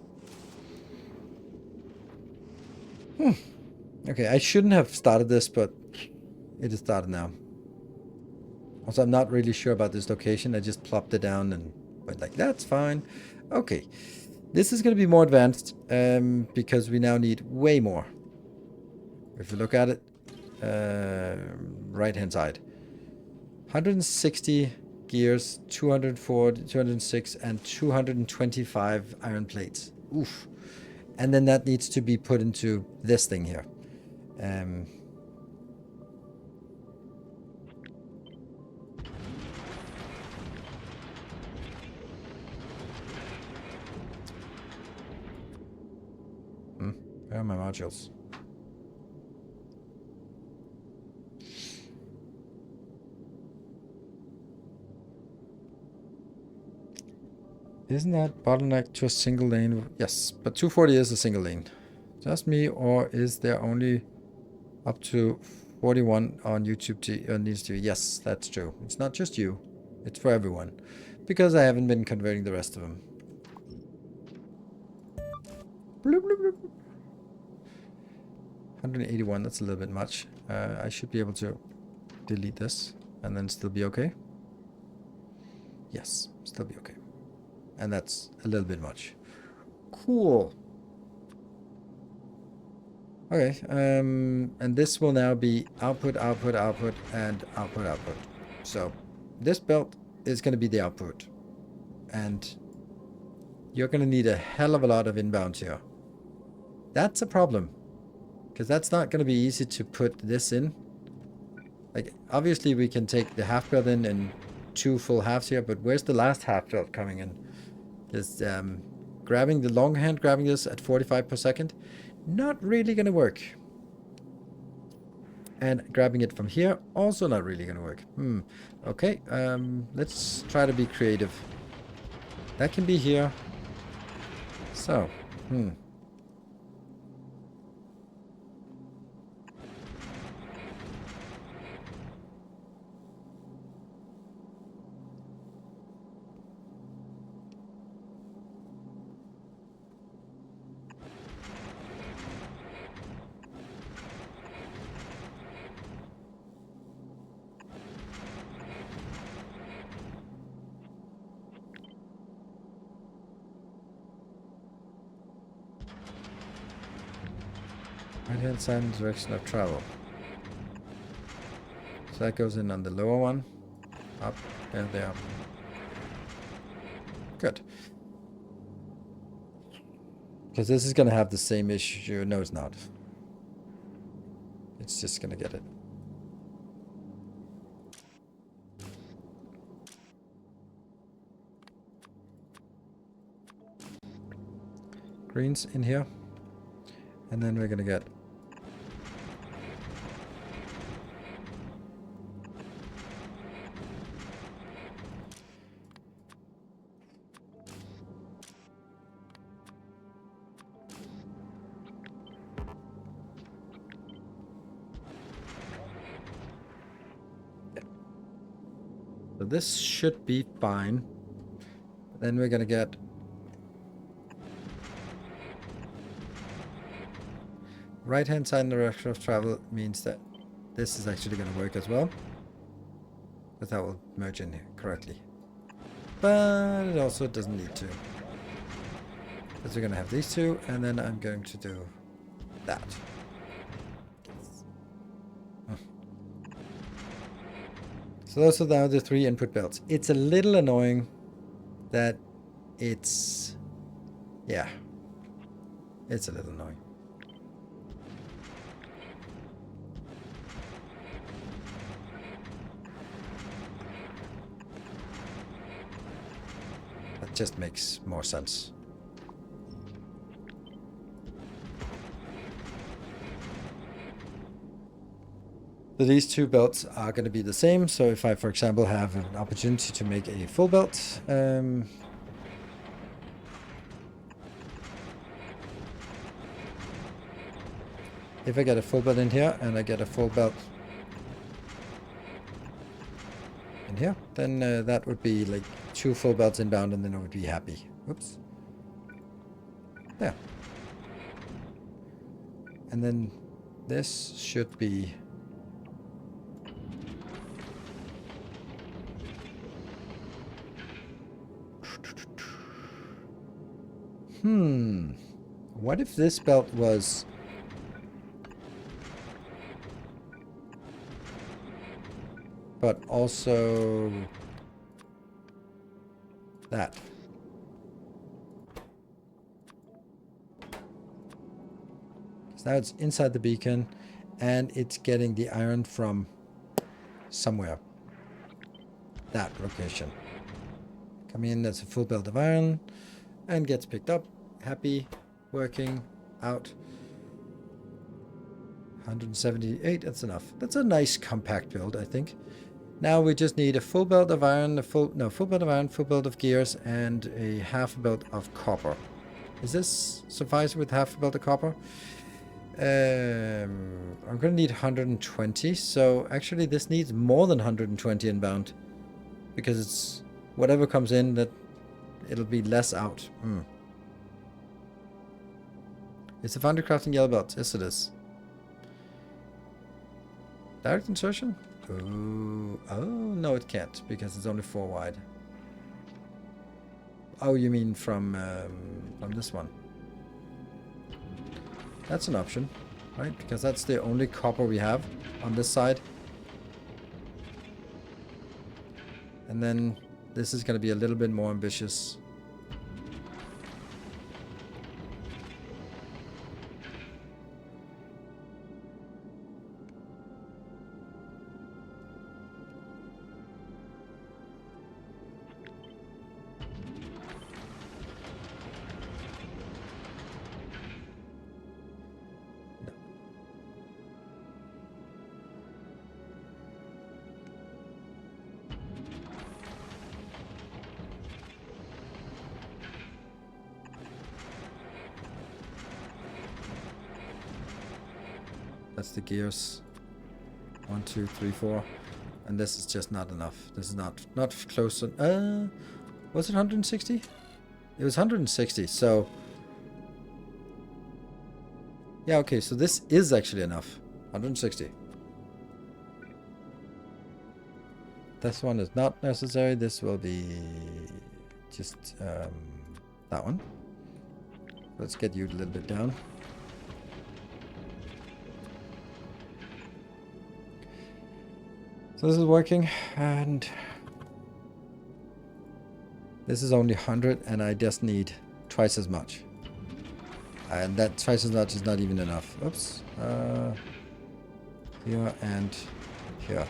Speaker 1: Okay, I shouldn't have started this, but it is started now. Also, I'm not really sure about this location. I just plopped it down and went like, that's fine. Okay. This is going to be more advanced because we now need way more. If you look at it, right-hand side. 160 gears, 204, 206, and 225 iron plates. Oof. And then that needs to be put into this thing here. Where are my modules? Isn't that bottleneck to a single lane? Yes, but 240 is a single lane. Just me, or is there only up to 41 on YouTube needs to? Yes, that's true. It's not just you. It's for everyone. Because I haven't been converting the rest of them. Bloop, bloop, bloop. 181, that's a little bit much. I should be able to delete this and then still be okay. Yes, still be okay. And that's a little bit much. Cool. Okay, and this will now be output, output, output, and output, output. So this belt is going to be the output. And you're going to need a hell of a lot of inbounds here. That's a problem. Because that's not going to be easy to put this in. Like, obviously we can take the half belt in and 2 full halves here, but where's the last half belt coming in? Just grabbing the long hand, grabbing this at 45 per second, not really going to work. And grabbing it from here, also not really going to work. Okay, let's try to be creative. That can be here. So, right hand side in the direction of travel. So that goes in on the lower one. Up, and there. Good. Because this is going to have the same issue. No, it's not. It's just going to get it. Greens in here. And then we're going to get this should be fine. Then we're gonna get right hand side in the direction of travel means that this is actually gonna work as well. But that will merge in here correctly. But it also doesn't need to. Because we're gonna have these two, and then I'm going to do that. So those are now the 3 input belts. It's a little annoying that it's... yeah. It's a little annoying. That just makes more sense. So these 2 belts are going to be the same. So if I, for example, have an opportunity to make a full belt, if I get a full belt in here and I get a full belt in here, then that would be like 2 full belts inbound, and then I would be happy. Whoops. There. And then this should be... what if this belt was... but also... that. So now it's inside the beacon, and it's getting the iron from somewhere. That location. Coming in, that's a full belt of iron, and gets picked up. Happy, working, out. 178, that's enough. That's a nice compact build, I think. Now we just need a full belt of iron, full belt of iron, full belt of gears, and a half belt of copper. Is this suffice with half a belt of copper? I'm gonna need 120, so actually this needs more than 120 inbound. Because it's whatever comes in, that it'll be less out. Is the foundry crafting yellow belt? Yes, it is. Direct insertion? Oh, no, it can't, because it's only 4 wide. Oh, you mean from this one? That's an option, right? Because that's the only copper we have on this side. And then this is going to be a little bit more ambitious. That's the gears. 1, 2, 3, 4. And this is just not enough. This is not close. Was it 160? It was 160, so... yeah, okay, so this is actually enough. 160. This one is not necessary. This will be just that one. Let's get you a little bit down. So this is working, and this is only 100, and I just need twice as much. And that twice as much is not even enough. Oops. Here and here.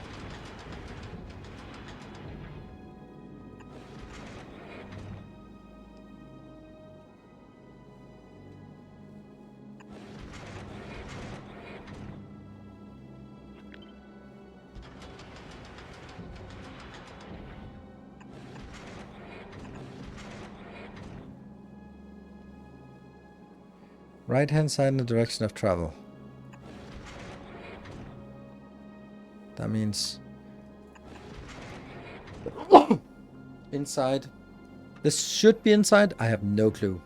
Speaker 1: Right hand side in the direction of travel. That means Inside. This should be inside. I have no clue.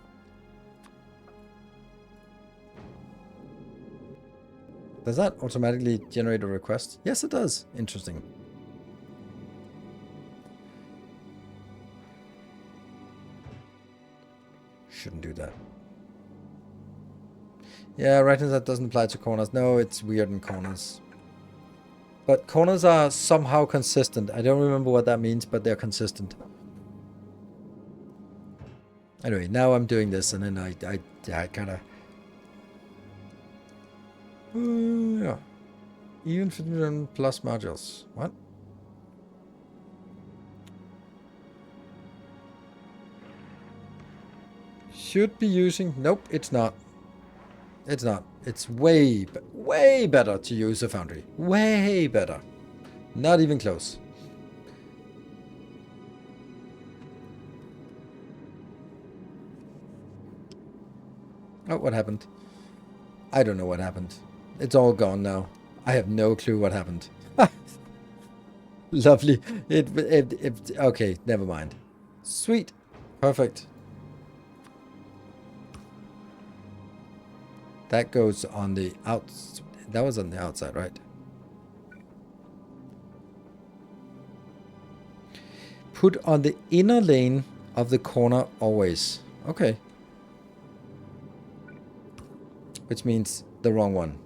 Speaker 1: Does that automatically generate a request? Yes, it does. Interesting. Shouldn't do that. Yeah, right hand side doesn't apply to corners. No, it's weird in corners. But corners are somehow consistent. I don't remember what that means, but they're consistent. Anyway, now I'm doing this, and then I kind of... yeah. Even Factorio plus modules. What? Should be using... Nope, it's not. It's not. It's way better to use a foundry. Way better. Not even close. Oh, what happened? I don't know what happened. It's all gone now. I have no clue what happened. Lovely. Okay, never mind. Sweet. Perfect. That goes on the outs. That was on the outside, right? Put on the inner lane of the corner always. Okay. Which means the wrong one.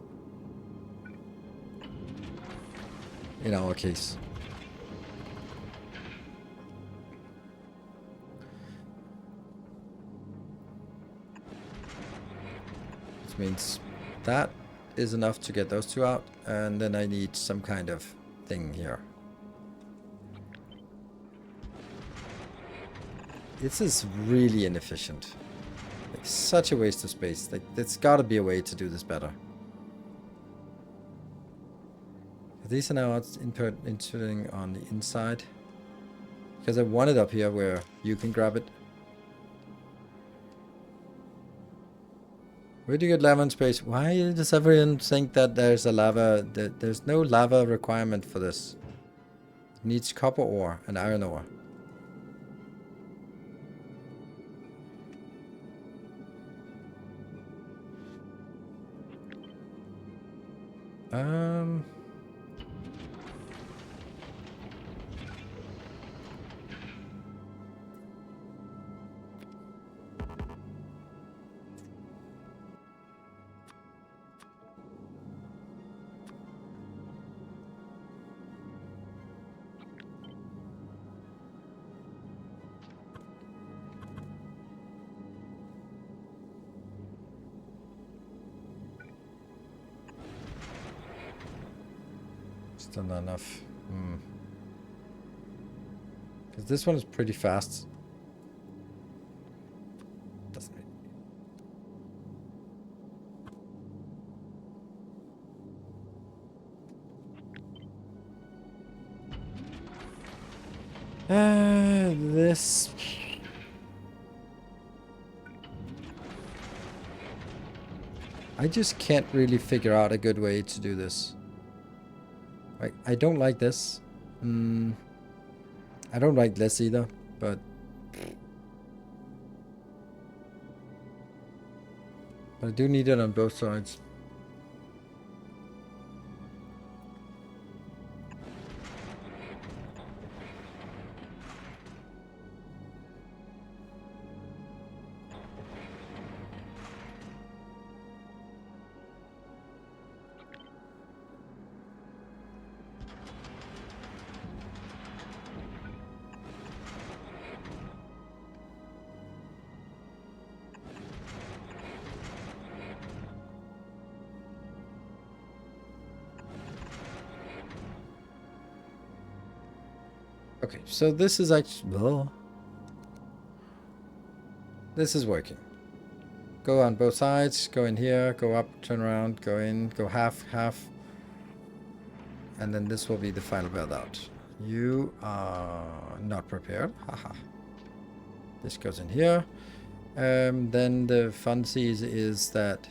Speaker 1: In our case. Which means that is enough to get those two out. And then I need some kind of thing here. This is really inefficient. Like, such a waste of space. Like, there's gotta be a way to do this better. These are now inserting on the inside. Because I want it up here where you can grab it. Where do you get lava in space? Why does everyone think that there's a lava? There's no lava requirement for this. It needs copper ore and iron ore. Still not enough. Because this one is pretty fast. Doesn't it? This... I just can't really figure out a good way to do this. I don't like this. I don't like this either, but... I do need it on both sides. Okay, so this is actually... Oh. This is working. Go on both sides, go in here, go up, turn around, go in, go half, half. And then this will be the final build out. You are not prepared. Haha. This goes in here. Then the funsies is that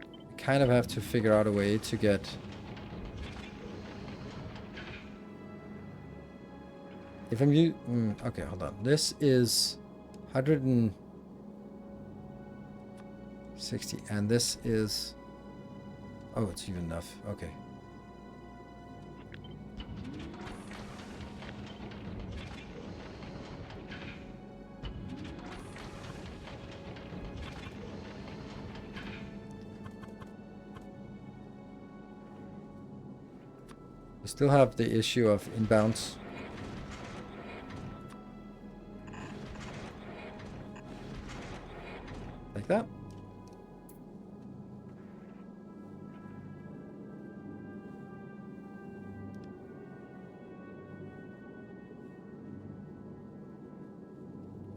Speaker 1: we kind of have to figure out a way to get If I'm okay, hold on. This is 160, and this is... Oh, it's even enough. Okay. We still have the issue of inbounds. Like that.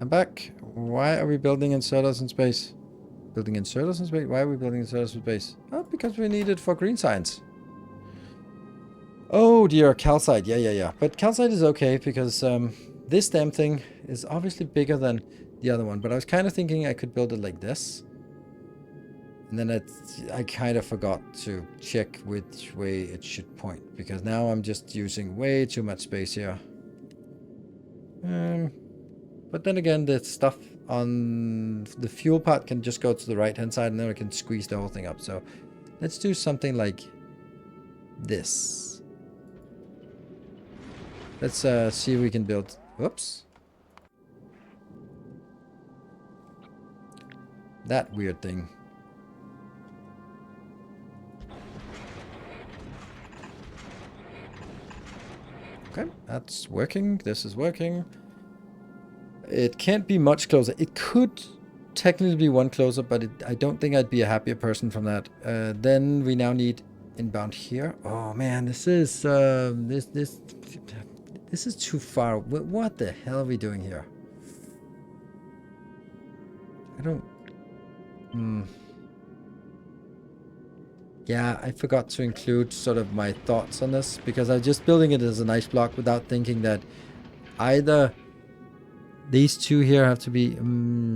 Speaker 1: I'm back. Why are we building inserters in space? Building inserters in space? Why are we building inserters in space? Oh, because we need it for green science. Oh dear, calcite. Yeah. But calcite is okay because this damn thing is obviously bigger than the other one. But I was kind of thinking I could build it like this. And then I kind of forgot to check which way it should point. Because now I'm just using way too much space here. But then again, the stuff on the fuel part can just go to the right hand side and then we can squeeze the whole thing up. So let's do something like this. Let's see if we can build... Whoops. That weird thing. Okay, that's working. This is working. It can't be much closer. It could technically be one closer, but I don't think I'd be a happier person from that. Then we now need inbound here. Oh man, this is this is too far. What the hell are we doing here? I don't... Yeah, I forgot to include sort of my thoughts on this because I'm just building it as a nice block without thinking that either these two here have to be...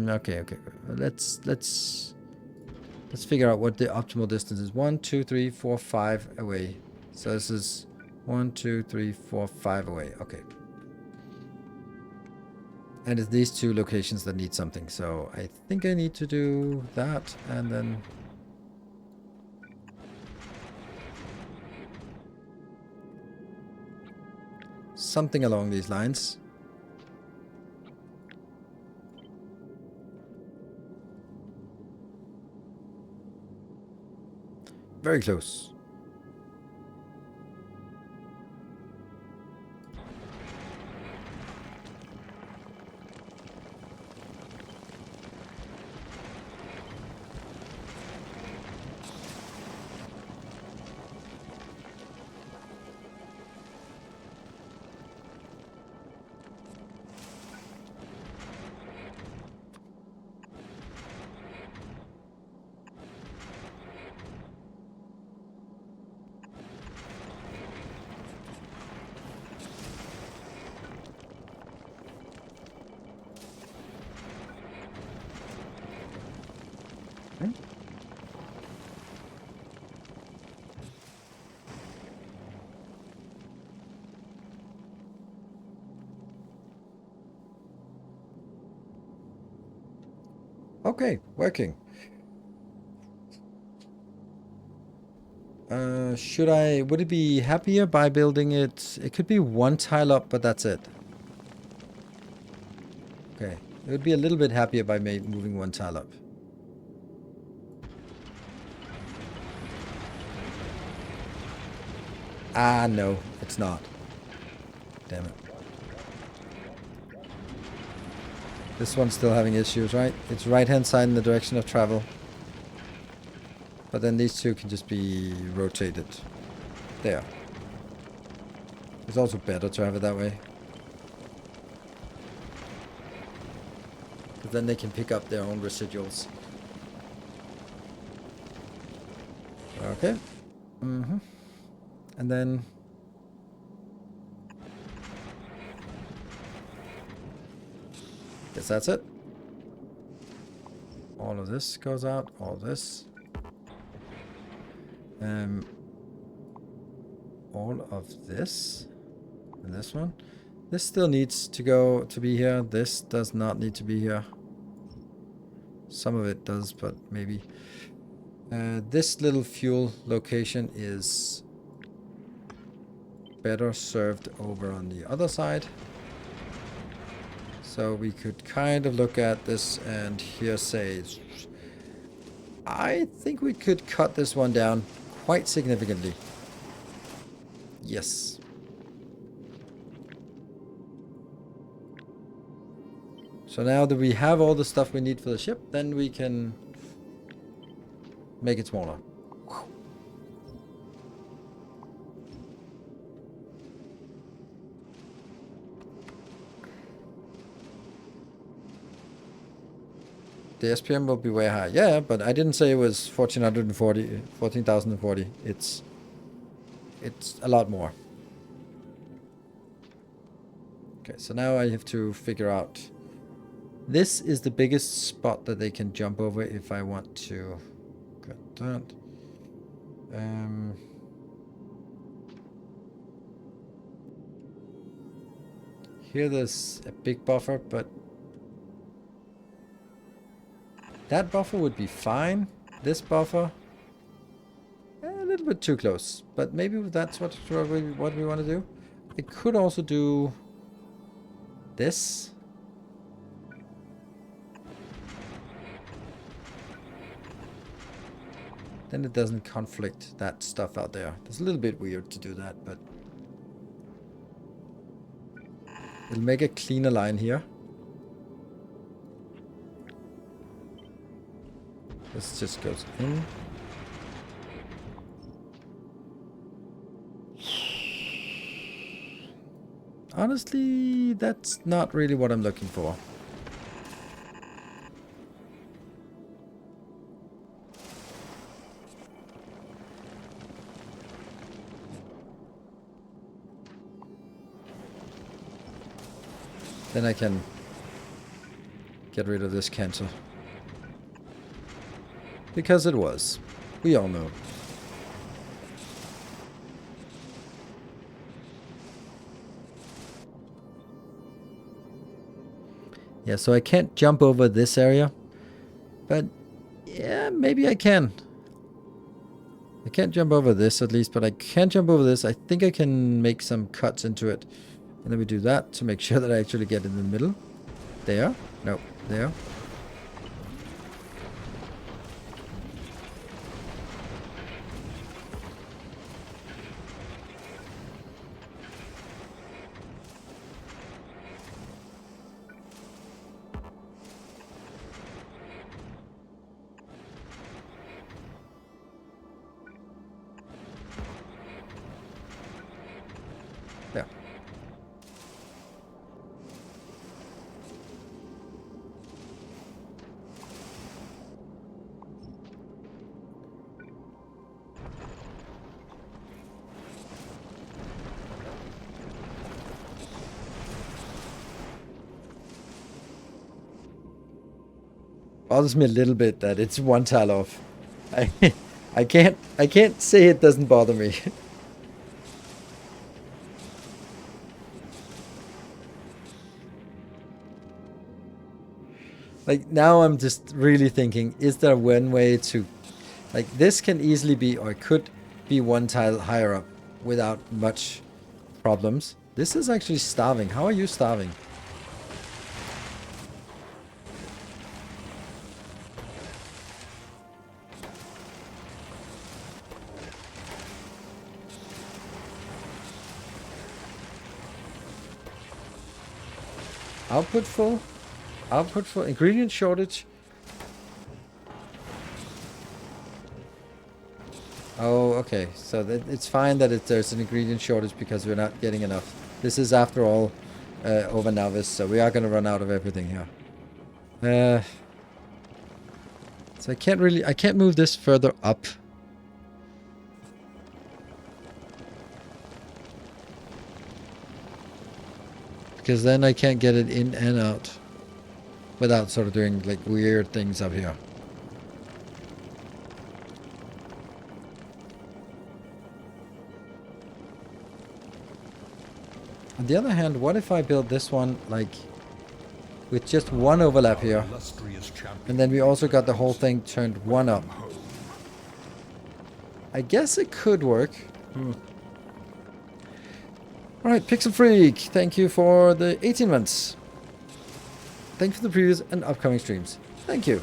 Speaker 1: okay. Let's figure out what the optimal distance is. 1, 2, 3, 4, 5 away. So this is 1, 2, 3, 4, 5 away. Okay. And it's these two locations that need something. So I think I need to do that and then... something along these lines. Very close. Okay, working. Would it be happier by building it? It could be one tile up, but that's it. Okay, it would be a little bit happier by moving one tile up. Ah, no, it's not. Damn it. This one's still having issues, right? It's right-hand side in the direction of travel. But then these two can just be rotated. There. It's also better to have it that way. Because then they can pick up their own residuals. Okay. And then... guess that's it. All of this goes out, all this. All of this and this one. This still needs to be here. This does not need to be here. Some of it does, but maybe. This little fuel location is better served over on the other side. So we could kind of look at this and here say, I think we could cut this one down quite significantly. Yes. So now that we have all the stuff we need for the ship, then we can make it smaller. The SPM will be way higher. Yeah, but I didn't say it was 1440. It's a lot more. Okay, so now I have to figure out. This is the biggest spot that they can jump over if I want to cut that. Here there's a big buffer, but that buffer would be fine. This buffer, a little bit too close, but maybe that's what we want to do. I could also do this. Then it doesn't conflict that stuff out there. It's a little bit weird to do that, but it'll make a cleaner line here. This just goes in. Honestly, that's not really what I'm looking for. Then I can get rid of this cancel. Because it was. We all know. Yeah, so I can't jump over this area. But, yeah, maybe I can. I can't jump over this at least, but I can jump over this. I think I can make some cuts into it. And then we do that to make sure that I actually get in the middle. There. No, there. There. Bothers me a little bit that it's one tile off. I can't say it doesn't bother me. Like now I'm just really thinking, is there one way to, like this can easily be, or could be one tile higher up without much problems. This is actually starving. How are you starving? Output full? Output full. Ingredient shortage. Oh, okay. So it's fine that there's an ingredient shortage because we're not getting enough. This is, after all, over Novice, so we are going to run out of everything here. So I can't move this further up. Because then I can't get it in and out without sort of doing like weird things up here. On the other hand, what if I build this one, like, with just one overlap here,
Speaker 2: Illustrious champion.
Speaker 1: and then we also got the whole thing turned one up? I guess it could work. Alright, Pixel Freak, thank you for the 18 months. Thank you for the previous and upcoming streams. Thank you.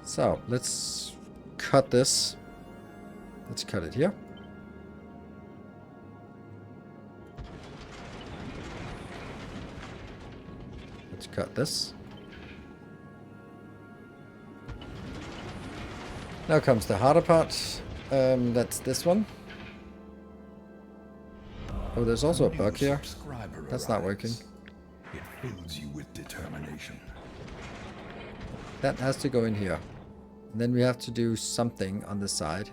Speaker 1: So, let's cut this. Let's cut it here. Let's cut this. Now comes the harder part. That's this one. Oh, there's also a bug here. That's not working.
Speaker 2: It fills you with determination.
Speaker 1: That has to go in here. And then we have to do something on the side.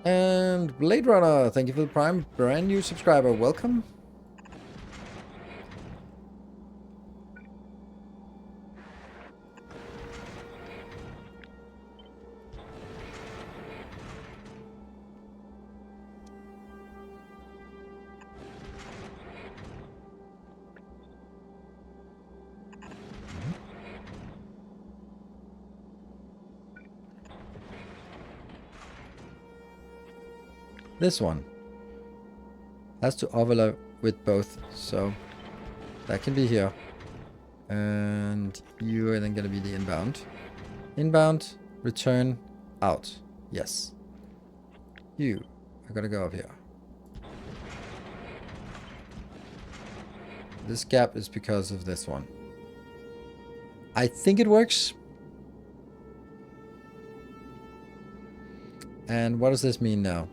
Speaker 1: And Blade Runner, thank you for the Prime. Brand new subscriber, welcome. This one has to overlap with both, so that can be here. And you are then going to be the inbound. Inbound, return, out. Yes. You are going to go up here. This gap is because of this one. I think it works. And what does this mean now?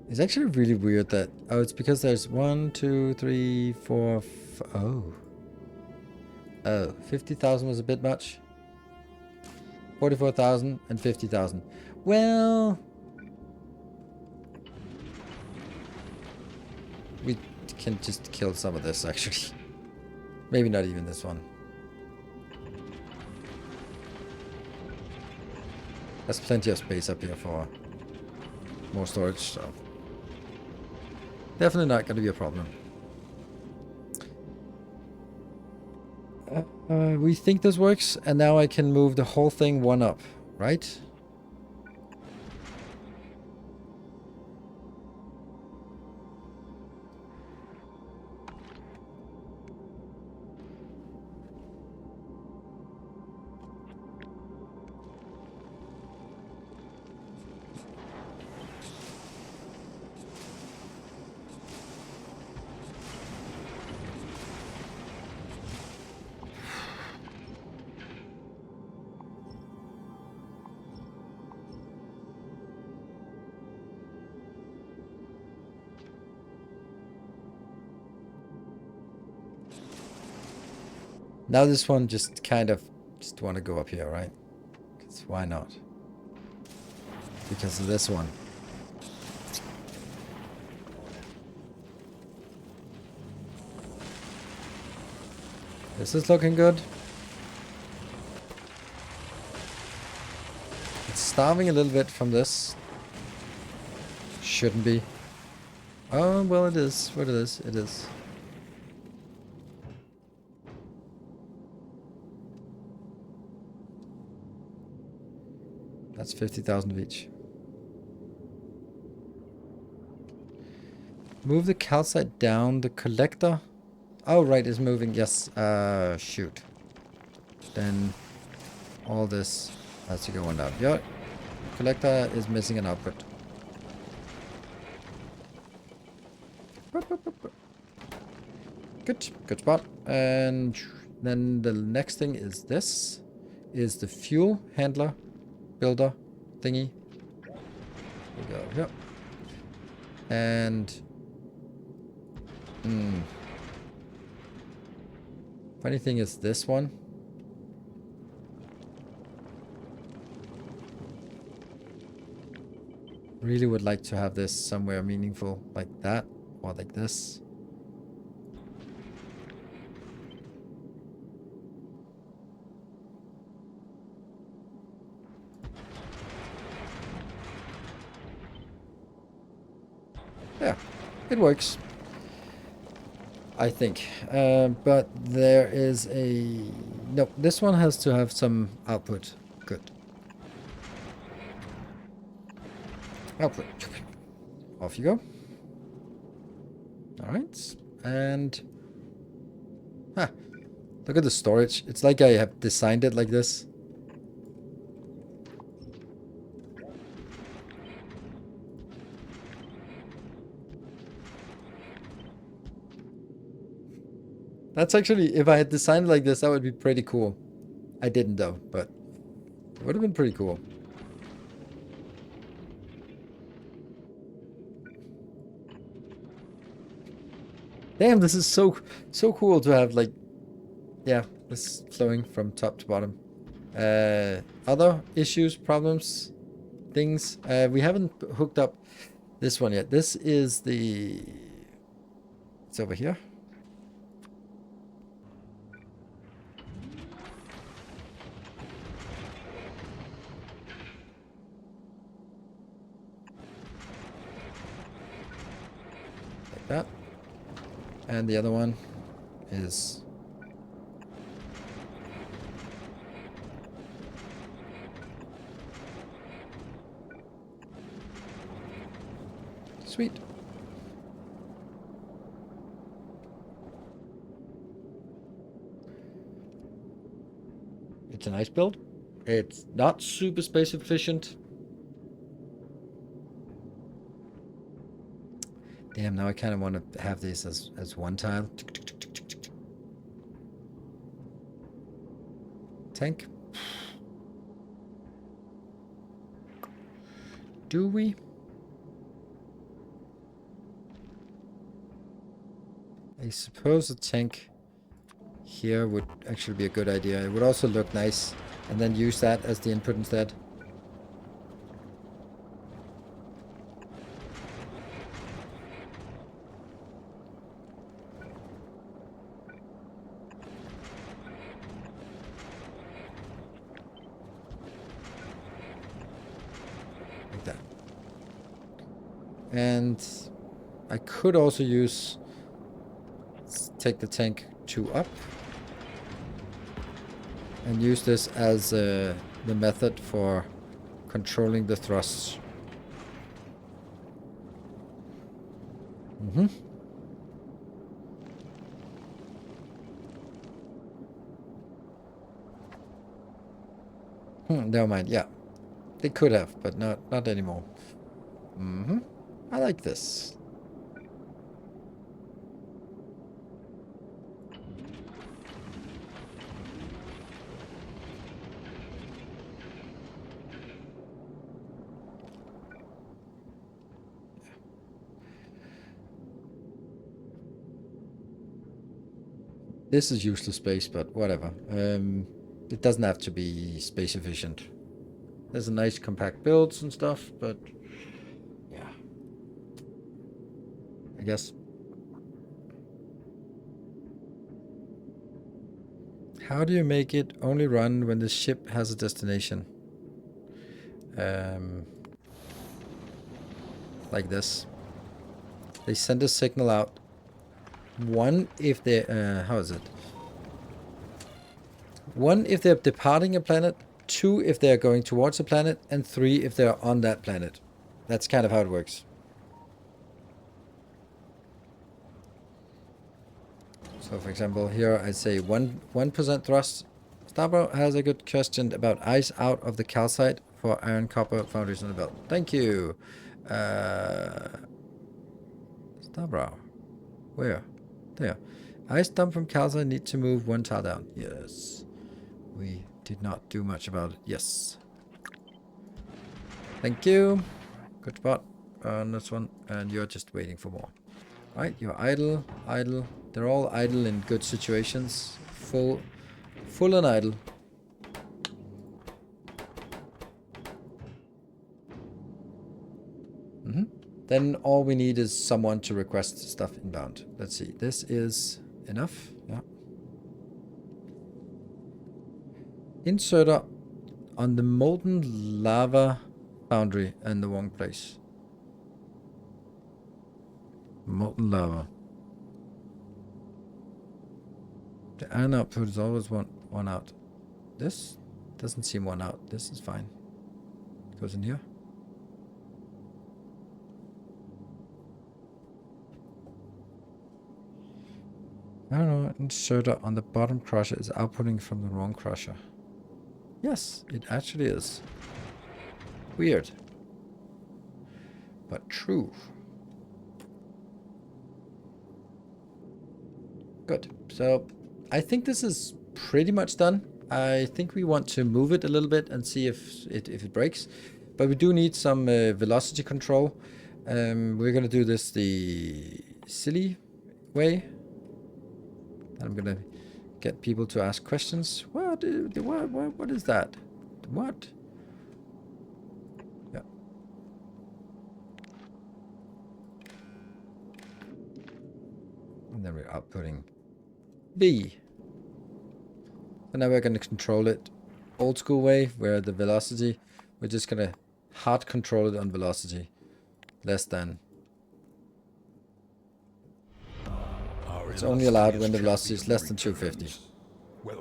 Speaker 1: It's actually really weird that... Oh, it's because there's 1, 2, 3, 4... Oh. Oh, 50,000 was a bit much. 44,000 and 50,000. Well... We can just kill some of this, actually. Maybe not even this one. There's plenty of space up here for more storage, so definitely not going to be a problem. We think this works, and now I can move the whole thing one up, right? Now this one just kind of just want to go up here, right? Because why not? Because of this one. This is looking good. It's starving a little bit from this. Shouldn't be. Oh, well it is. What it is, it is. That's 50,000 of each. Move the calcite down. The collector. Oh, right, is moving. Yes. Shoot. Then all this has to go on down. Yeah. Collector is missing an output. Good. Good spot. And then the next thing is this. Is the fuel handler. Builder thingy. We go here. And funny thing is this one. Really would like to have this somewhere meaningful like that or like this. Yeah, it works. I think. But there is a... No, this one has to have some output. Good. Output. Off you go. Alright. And... Ah, look at the storage. It's like I have designed it like this. That's actually, if I had designed it like this, that would be pretty cool. I didn't though, but it would have been pretty cool. Damn, this is so cool to have, like, yeah, this flowing from top to bottom. Other issues, problems, things. We haven't hooked up this one yet. This is the... It's over here. Like that. And the other one is... Sweet. It's a nice build. It's not super space efficient. Damn, now I kind of want to have this as one tile. Tank. Do we? I suppose a tank here would actually be a good idea. It would also look nice. And then use that as the input instead. Like that. And I could also use... Take the tank 2 up. And use this as the method for controlling the thrusts. Never mind. Yeah, they could have, but not anymore. I like this. This is useless space, but whatever. It doesn't have to be space efficient. There's a nice compact builds and stuff, but yeah. I guess. How do you make it only run when the ship has a destination? Like this. They send a signal out. One, if they... how is it? One, if they're departing a planet. 2, if they're going towards a planet. And 3, if they're on that planet. That's kind of how it works. So, for example, here I say 1% thrust. Stavro has a good question about ice out of the calcite for iron copper foundries on the belt. Thank you. Stavro. Where? There. Ice dump from calcite need to move 1 tile down. Yes. We did not do much about it. Yes. Thank you. Good spot on this one. And you're just waiting for more. Right, you're idle, idle. They're all idle in good situations. Full and idle. Then all we need is someone to request stuff inbound. Let's see. This is enough. Yeah. Inserter on the molten lava foundry in the wrong place. Molten lava. The iron output is always one out. This doesn't seem one out. This is fine. Goes in here. I don't know. Inserter on the bottom crusher is outputting from the wrong crusher. Yes, it actually is. Weird. But true. Good. So I think this is pretty much done. I think we want to move it a little bit and see if it breaks. But we do need some velocity control. We're going to do this the silly way. I'm going to get people to ask questions. What is that? What? Yeah. And then we're outputting V. And now we're going to control it old school way, where the velocity, we're just going to hard control it on velocity. Less than. It's only allowed when the velocity is less than 250.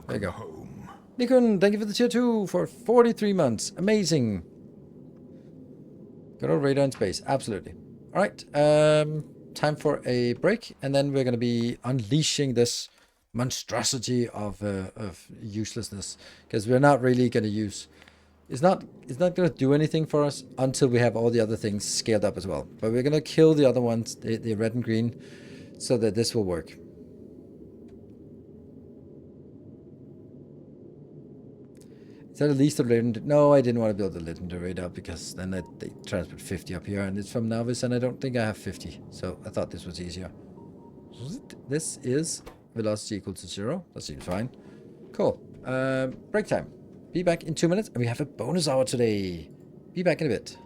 Speaker 1: There you go.
Speaker 2: Home.
Speaker 1: Nikon, thank you for the tier 2 for 43 months. Amazing. Good old radar in space. Absolutely. All right. Time for a break, and then we're going to be unleashing this monstrosity of uselessness, because we're not really going to use. It's not going to do anything for us until we have all the other things scaled up as well. But we're going to kill the other ones, the red and green, so that this will work. Is that at least a legendary? No, I didn't want to build a legendary radar, because then they transport 50 up here, and it's from Novice, and I don't think I have 50. So I thought this was easier. This is velocity equal to 0. That seems fine. Cool. Break time. Be back in 2 minutes, and we have a bonus hour today. Be back in a bit.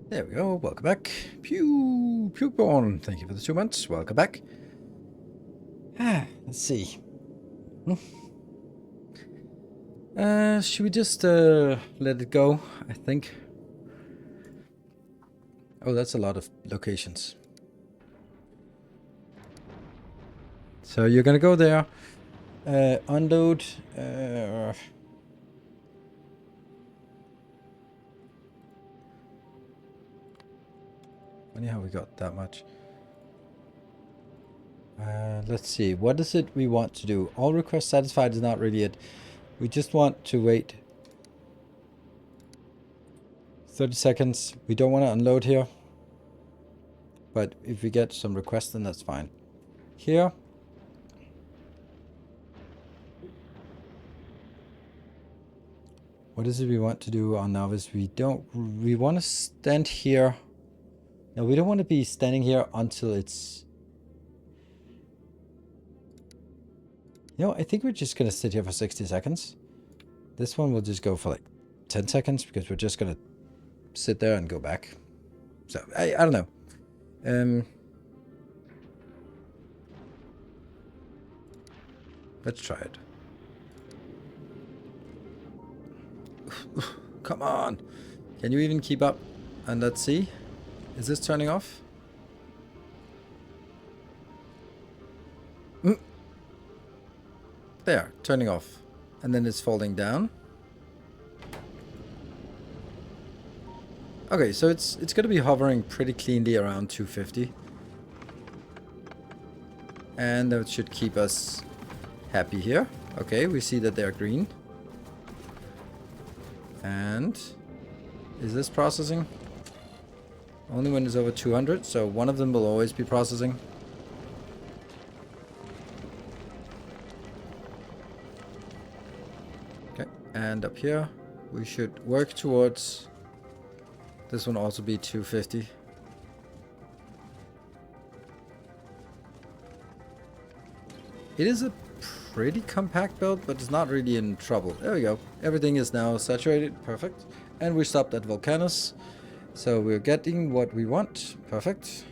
Speaker 1: There we go. Welcome back. Pukeborn. Thank you for the 2 months. Welcome back. Let's see. Should we just let it go, I think? Oh, that's a lot of locations. So you're gonna go there, unload. Funny how we got that much. Let's see. What is it we want to do? All requests satisfied is not really it. We just want to wait 30 seconds. We don't want to unload here. But if we get some requests, then that's fine. Here. What is it we want to do on novice? We want to stand here. No, we don't want to be standing here until it's... You know, I think we're just going to sit here for 60 seconds. This one will just go for like 10 seconds because we're just going to sit there and go back. So, I don't know. Let's try it. Come on. Can you even keep up? And let's see. Is this turning off? There, turning off. And then it's falling down. Okay, so it's going to be hovering pretty cleanly around 250. And that should keep us happy here. Okay, we see that they're green. And is this processing? Only when it's over 200, so one of them will always be processing. Okay, and up here we should work towards this one also be 250. It is a pretty compact build, but it's not really in trouble. There we go. Everything is now saturated. Perfect. And we stopped at Volcanus. So we're getting what we want. Perfect.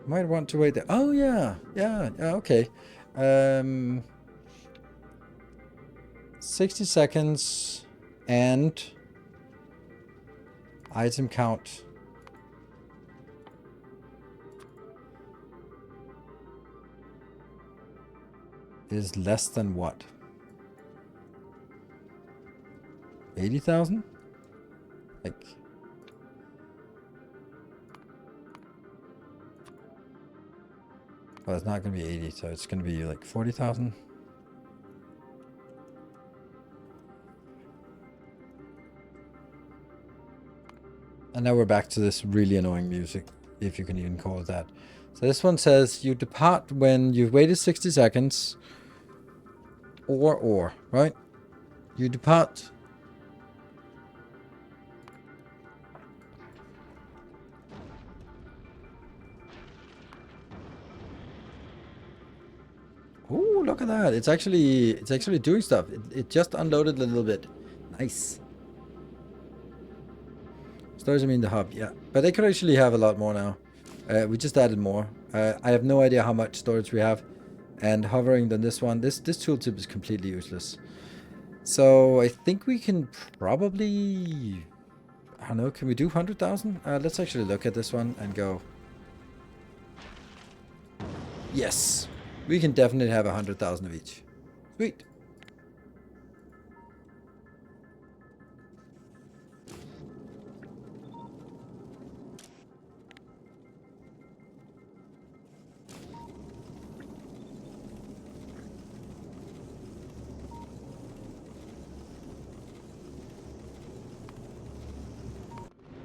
Speaker 1: Might want to wait there. Oh, yeah. Yeah, okay. 60 seconds and item count. Is less than what? 80,000? Like... Well, it's not going to be 80, so it's going to be like 40,000. And now we're back to this really annoying music, if you can even call it that. So this one says, you depart when you've waited 60 seconds. Or, right? You depart. Oh, look at that. It's actually doing stuff. It just unloaded a little bit. Nice. Storage, I mean the hub, yeah. But they could actually have a lot more now. We just added more. I have no idea how much storage we have. And hovering on this one, this tooltip is completely useless. So I think we can probably... I don't know, can we do 100,000? Let's actually look at this one and go... Yes! We can definitely have 100,000 of each. Sweet!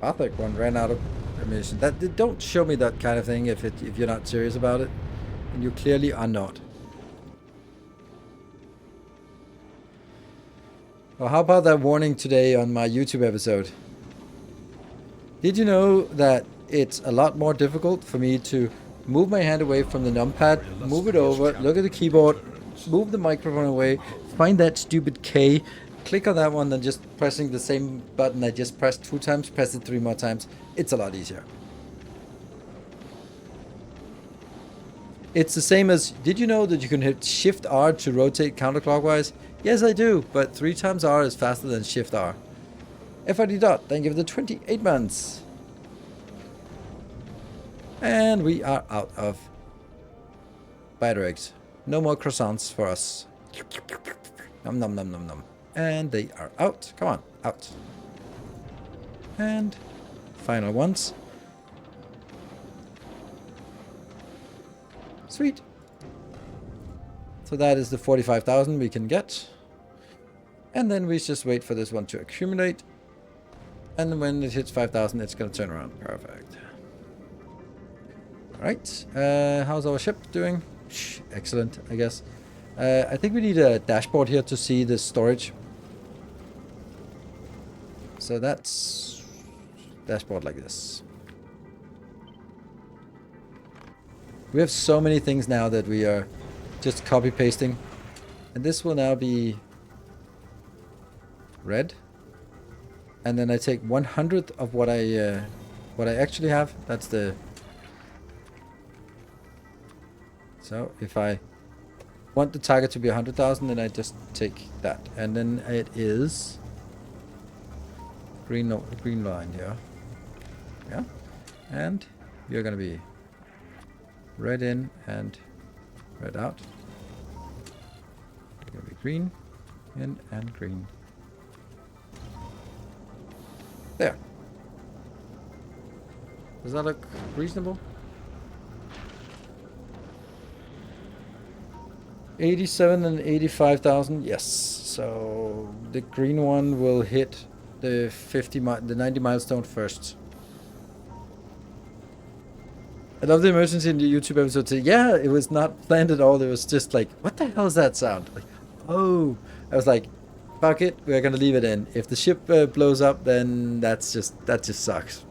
Speaker 1: Gothic one ran out of ammunition. Don't show me that kind of thing if you're not serious about it, and you clearly are not. Well, how about that warning today on my YouTube episode? Did you know that it's a lot more difficult for me to move my hand away from the numpad, move it over, look at the keyboard, move the microphone away, find that stupid K, click on that one, then just pressing the same button I just pressed 2 times, press it 3 more times. It's a lot easier. It's the same as, did you know that you can hit Shift R to rotate counterclockwise? Yes, I do, but 3 times R is faster than Shift R. FRD Dot, thank you for the 28 months. And we are out of spider eggs. No more croissants for us. Nom nom nom nom nom. And they are out. Come on, out. And final ones. Sweet. So that is the 45,000 we can get. And then we just wait for this one to accumulate. And when it hits 5,000, it's going to turn around. Perfect. Alright. How's our ship doing? Excellent, I guess. I think we need a dashboard here to see the storage. So that's dashboard like this. We have so many things now that we are just copy pasting. And this will now be red. And then I take 100th of what I actually have. That's the... So if I want the target to be 100,000, then I just take that. And then it is green line here. Yeah. And you're going to be red in and red out. You're going to be green in and green. There. Does that look reasonable? 87 and 85,000. Yes. So the green one will hit the 90 milestone first. I love the emergency in the YouTube episode. Yeah, it was not planned at all. It was just like, what the hell is that sound? Like, oh, I was like, fuck it, we're gonna leave it in. If the ship blows up, then that just sucks.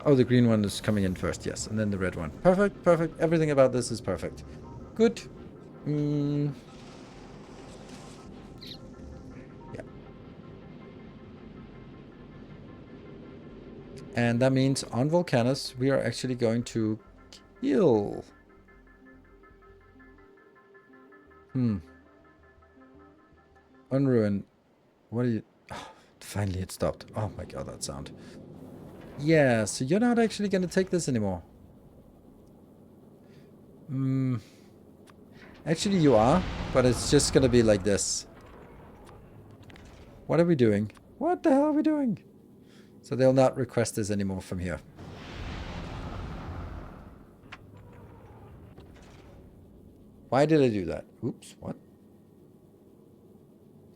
Speaker 1: Oh, the green one is coming in first, yes, and then the red one. Perfect, perfect. Everything about this is perfect. Good. Yeah. And that means on Volcanus, we are actually going to kill. Unruin. What are you... Oh, finally it stopped. Oh my god, that sound. Yeah, so you're not actually going to take this anymore. Actually, you are, but it's just going to be like this. What are we doing? What the hell are we doing? So they'll not request this anymore from here. Why did I do that? Oops, what?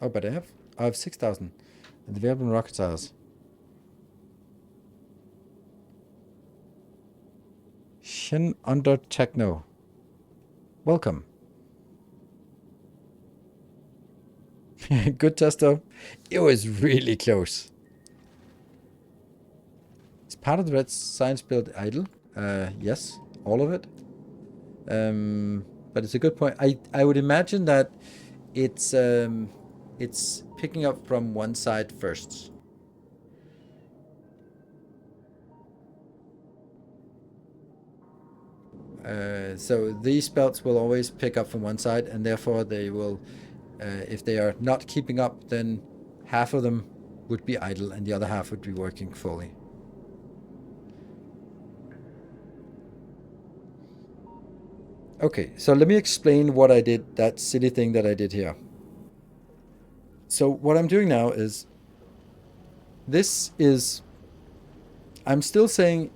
Speaker 1: Oh, but I have 6,000. And available in rocket size. Shin under techno. Welcome. Good testo. It was really close. Is part of the red science build idle? Yes, all of it. But it's a good point. I would imagine that it's picking up from one side first. So these belts will always pick up from one side, and therefore they will, if they are not keeping up, then half of them would be idle and the other half would be working fully. Okay, so let me explain what I did, that silly thing that I did here. So what I'm doing now is, I'm still saying,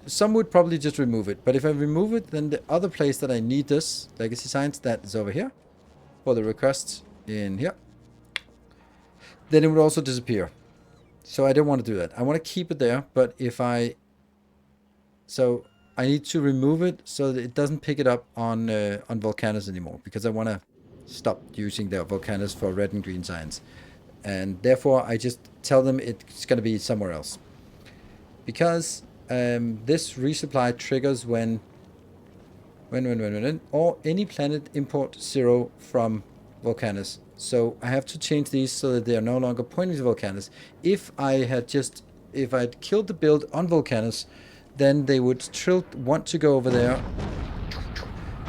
Speaker 1: some would probably just remove it, but if I remove it, then the other place that I need this legacy science, that is over here, for the requests in here, then it would also disappear. So I don't want to do that. I want to keep it there, but so I need to remove it so that it doesn't pick it up on Volcanus anymore, because I want to stop using the Volcanus for red and green science. And therefore I just tell them it's going to be somewhere else. Because this resupply triggers when or any planet import 0 from volcanoes. So I have to change these so that they are no longer pointing to volcanoes. If I'd killed the build on volcanoes, then they would want to go over there.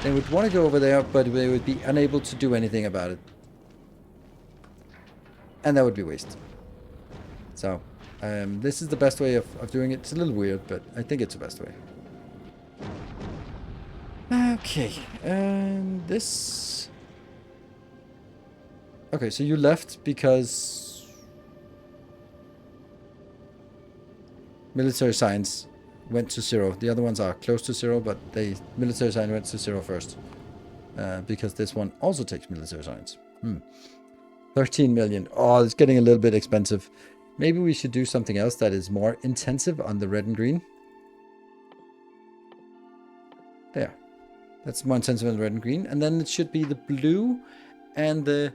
Speaker 1: They would want to go over there, but they would be unable to do anything about it. And that would be waste. So, this is the best way of doing it. It's a little weird, but I think it's the best way. Okay, and this... Okay, so you left because... military science went to 0. The other ones are close to 0, but military science went to 0 first. Because this one also takes military science. 13 million. Oh, it's getting a little bit expensive. Maybe we should do something else that is more intensive on the red and green. There. That's more intensive on the red and green. And then it should be the blue and the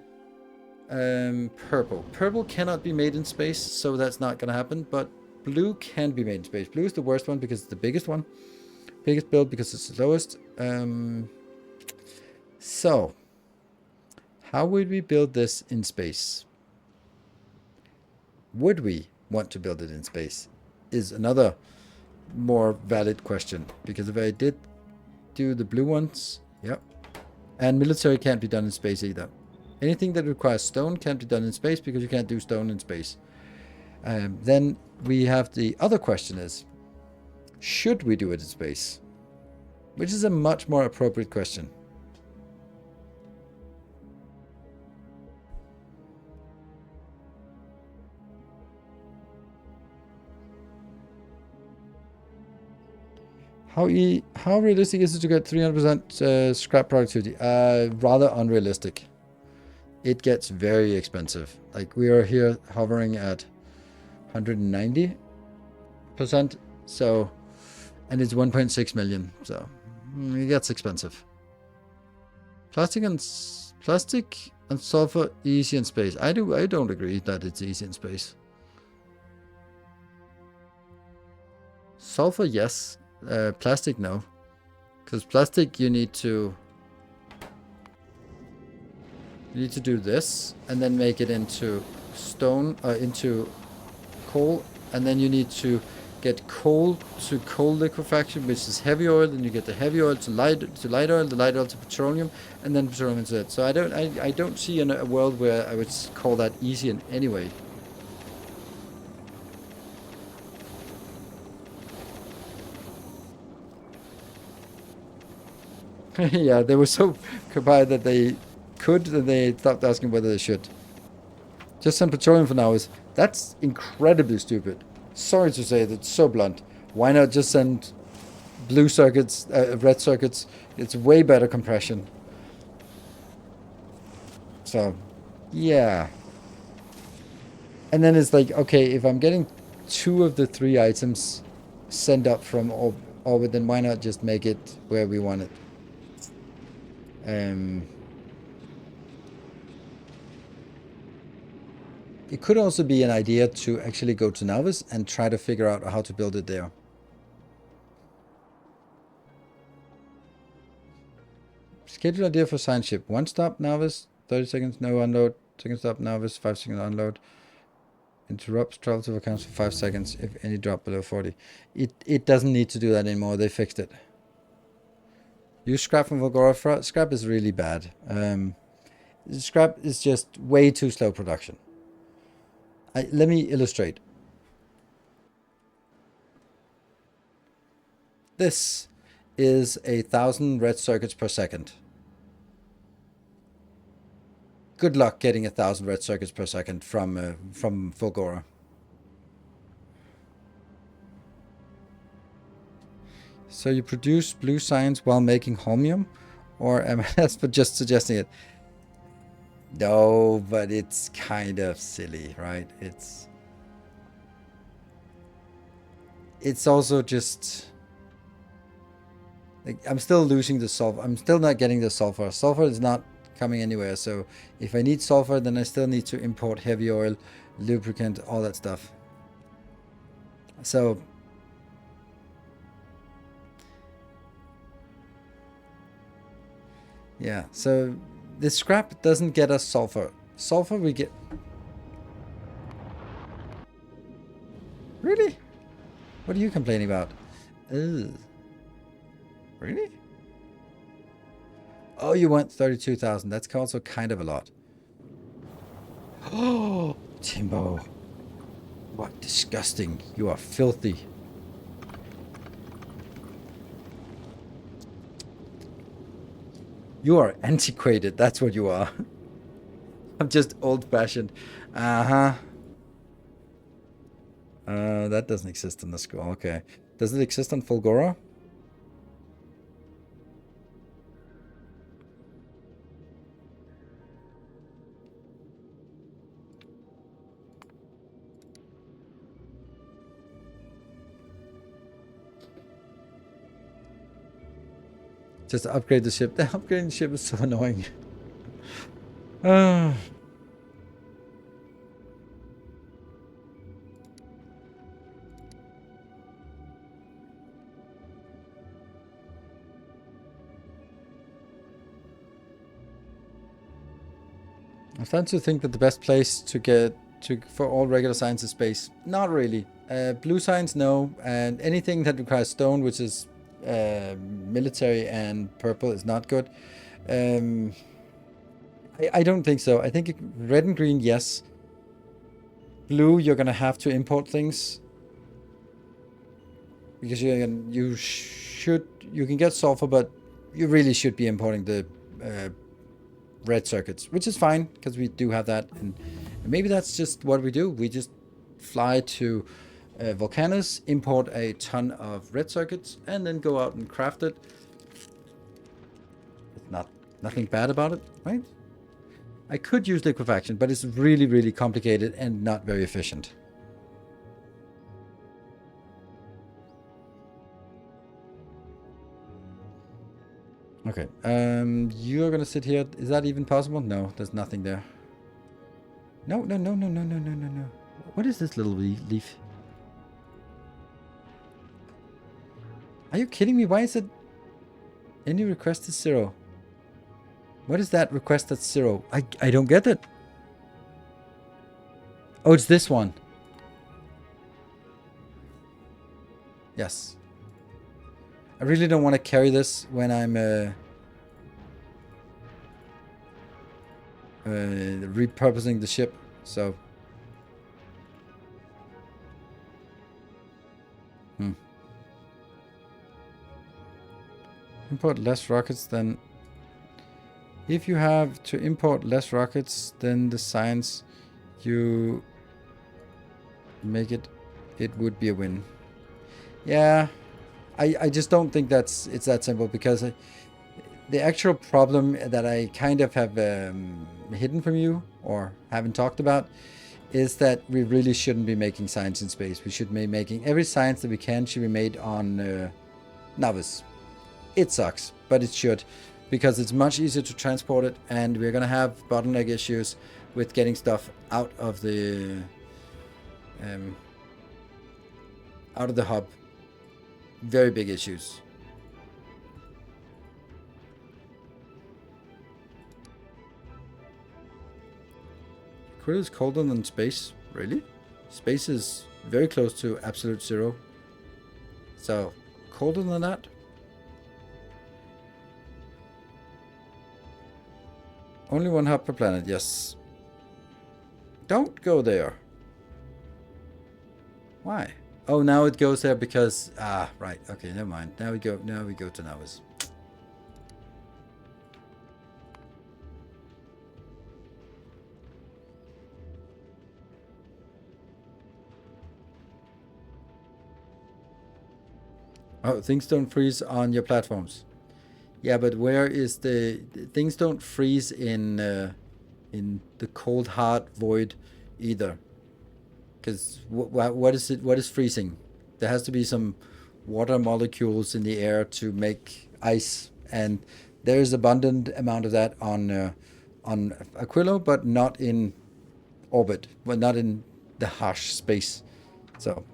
Speaker 1: purple. Purple cannot be made in space, so that's not going to happen. But blue can be made in space. Blue is the worst one because it's the biggest one. Biggest build because it's the slowest. So, how would we build this in space? Would we want to build it in space? Is another more valid question. Because if I did do the blue ones, yep. And military can't be done in space either. Anything that requires stone can't be done in space because you can't do stone in space. Then we have the other question is, should we do it in space? Which is a much more appropriate question. How realistic is it to get 300% scrap productivity? Rather unrealistic. It gets very expensive. Like we are here hovering at 190%. So, and it's 1.6 million. So it gets expensive. Plastic and sulfur easy in space. I don't agree that it's easy in space. Sulfur, yes. Plastic, no. Because plastic, you need to do this and then make it into stone, into coal, and then you need to get coal to coal liquefaction, which is heavy oil, and you get the heavy oil to light oil, the light oil to petroleum, and then petroleum into it. So I don't see a world where I would call that easy in any way. Yeah, they were so occupied that they could, and they stopped asking whether they should. Just send petroleum for now that's incredibly stupid. Sorry to say that, it's so blunt. Why not just send blue circuits, red circuits? It's way better compression. So, yeah. And then it's like, okay, if I'm getting 2 of the 3 items sent up from orbit, then why not just make it where we want it? It could also be an idea to actually go to Navis and try to figure out how to build it there. Schedule idea for science ship. 1 stop Navis, 30 seconds, no unload. 2nd stop Navis, 5 seconds unload. Interrupts travel to vacancy for 5 seconds if any drop below 40. It doesn't need to do that anymore. They fixed it. Use scrap from Volgora. Scrap is really bad. Scrap is just way too slow production. Let me illustrate. This is 1,000 red circuits per second. Good luck getting 1,000 red circuits per second from Volgora. So you produce blue science while making holmium, or MS for just suggesting it? No, but it's kind of silly, right? It's also just like I'm still losing the sulfur. I'm still not getting the sulfur. Sulfur is not coming anywhere. So if I need sulfur, then I still need to import heavy oil, lubricant, all that stuff. So yeah, so the scrap doesn't get us sulfur. Sulfur we get... Really? What are you complaining about? Ugh. Really? Oh, you want 32,000. That's also kind of a lot. Oh, Timbo. What disgusting. You are filthy. You are antiquated. That's what you are. I'm just old-fashioned. Uh-huh. That doesn't exist in the school. Okay. Does it exist on Fulgora? Just upgrade the ship. The upgrading the ship is so annoying. I'm starting to think that the best place to get for all regular science is space. Not really. Blue science, no. And anything that requires stone, which is military and purple, is not good. I don't think so. I think red and green, yes. Blue, you're gonna have to import things because you can get sulfur, but you really should be importing the red circuits, which is fine because we do have that, and maybe that's just what we do. We just fly to Volcanus, import a ton of red circuits, and then go out and craft it. It's nothing bad about it, right? I could use liquefaction, but it's really, really complicated and not very efficient. Okay, you're gonna sit here. Is that even possible? No, there's nothing there. No. What is this little leaf? Are you kidding me? Why is it... Any request is 0. What is that request that's 0? I don't get it. Oh, it's this one. Yes. I really don't want to carry this when I'm repurposing the ship, so... Import less rockets than... If you have to import less rockets than the science you make it would be a win. Yeah, I just don't think it's that simple, because the actual problem that I kind of have hidden from you or haven't talked about is that we really shouldn't be making science in space. We should be making every science that we can should be made on Navis. It sucks, but it should, because it's much easier to transport it, and we're gonna have bottleneck issues with getting stuff out of the hub. Very big issues. Aquila is colder than space? Really? Space is very close to absolute 0. So, colder than that? Only one hub per planet, yes. Don't go there. Why? Oh, now it goes there because... Ah, right. Okay, never mind. Now we go to Navis. Oh, things don't freeze on your platforms. Yeah, but where is the... Things don't freeze in the cold, hard void either. Because what is it? What is freezing? There has to be some water molecules in the air to make ice, and there is abundant amount of that on Aquilo, but not in orbit. Well, not in the harsh space. So...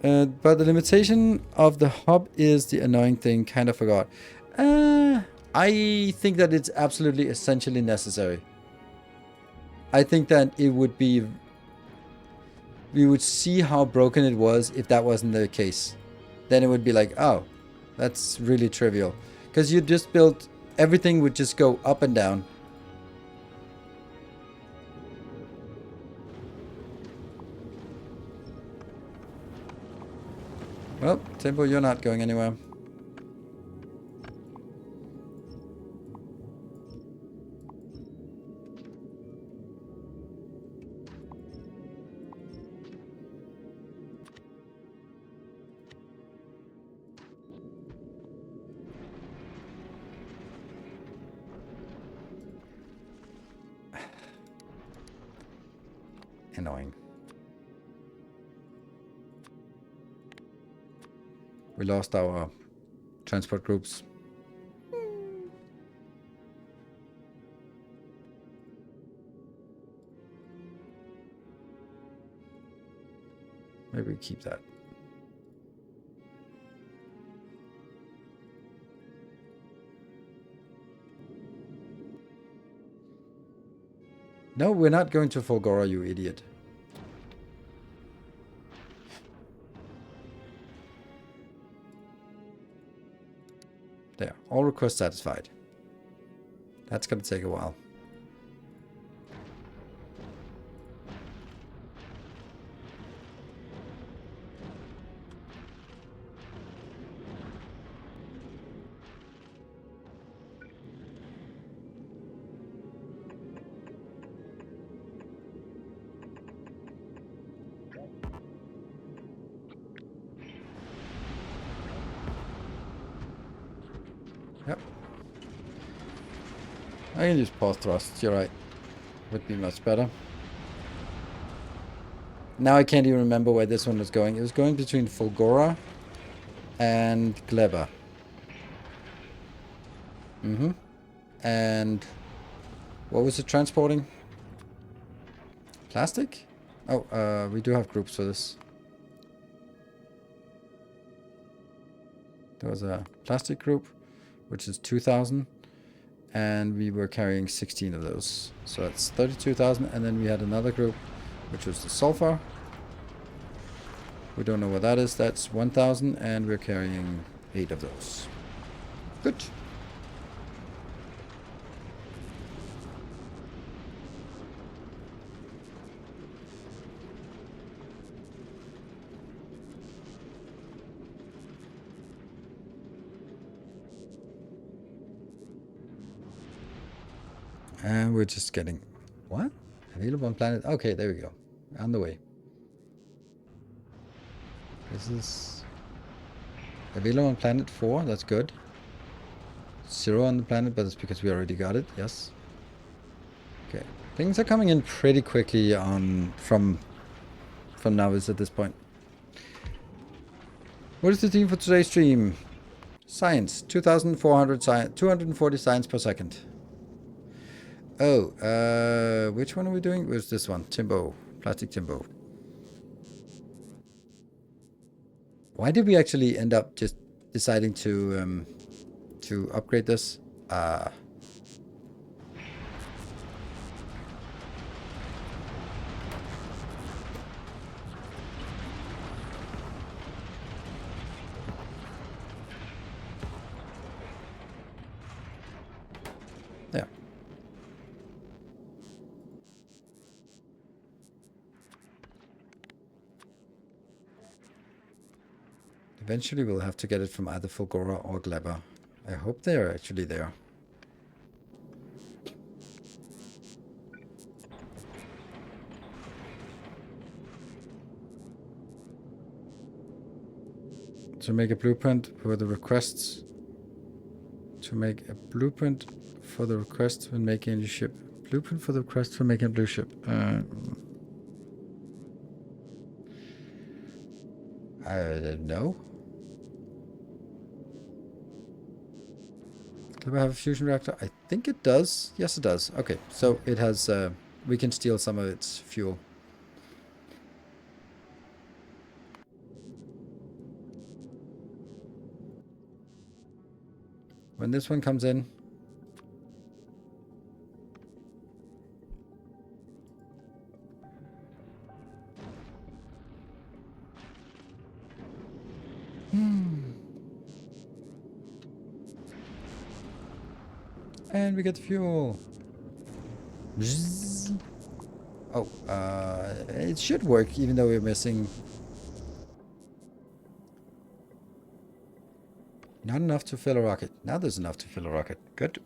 Speaker 1: but the limitation of the hub is the annoying thing. Kind of forgot. I think that it's absolutely essentially necessary. I think that it would be... We would see how broken it was if that wasn't the case. Then it would be like, oh, that's really trivial. Because you just built... Everything would just go up and down. Well, Timbo, you're not going anywhere. Annoying. We lost our transport groups. Maybe we keep that. No, we're not going to Fulgora, you idiot. There, all requests satisfied. That's gonna take a while. Yep. I can use pause thrusts, you're right. Would be much better. Now I can't even remember where this one was going. It was going between Fulgora and Gleba. And what was it transporting? Plastic? Oh, we do have groups for this. There was a plastic group, which is 2,000. And we were carrying 16 of those. So that's 32,000. And then we had another group, which was the sulfur. We don't know what that is. That's 1,000. And we're carrying 8 of those. Good. And we're just getting... What? Available on planet... Okay, there we go. On the way. This is... Available on planet 4. That's good. 0 on the planet, but it's because we already got it. Yes. Okay. Things are coming in pretty quickly on... From Nilaus at this point. What is the theme for today's stream? Science. 240 science per second. Oh, which one are we doing? Where's this one? Timbo. Plastic Timbo. Why did we actually end up just deciding to upgrade this? Yeah. Eventually we'll have to get it from either Fulgora or Gleba. I hope they are actually there. To make a blueprint for the requests. To make a blueprint for the request when making a new ship. Blueprint for the request for making a blue ship. I don't know. Do I have a fusion reactor? I think it does. Yes, it does. Okay, so it has... we can steal some of its fuel. when this one comes in. And we get the fuel. Bzzz. Oh, it should work even though we're missing. Not enough to fill a rocket. Now there's enough to fill a rocket. Good.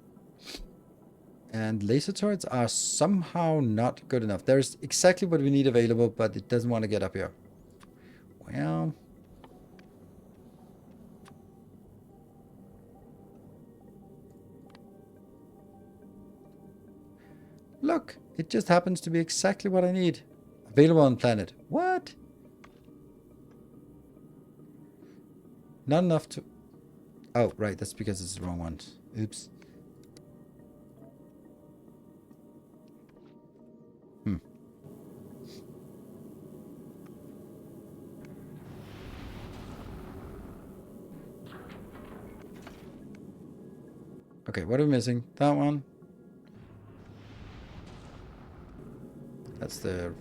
Speaker 1: And laser turrets are somehow not good enough. There's exactly what we need available, but it doesn't want to get up here. Well. Look, it just happens to be exactly what I need. Available on planet. What? Not enough to... Oh, right, that's because it's the wrong one. Oops. Okay, what are we missing? That one. That's the...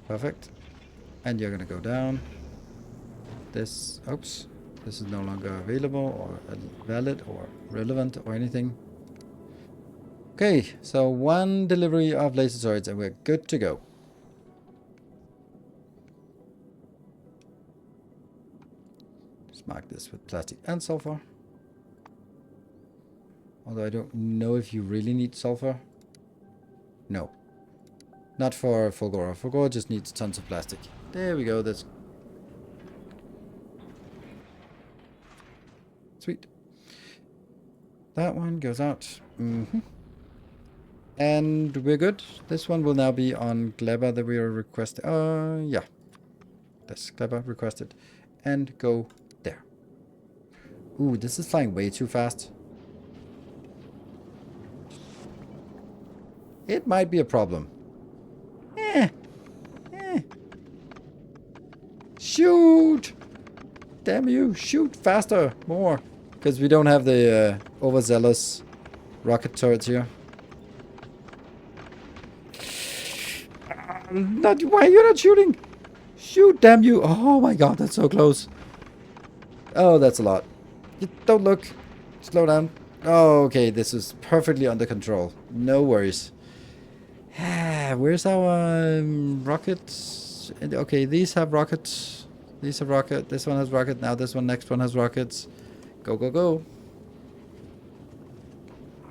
Speaker 1: Perfect. And you're gonna go down. This... Oops. This is no longer available or valid or relevant or anything. Okay, so one delivery of laser turrets and we're good to go. Just mark this with plastic and sulfur. Although I don't know if you really need sulfur. No. Not for Fulgora. Fulgora just needs tons of plastic. There we go. That's sweet. That one goes out. And we're good. This one will now be on Gleba that we are requesting. Yeah. That's Gleba requested. And go there. Ooh, this is flying way too fast. It might be a problem. Shoot! Damn you, shoot faster, more. Because we don't have the overzealous rocket turrets here. Why are you not shooting? Shoot, damn you. Oh my god, that's so close. Oh, that's a lot. Don't look. Slow down. Oh, okay, this is perfectly under control. No worries. Where's our rockets? Okay, these have rockets. These have rocket. This one has rocket. Now this one, next one has rockets. Go, go, go.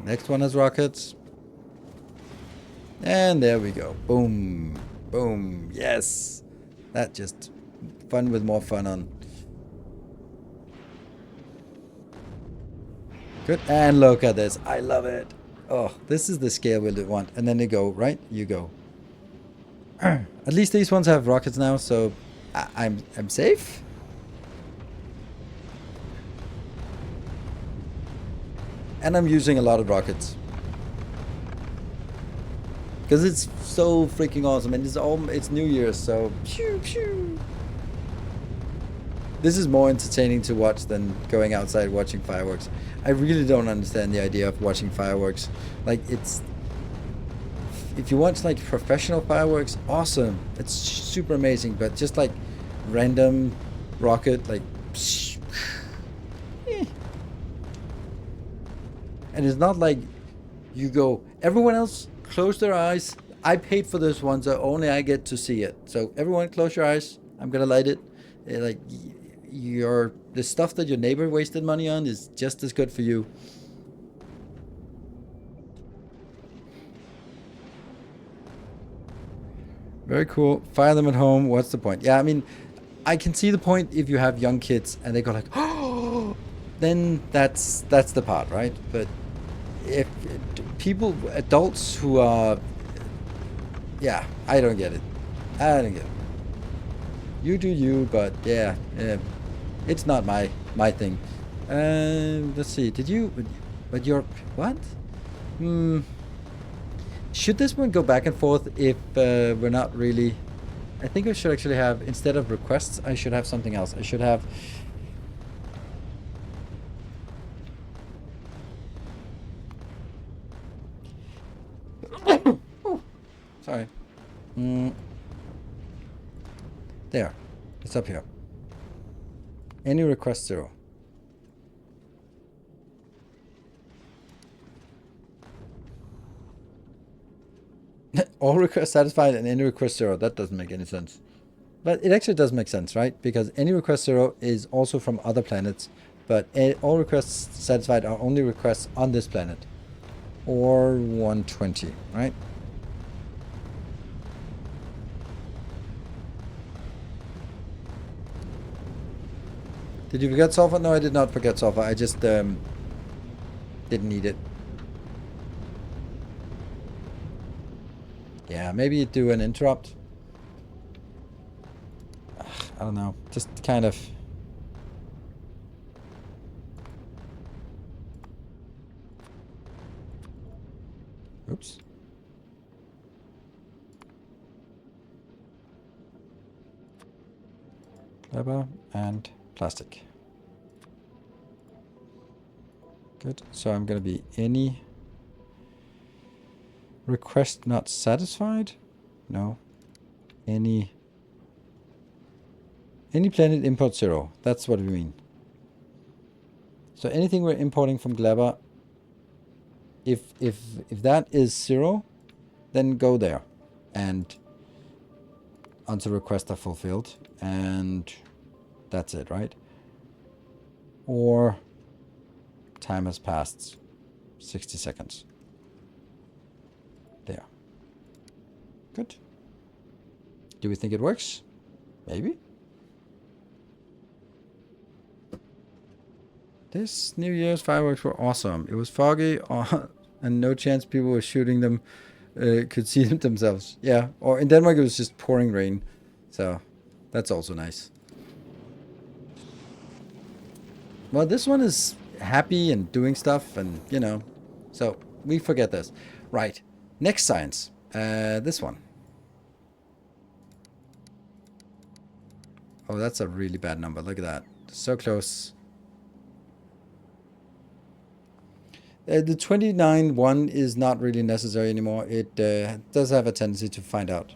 Speaker 1: Next one has rockets. And there we go. Boom. Boom. Yes. That just fun with more fun on. Good. And look at this. I love it. Oh, this is the scale we'll want. And then they go, right? You go. At least these ones have rockets now, so I'm safe. And I'm using a lot of rockets. Because it's so freaking awesome. And it's New Year's, so pew pew. This is more entertaining to watch than going outside watching fireworks. I really don't understand the idea of watching fireworks. Like, it's... If you watch, like, professional fireworks, awesome. It's super amazing. But just, like, random rocket, like... And it's not like you go... Everyone else, close their eyes. I paid for this one, so only I get to see it. So, everyone, close your eyes. I'm gonna light it. Like... The stuff that your neighbor wasted money on is just as good for you. Very cool. Fire them at home. What's the point? Yeah, I mean, I can see the point if you have young kids and they go like, oh, then that's the part, right? But if people, adults who are, yeah, I don't get it. I don't get it. You do you, but yeah. It's not my thing. Let's see. Did you... But you're... What? Should this one go back and forth if we're not really... I think we should actually have... Instead of requests, I should have something else. I should have... Sorry. Mm. There. It's up here. Any request 0. All requests satisfied and any request 0. That doesn't make any sense. But it actually does make sense, right? Because any request 0 is also from other planets. But all requests satisfied are only requests on this planet. Or 120, right? Did you forget sulfur? No, I did not forget sulfur. I just didn't need it. Yeah, maybe do an interrupt. I don't know. Just kind of... Oops. Rubber and plastic. Good. So I'm going to be any request not satisfied? No. Any planet import 0. That's what we mean. So anything we're importing from Gleba, if that is 0, then go there. And until requests are fulfilled. And that's it, right? Or time has passed 60 seconds. There. Good. Do we think it works? Maybe. This New Year's fireworks were awesome. It was foggy and no chance people were shooting them could see them themselves. Yeah, or in Denmark it was just pouring rain. So that's also nice. Well, this one is happy and doing stuff and, you know, so we forget this. Right. Next science. This one. Oh, that's a really bad number. Look at that. So close. The 29.1 is not really necessary anymore. It does have a tendency to find out.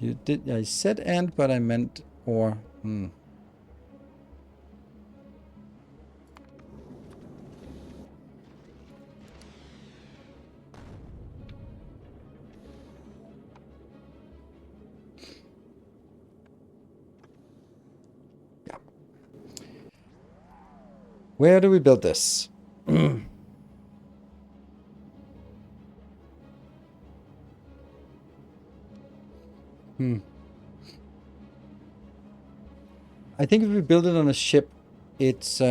Speaker 1: You did. I said and, but I meant or. Yeah. Where do we build this? I think if we build it on a ship, it's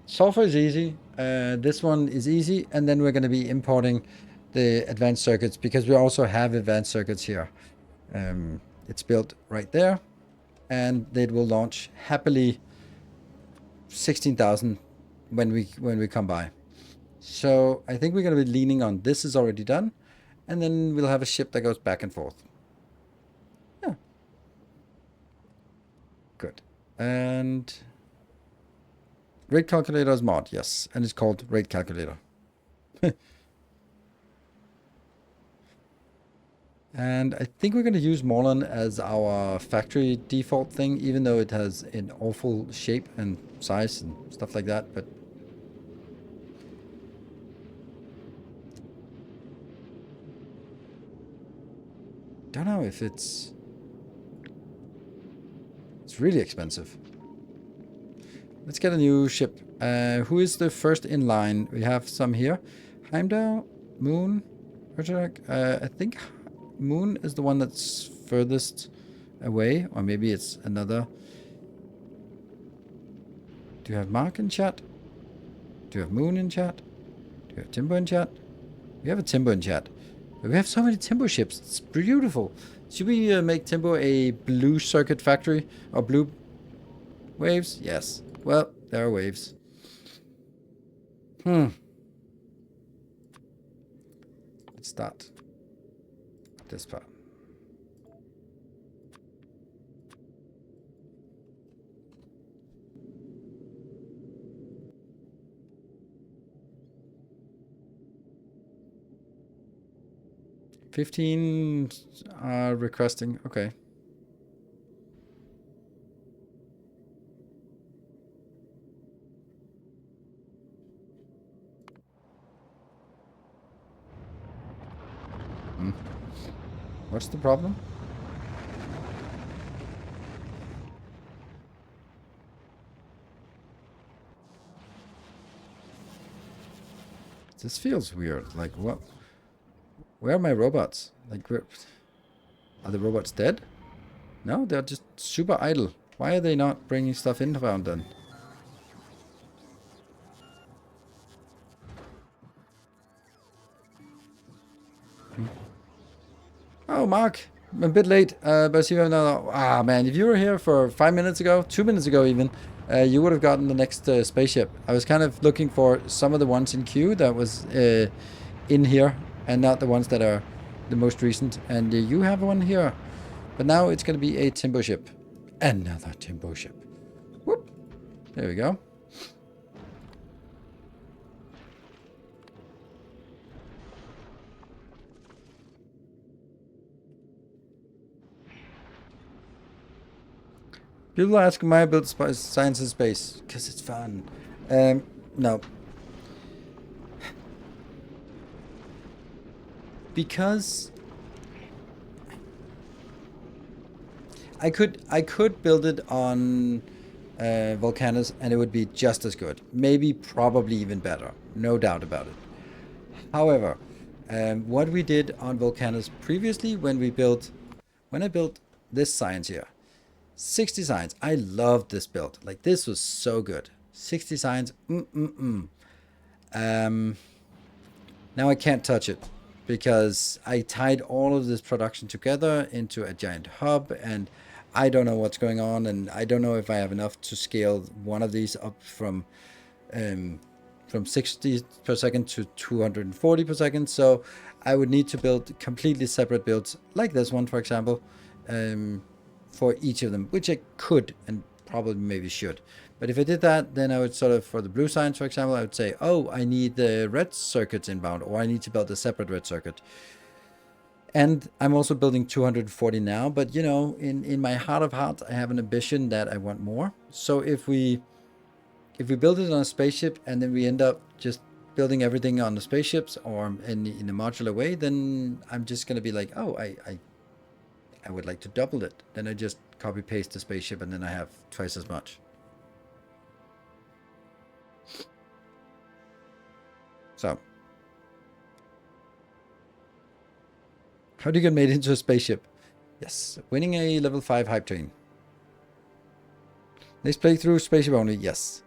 Speaker 1: sulfur is easy. This one is easy, and then we're going to be importing the advanced circuits because we also have advanced circuits here. It's built right there, and it will launch happily 16,000 when we come by. So I think we're going to be leaning on this is already done, and then we'll have a ship that goes back and forth. Yeah. Good. And rate calculator is mod, yes, and it's called rate calculator. And I think we're going to use Morlan as our factory default thing, even though it has an awful shape and size and stuff like that, but don't know if it's really expensive. Let's get a new ship. Who is the first in line? We have some here. Heimdall, Moon, I think Moon is the one that's furthest away, or maybe it's another. Do you have Mark in chat? Do you have Moon in chat? Do you have Timber in chat? We have a Timber in chat. But we have so many Timber ships. It's beautiful. Should we make Timber a blue circuit factory? Or blue waves? Yes. Well, there are waves. Let's start this part. 15 are requesting. Okay. What's the problem? This feels weird. Like, what? Where are my robots? Like, where? Are the robots dead? No, they're just super idle. Why are they not bringing stuff inbound then? Oh, Mark, I'm a bit late, but I see you have another. Ah, man, if you were here for 5 minutes ago, 2 minutes ago even, you would have gotten the next spaceship. I was kind of looking for some of the ones in queue that was in here, and not the ones that are the most recent. And you have one here, but now it's going to be a Timbo ship. Another Timbo ship. Whoop. There we go. People ask why I build science in space. Because it's fun. No. Because I could build it on Volcanus and it would be just as good. Maybe probably even better. No doubt about it. However, what we did on Volcanus previously when I built this science here, 60 science. I loved this build. Like, this was so good. 60 science. Now I can't touch it because I tied all of this production together into a giant hub, and I don't know what's going on, and I don't know if I have enough to scale one of these up from 60 per second to 240 per second. So I would need to build completely separate builds like this one, for example, for each of them, which I could and probably maybe should. But if I did that, then I would sort of, for the blue science, for example, I would say, oh, I need the red circuits inbound, or I need to build a separate red circuit. And I'm also building 240 now, but you know, in my heart of hearts, I have an ambition that I want more. So if we build it on a spaceship and then we end up just building everything on the spaceships or in a modular way, then I'm just going to be like, oh, I would like to double it. Then I just copy paste the spaceship and then I have twice as much. So, how do you get made into a spaceship? Yes, winning a level 5 hype train. Next playthrough, spaceship only. Yes.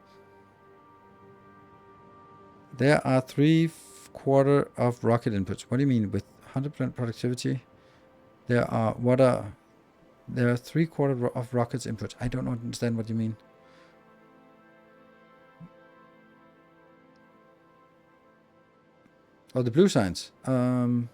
Speaker 1: There are 3/4 of rocket inputs. What do you mean with 100% productivity? There are 3/4 of rockets inputs. I don't understand what you mean. Oh, the blue signs. 3/4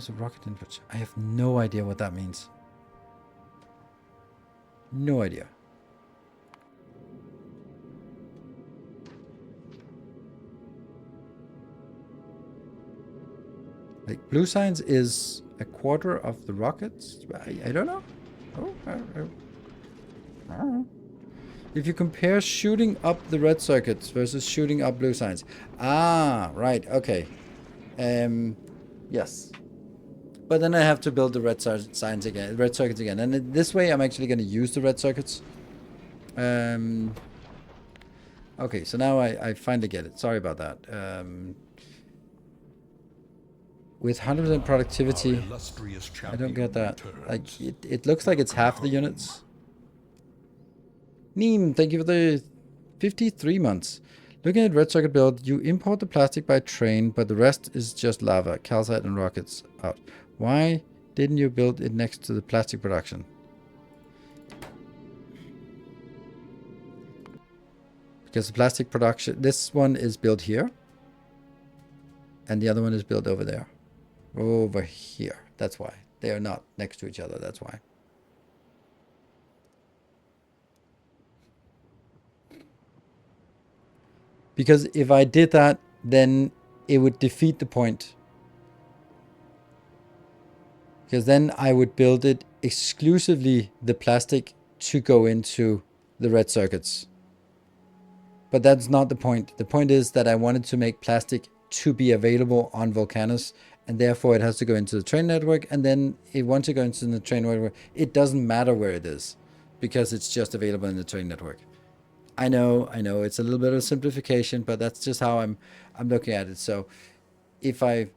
Speaker 1: of rocket inputs. I have no idea what that means. No idea. Like, blue signs is 1/4 of the rockets? I don't know. Oh, I don't know. If you compare shooting up the red circuits versus shooting up blue signs. Ah, right, okay. Yes. But then I have to build the red signs again, red circuits again. And this way I'm actually going to use the red circuits. Okay, so now I finally get it. Sorry about that. With 100% productivity, I don't get that. Like, it looks like it's half the units. Neem, thank you for the 53 months. Looking at red circuit build, you import the plastic by train, but the rest is just lava, calcite, and rockets out. Why didn't you build it next to the plastic production? Because the plastic production, this one is built here, and the other one is built over there. Over here. That's why. They are not next to each other, that's why. Because if I did that, then it would defeat the point. Because then I would build it exclusively the plastic to go into the red circuits. But that's not the point. The point is that I wanted to make plastic to be available on Volcanus, and therefore it has to go into the train network, and then once it goes into the train network, it doesn't matter where it is, because it's just available in the train network. I know, it's a little bit of simplification, but that's just how I'm looking at it. So if I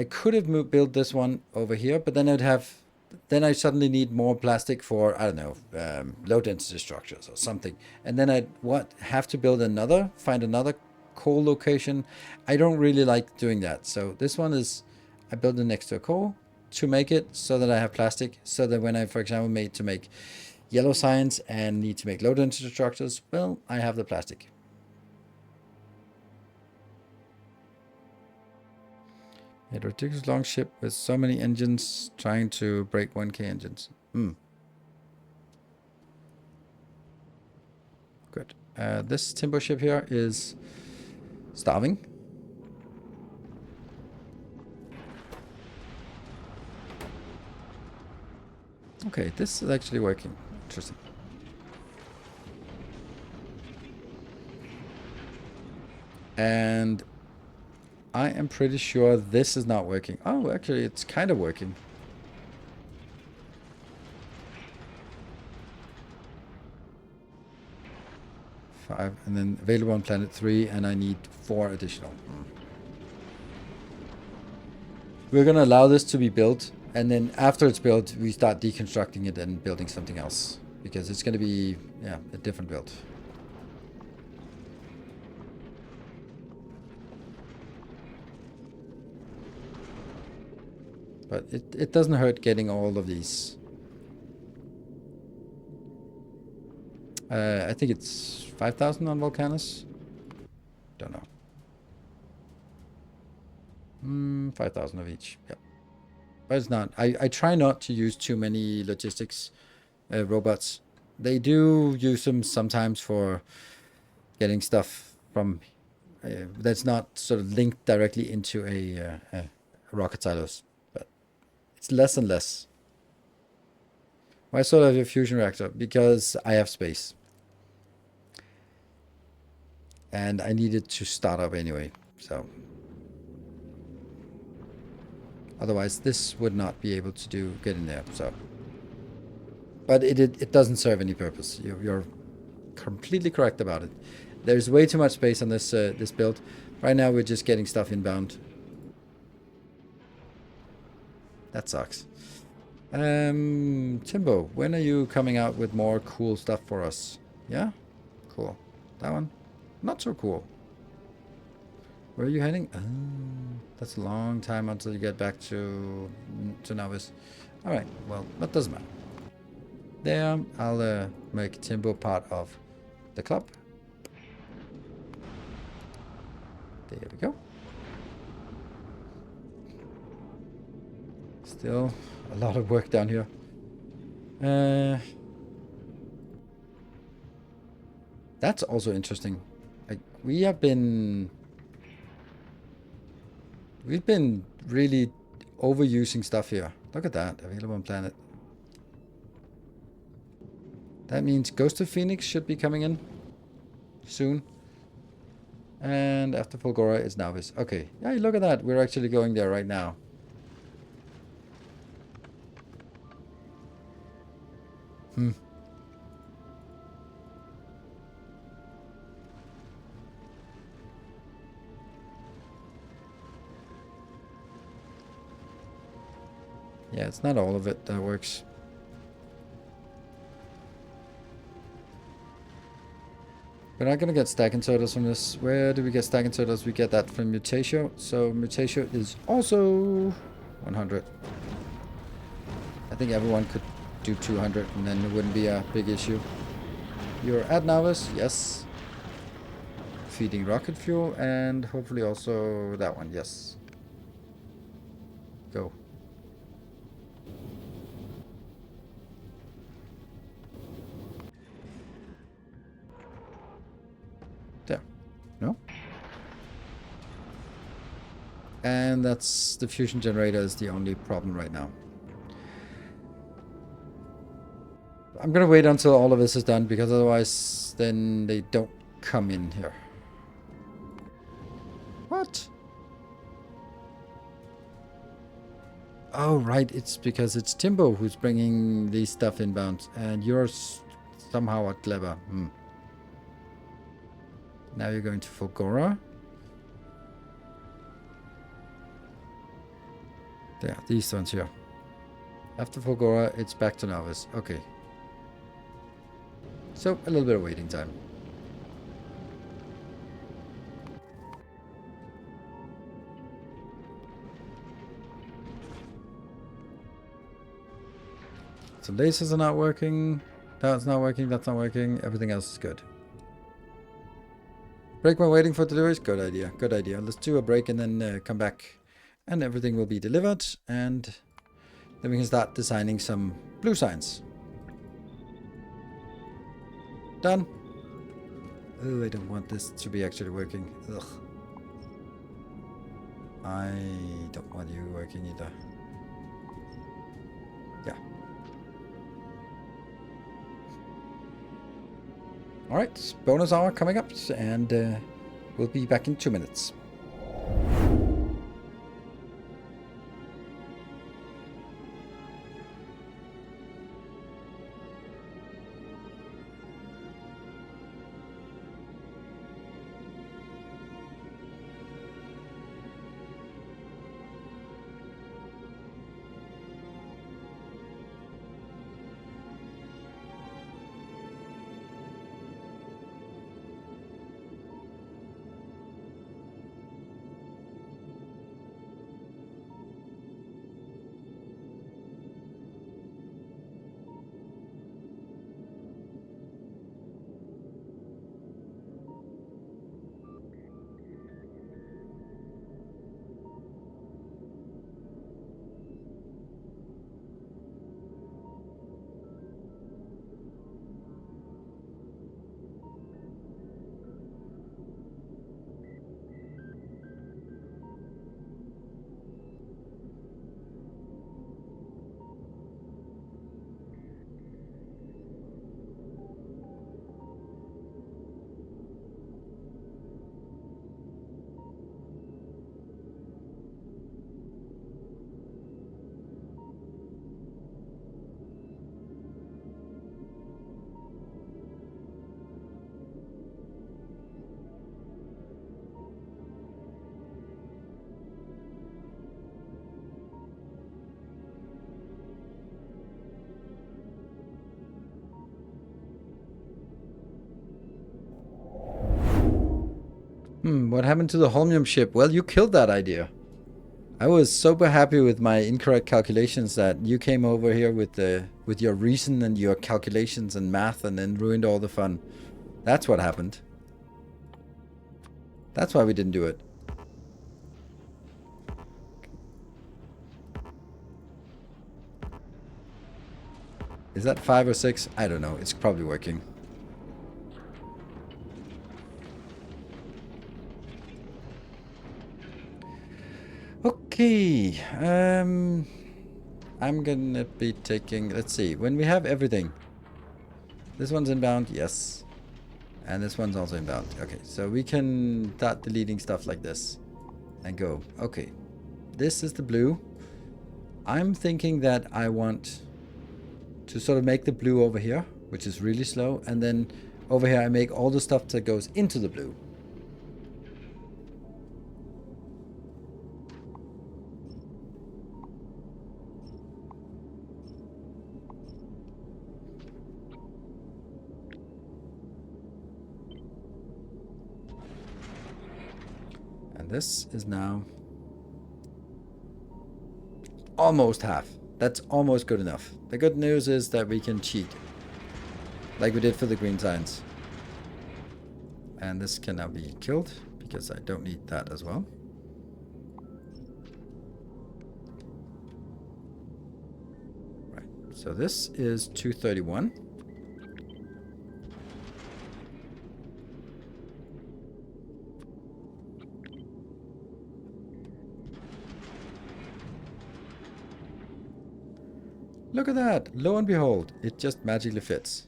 Speaker 1: could have built this one over here, but then I suddenly need more plastic for, I don't know, low density structures or something. And then I'd have to find another coal location. I don't really like doing that. So this one is, I build it next to a coal to make it so that I have plastic, so that when I, for example, made to make yellow signs and need to make low density structures, well, I have the plastic. A ridiculous long ship with so many engines trying to break 1K engines. Good. This timber ship here is starving. Okay, this is actually working. Interesting. And I am pretty sure this is not working. Oh, actually, it's kind of working. Five, and then available on planet 3, and I need 4 additional. We're going to allow this to be built, and then after it's built, we start deconstructing it and building something else, because it's going to be, yeah, a different build. But it doesn't hurt getting all of these. I think it's 5,000 on Volcanus. Don't know. 5,000 of each. Yeah. But it's not. I try not to use too many logistics robots. They do use them sometimes for getting stuff from that's not sort of linked directly into a rocket silos. But it's less and less. Why sort of a fusion reactor? Because I have space. And I needed to start up anyway, so. Otherwise, this would not be able to get in there, so. But it doesn't serve any purpose. You're completely correct about it. There's way too much space on this this build. Right now, we're just getting stuff inbound. That sucks. Timbo, when are you coming out with more cool stuff for us? Yeah? Cool. That one? Not so cool. Where are you heading? That's a long time until you get back to Novice. Alright, well, that doesn't matter. There, I'll make Timbo part of the club. There we go. Still a lot of work down here. That's also interesting. Like, we've been really overusing stuff here. Look at that, available on planet. That means Ghost of Phoenix should be coming in soon. And after Fulgora is Navis. Okay, yeah, look at that. We're actually going there right now. Yeah, it's not all of it that works. We're not gonna get stack inserters from this. Where do we get stack inserters? We get that from Mutatio. So Mutatio is also 100. I think everyone could do 200 and then it wouldn't be a big issue. You're at Navis, yes. Feeding rocket fuel and hopefully also that one, yes. Go. There. No? And that's the fusion generator is the only problem right now. I'm gonna wait until all of this is done, because otherwise then they don't come in here. What? Oh, right. It's because it's Timbo who's bringing these stuff inbound, and you're somehow clever. Now you're going to Fulgora. Yeah, these ones here. After Fulgora, it's back to Novice. Okay. So, a little bit of waiting time. So lasers are not working. That's not working. That's not working. Everything else is good. Break while waiting for deliveries. Good idea. Good idea. Let's do a break and then come back. And everything will be delivered. And then we can start designing some blue signs. Done. Oh, I don't want this to be actually working. Ugh. I don't want you working either. Yeah. Alright, bonus hour coming up, and we'll be back in 2 minutes. What happened to the Holmium ship? Well, you killed that idea. I was super happy with my incorrect calculations that you came over here with your reason and your calculations and math and then ruined all the fun. That's what happened. That's why we didn't do it. Is that 5 or 6? I don't know. It's probably working. Okay, I'm gonna be taking, let's see, when we have everything. This one's inbound, yes. And this one's also inbound. Okay, so we can start deleting stuff like this and go. Okay, this is the blue. I'm thinking that I want to sort of make the blue over here, which is really slow. And then over here, I make all the stuff that goes into the blue. This is now almost half. That's almost good enough. The good news is that we can cheat, like we did for the green signs. And this can now be killed, because I don't need that as well. Right, so this is 231. Look at that. Lo and behold, it just magically fits.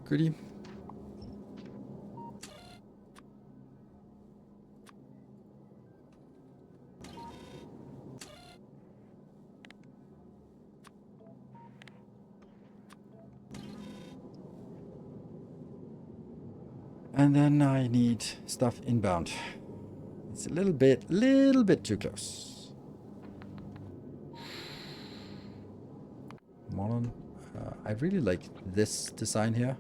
Speaker 1: Goodie. And then I need stuff inbound. It's a little bit too close. Modern. I really like this design here.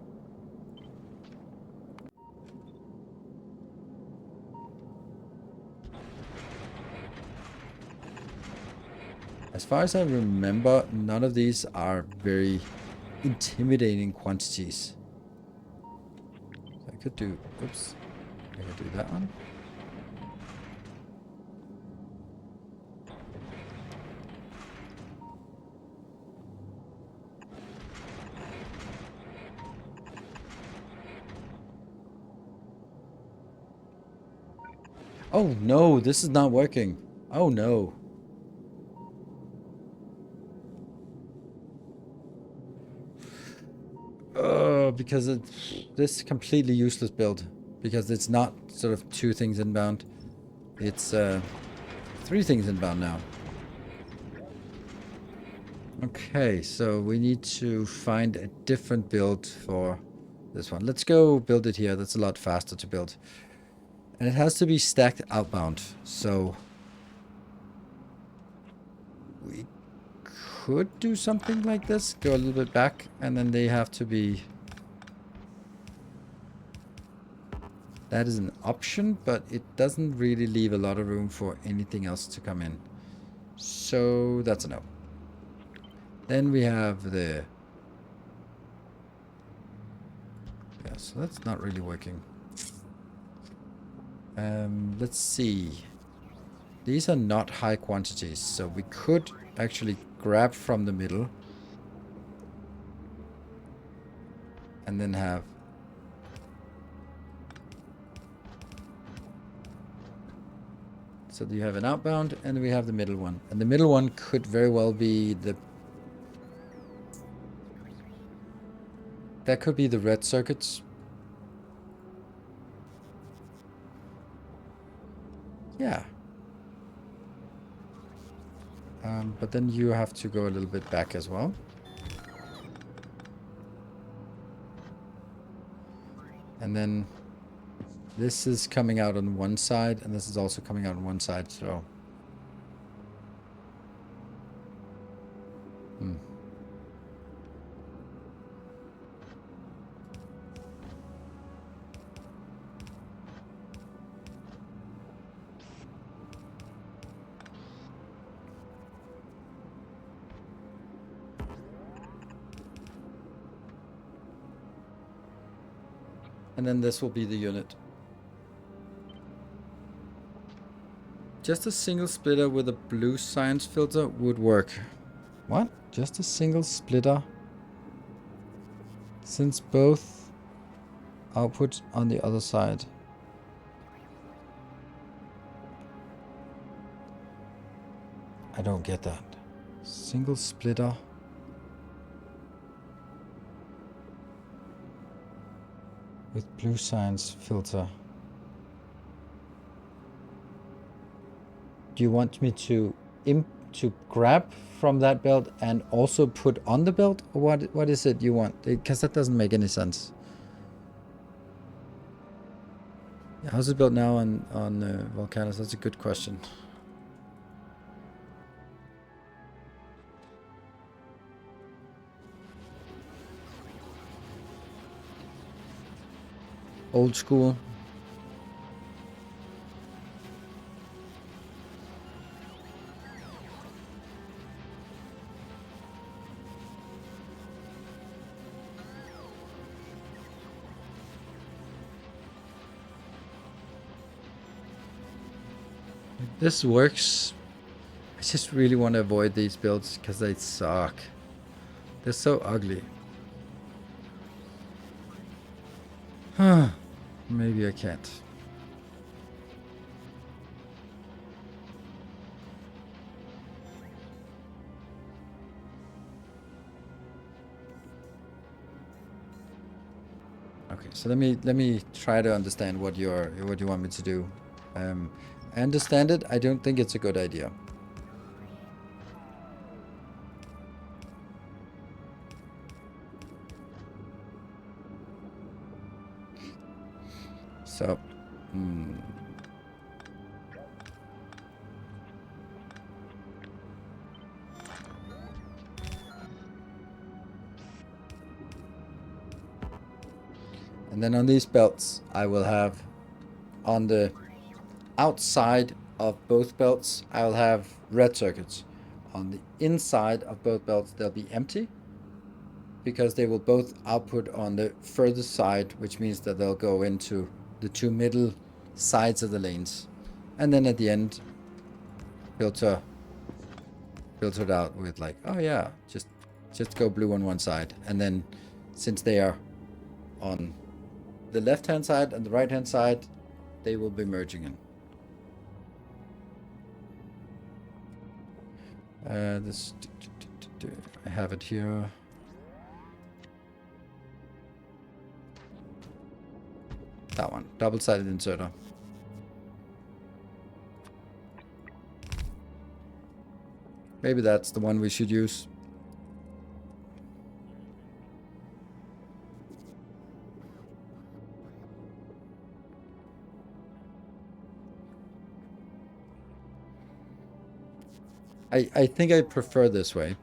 Speaker 1: As far as I remember, none of these are very intimidating quantities. So I could do, oops, I could do that one. Oh no, this is not working. Oh no. Because it's this completely useless build. Because it's not sort of 2 things inbound. It's 3 things inbound now. Okay, so we need to find a different build for this one. Let's go build it here. That's a lot faster to build. And it has to be stacked outbound. So we could do something like this. Go a little bit back, and then they have to be... That is an option, but it doesn't really leave a lot of room for anything else to come in. So that's a no. Then we have the... Yeah, so that's not really working. Let's see. These are not high quantities, so we could actually grab from the middle. And then have... So you have an outbound, and we have the middle one. And the middle one could very well be the... That could be the red circuits. Yeah. But then you have to go a little bit back as well. And then this is coming out on one side, and this is also coming out on one side, so... And then this will be the unit. Just a single splitter with a blue science filter would work. What? Just a single splitter? Since both outputs on the other side. I don't get that. Single splitter. With blue science filter. Do you want me to grab from that belt and also put on the belt? Or what is it you want? Because that doesn't make any sense. Yeah, how's it built now on Volcanus? That's a good question. Old school. This works. I just really want to avoid these builds because they suck. They're so ugly. Maybe I can't. Okay, so let me try to understand what you want me to do. I understand it. I don't think it's a good idea. So, and then on these belts, I will have on the outside of both belts, I'll have red circuits. On the inside of both belts, they'll be empty because they will both output on the furthest side, which means that they'll go into the two middle sides of the lanes. And then at the end, filtered out with like, oh yeah, just go blue on one side. And then since they are on the left-hand side and the right-hand side, they will be merging in. This, I have it here. That one, double-sided inserter. Maybe that's the one we should use. I think I prefer this way.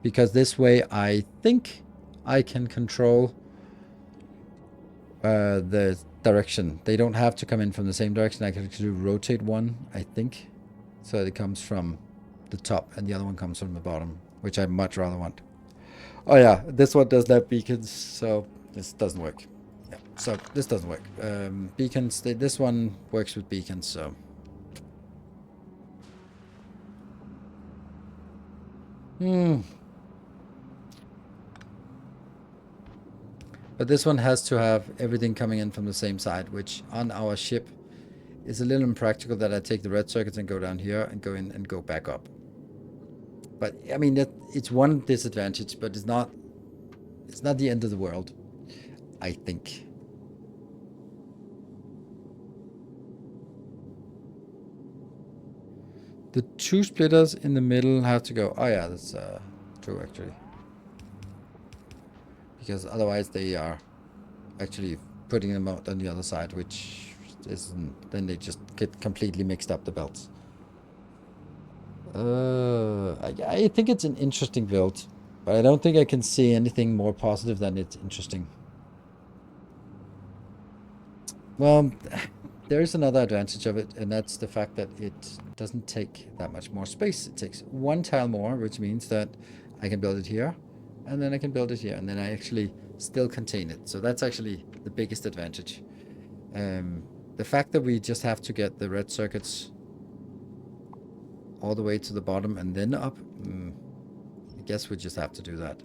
Speaker 1: Because this way I think I can control the direction. They don't have to come in from the same direction. I can actually rotate one, I think. So it comes from the top and the other one comes from the bottom, which I much rather want. Oh yeah, this one does not have beacons, so this doesn't work. Yeah, so this doesn't work. Beacons, this one works with beacons, so. But this one has to have everything coming in from the same side, which on our ship is a little impractical that I take the red circuits and go down here and go in and go back up. But I mean, it's one disadvantage, but it's not the end of the world, I think. The two splitters in the middle have to go. Oh yeah, that's true actually. Because otherwise they are actually putting them out on the other side, which isn't, then they just get completely mixed up the belts. I think it's an interesting build, but I don't think I can see anything more positive than it's interesting. Well, there is another advantage of it, and that's the fact that it doesn't take that much more space. It takes one tile more, which means that I can build it here, and then I can build it here, and then I actually still contain it. So that's actually the biggest advantage. The fact that we just have to get the red circuits all the way to the bottom and then up, I guess we just have to do that.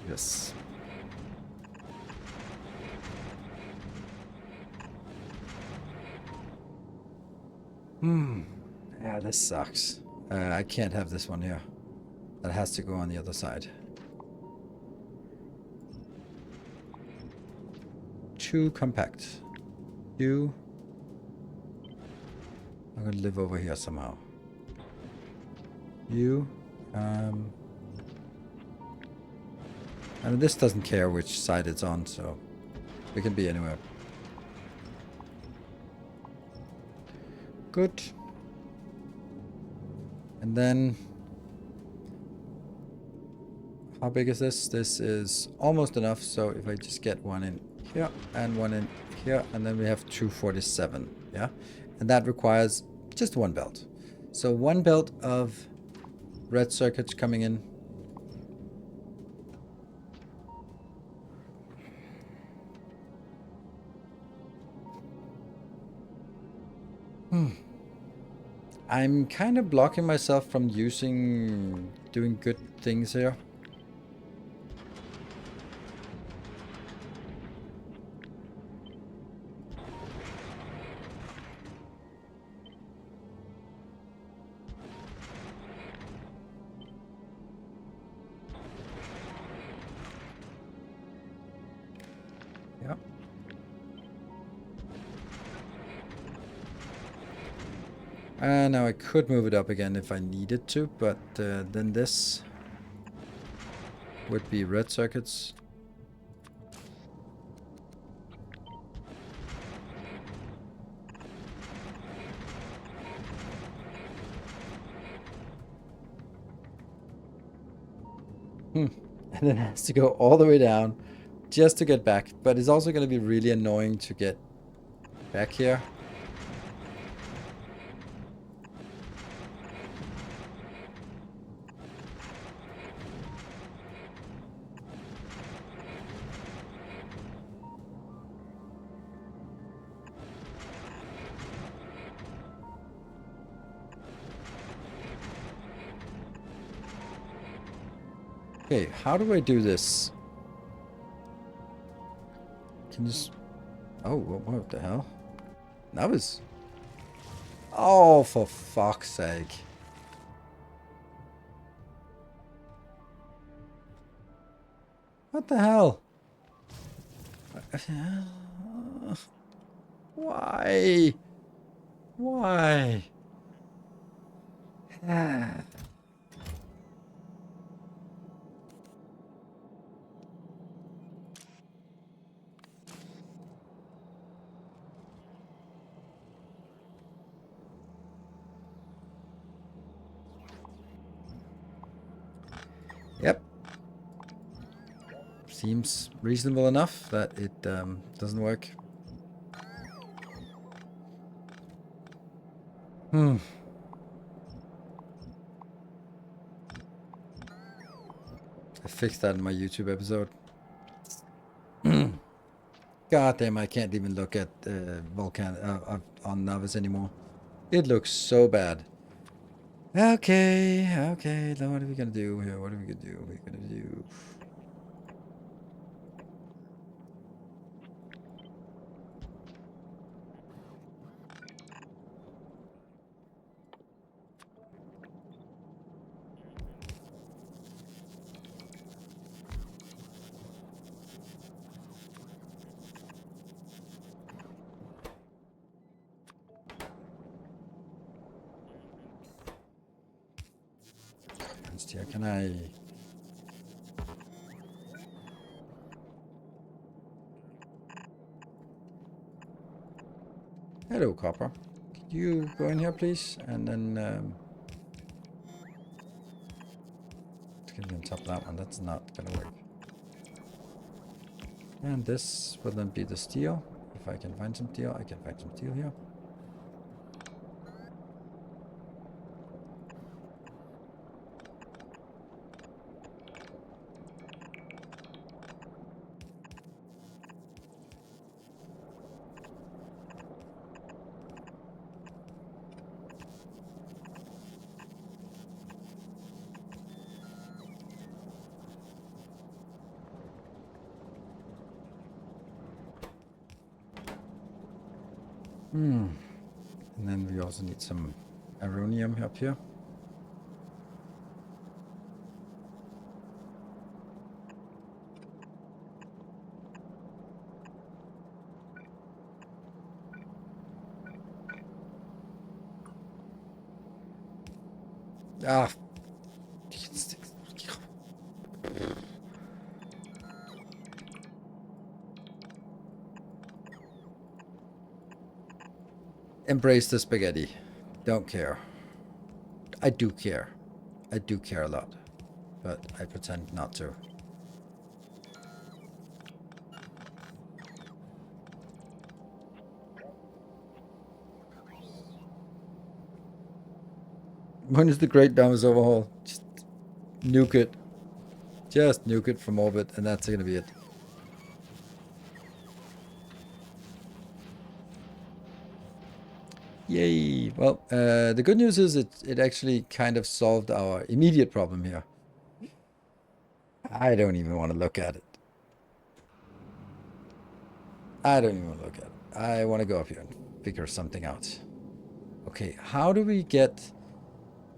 Speaker 1: Yes. Yeah, this sucks. I can't have this one here. That has to go on the other side. Too compact. You. I'm gonna live over here somehow. You. I mean, this doesn't care which side it's on, so we can be anywhere. Good. And then, how big is this? This is almost enough, so if I just get one in here and one in here, and then we have 247, yeah? And that requires just one belt. So one belt of red circuits coming in. I'm kind of blocking myself from doing good things here. Yeah. Now I could move it up again if I needed to, but then this would be red circuits. And then it has to go all the way down just to get back. But it's also going to be really annoying to get back here. Okay, how do I do this? Can you just... Oh, what the hell? That was... Oh, for fuck's sake. What the hell? Why? Why? Yep. Seems reasonable enough that it doesn't work. I fixed that in my YouTube episode. God damn, I can't even look at Volcan on Novice anymore. It looks so bad. Okay, then what are we gonna do here? What are we gonna do? We're gonna do... Here, can I... Hello, copper. Could you go in here, please? And then... Can you top that one? That's not gonna work. And this will then be the steel. If I can find some steel, I can find some steel here. And then we also need some ammonium up here. Ah. Embrace the spaghetti. Don't care. I do care. I do care a lot. But I pretend not to. When is the Great Damas overhaul? Just nuke it. Just nuke it from orbit, and that's gonna be it. Yay! Well, the good news is it actually kind of solved our immediate problem here. I don't even want to look at it. I don't even want to look at it. I want to go up here and figure something out. Okay, how do we get...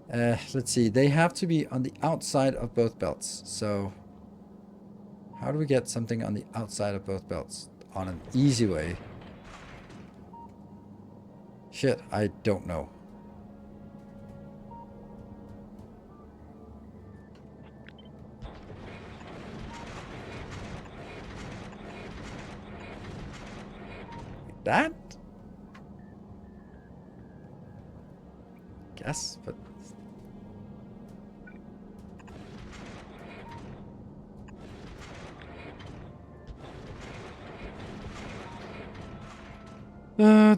Speaker 1: let's see, they have to be on the outside of both belts. So, how do we get something on the outside of both belts? On an easy way. Shit, I don't know. That? Guess, but...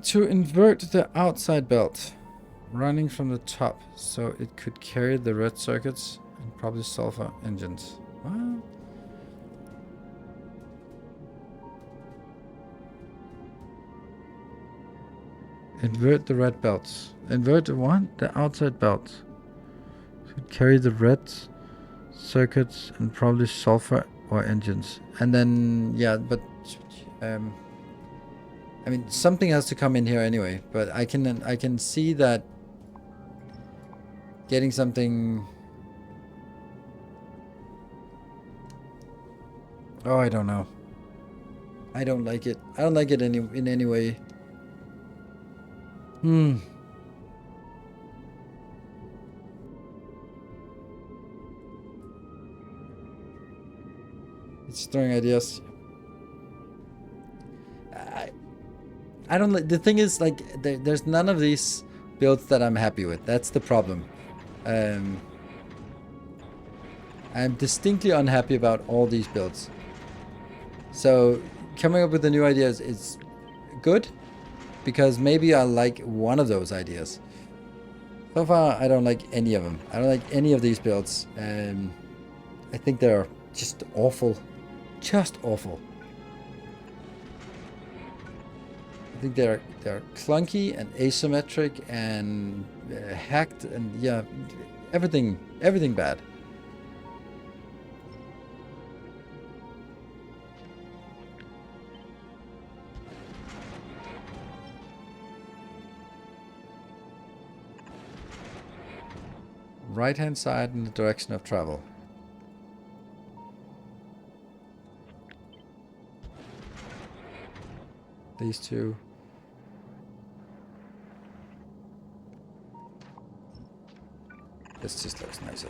Speaker 1: to invert the outside belt, running from the top, so it could carry the red circuits and probably sulfur engines. What? Invert the red belts. Invert the what? The outside belt. Could carry the red circuits and probably sulfur or engines. And then, yeah, but... I mean, something has to come in here anyway, but I can see that getting something... Oh, I don't know. I don't like it. I don't like it in any way. It's throwing ideas. I don't like... The thing is, like, there's none of these builds that I'm happy with. That's the problem. I'm distinctly unhappy about all these builds. So, coming up with the new ideas is good, because maybe I like one of those ideas. So far, I don't like any of them. I don't like any of these builds. I think they're just awful. Just awful. I think they're clunky and asymmetric and hacked and yeah, everything bad. Right hand side in the direction of travel. These two. This just looks nicer.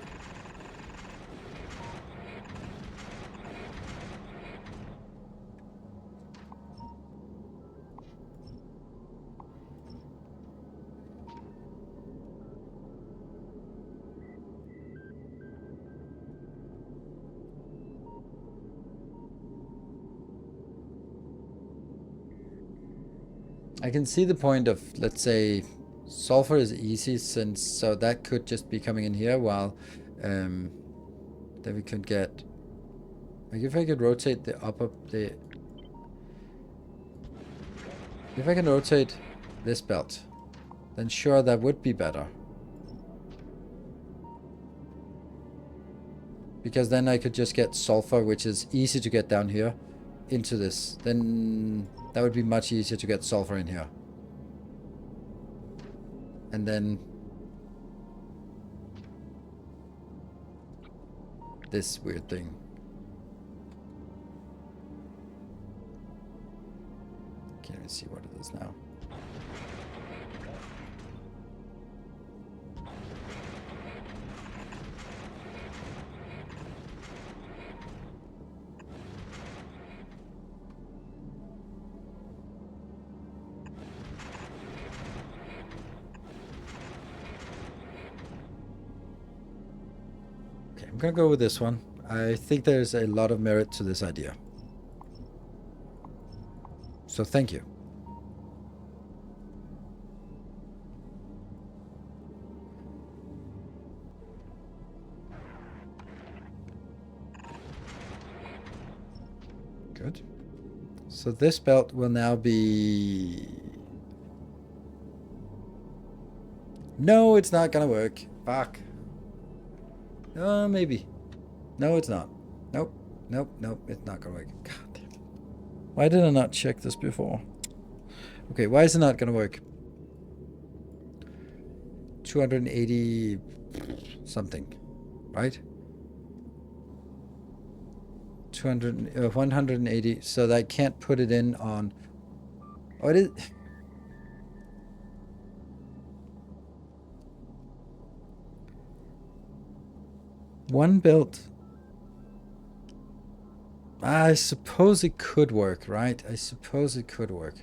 Speaker 1: I can see the point of, let's say, sulfur is easy, since so that could just be coming in here, while then we could get, like, if I could rotate the upper, if I can rotate this belt, then sure, that would be better, because then I could just get sulfur, which is easy to get down here, into this. Then that would be much easier to get sulfur in here. And then this weird thing. Can't even see what it is now. Okay, I'm gonna go with this one. I think there's a lot of merit to this idea. So thank you. Good. So this belt will now be... No, it's not gonna work. Fuck. Maybe. No, it's not. Nope. Nope. Nope. It's not gonna work. God damn it. Why did I not check this before? Okay, why is it not gonna work? 280 something, right? 180, so that I can't put it in on... Oh, it is... One belt. I suppose it could work, right? I suppose it could work.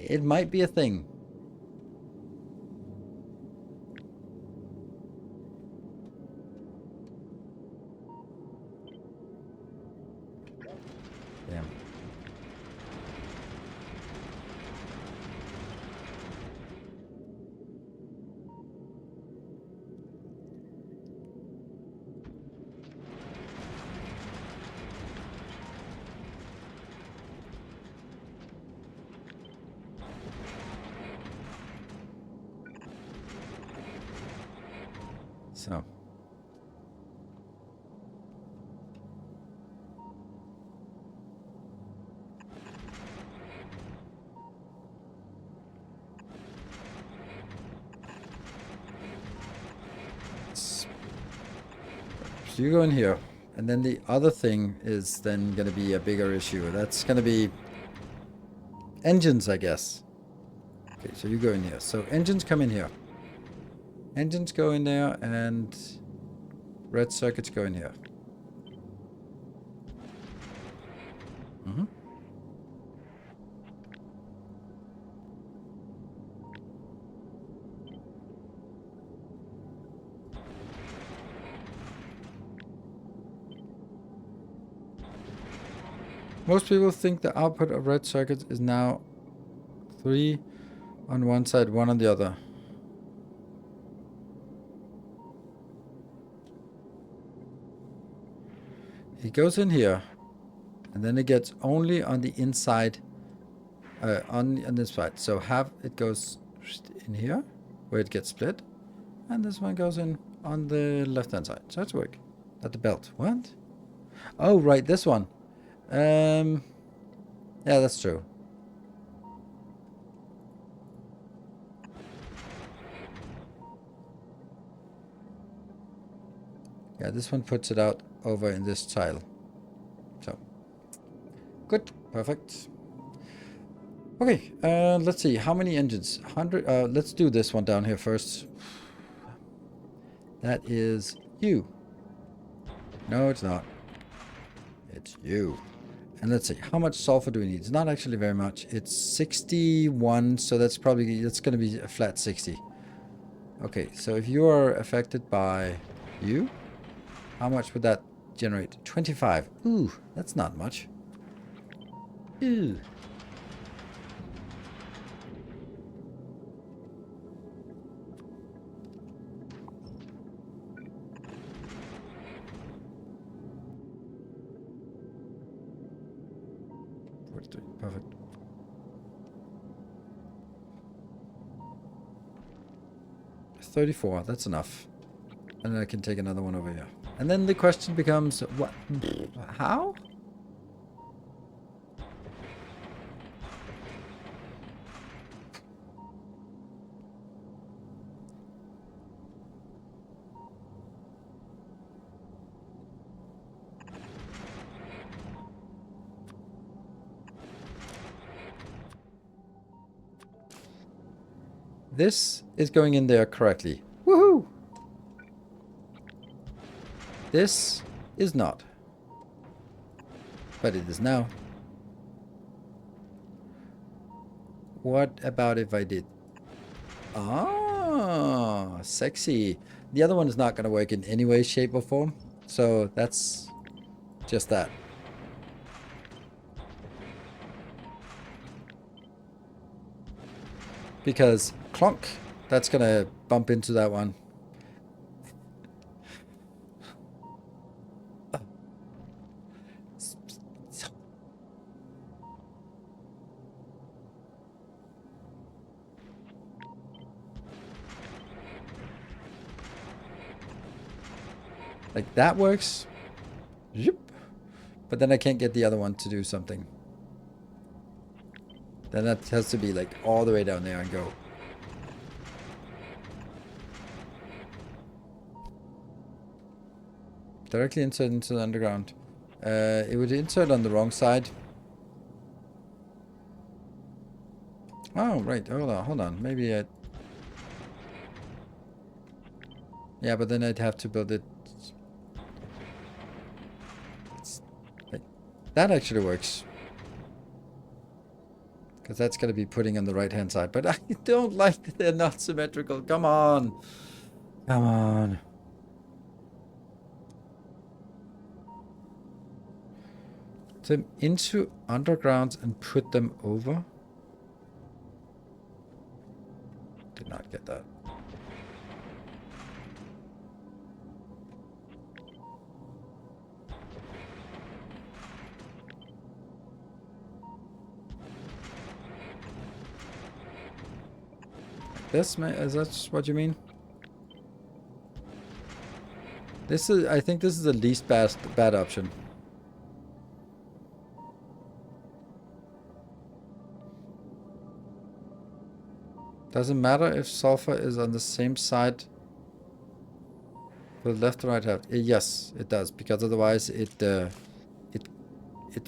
Speaker 1: It might be a thing. Damn. So. So you go in here. And then the other thing is then going to be a bigger issue. That's going to be engines, I guess. Okay, so you go in here. So engines come in here. Engines go in there and red circuits go in here. Mm-hmm. Most people think the output of red circuits is now 3 on one side, 1 on the other. It goes in here, and then it gets only on the inside, on this side. So half it goes in here, where it gets split, and this one goes in on the left-hand side. So it's work. At the belt. What? Oh, right, this one. Yeah, that's true. Yeah, this one puts it out over in this tile. So, good, perfect. Okay, let's see, how many engines? 100, let's do this one down here first. That is you. No, it's not. It's you. And let's see, how much sulfur do we need? It's not actually very much. It's 61, so that's going to be a flat 60. Okay, so if you are affected by you, How much would that generate? 25. Ooh, that's not much. Ooh. Perfect. $34, that's enough. And then I can take another one over here. And then the question becomes, what? How? This is going in there correctly. Woohoo! This is not. But it is now. What about if I did? Ah, sexy. The other one is not going to work in any way, shape, or form. So that's just that. Because clunk, that's going to bump into that one. Like that works. Yep. But then I can't get the other one to do something. Then that has to be like all the way down there and go. Directly insert into the underground. It would insert on the wrong side. Oh, right. Hold on. Maybe I... Yeah, but then I'd have to build it. That actually works. Because that's going to be putting on the right-hand side. But I don't like that they're not symmetrical. Come on. Come on. Them into undergrounds and put them over. Did not get that. This, is that what you mean? This is, I think this is the least bad option. Doesn't matter if sulfur is on the same side for the left or right half. Yes, it does, because otherwise it's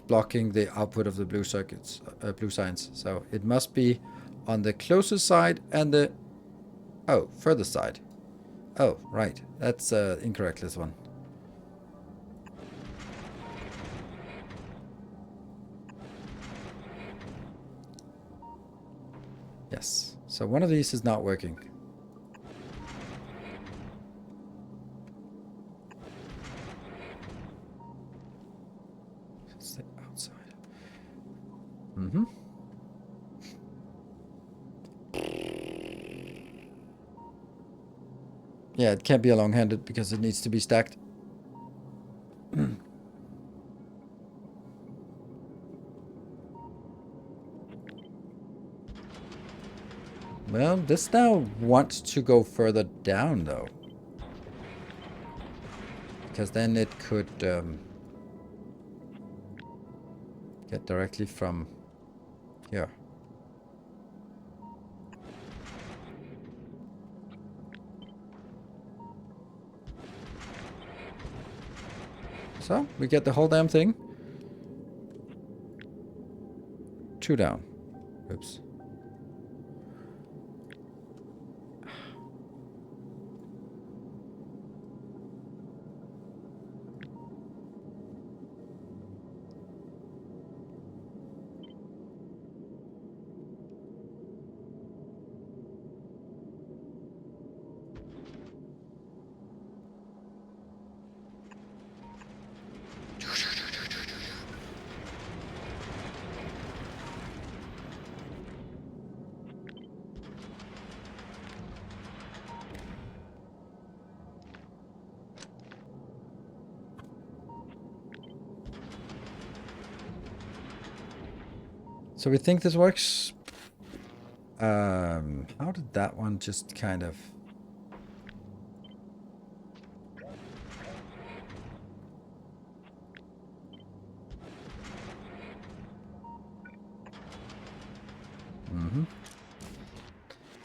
Speaker 1: blocking the output of the blue circuits, blue signs. So it must be on the closest side and the further side. Oh, right. That's incorrect, this one. Yes. So one of these is not working. Stay outside. Mm-hmm. Yeah, it can't be a long-handed because it needs to be stacked. Well, this now wants to go further down, though. Because then it could get directly from here. So, we get the whole damn thing. 2 down. Oops. So we think this works. How did that one just kind of...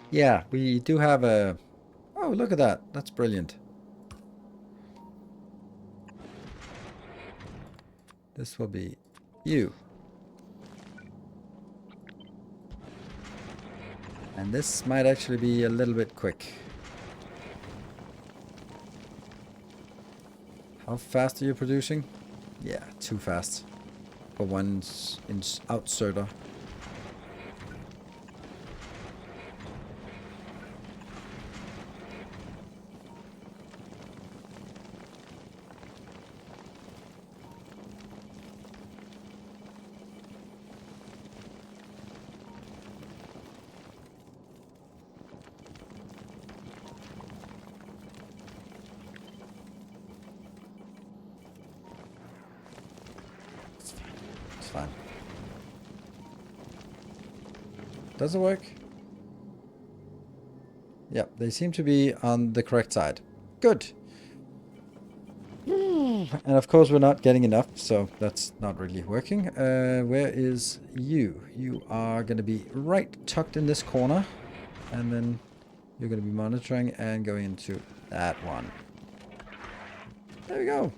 Speaker 1: Yeah, we do have a... Oh, look at that. That's brilliant. This will be you. And this might actually be a little bit quick. How fast are you producing? Yeah, too fast. For one outserter. It's fine. Does it work? Yep, they seem to be on the correct side. Good. And of course we're not getting enough, so that's not really working. Where is you? You are going to be right tucked in this corner. And then you're going to be monitoring and going into that one. There we go.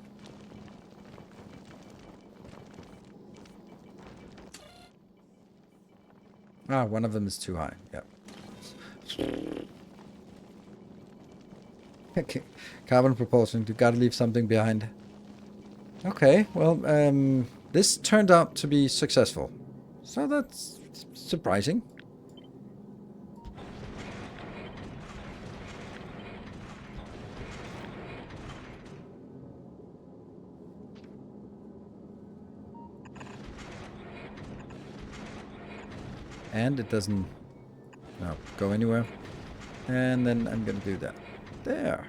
Speaker 1: Ah, one of them is too high. Yep. Okay. Carbon propulsion. You gotta leave something behind. Okay, well, this turned out to be successful. So that's surprising. And it doesn't go anywhere. And then I'm gonna do that. There.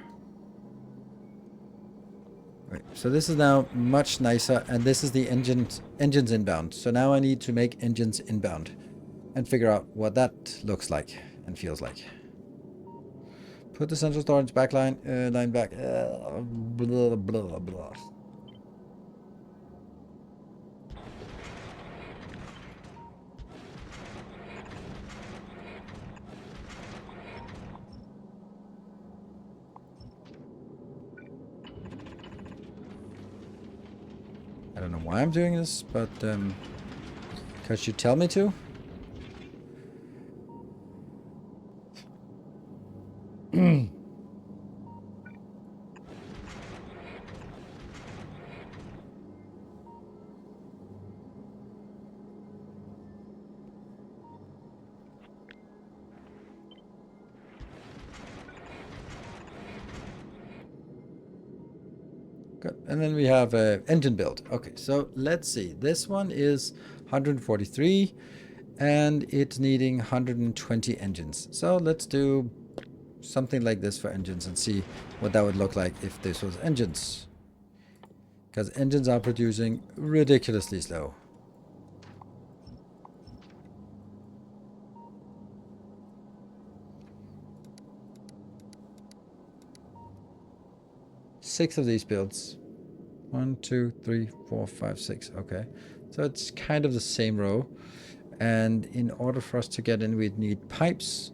Speaker 1: Right, so this is now much nicer, and this is the engines inbound. So now I need to make engines inbound and figure out what that looks like and feels like. Put the central storage backline line back. Blah, blah, blah. I don't know why I'm doing this, but because you tell me to. Good. And then we have engine build. Okay, so let's see. This one is 143 and it's needing 120 engines. So let's do something like this for engines and see what that would look like if this was engines. Because engines are producing ridiculously slow. Six of these builds. 1, 2, 3, 4, 5, 6. Okay. So it's kind of the same row. And in order for us to get in, we'd need pipes.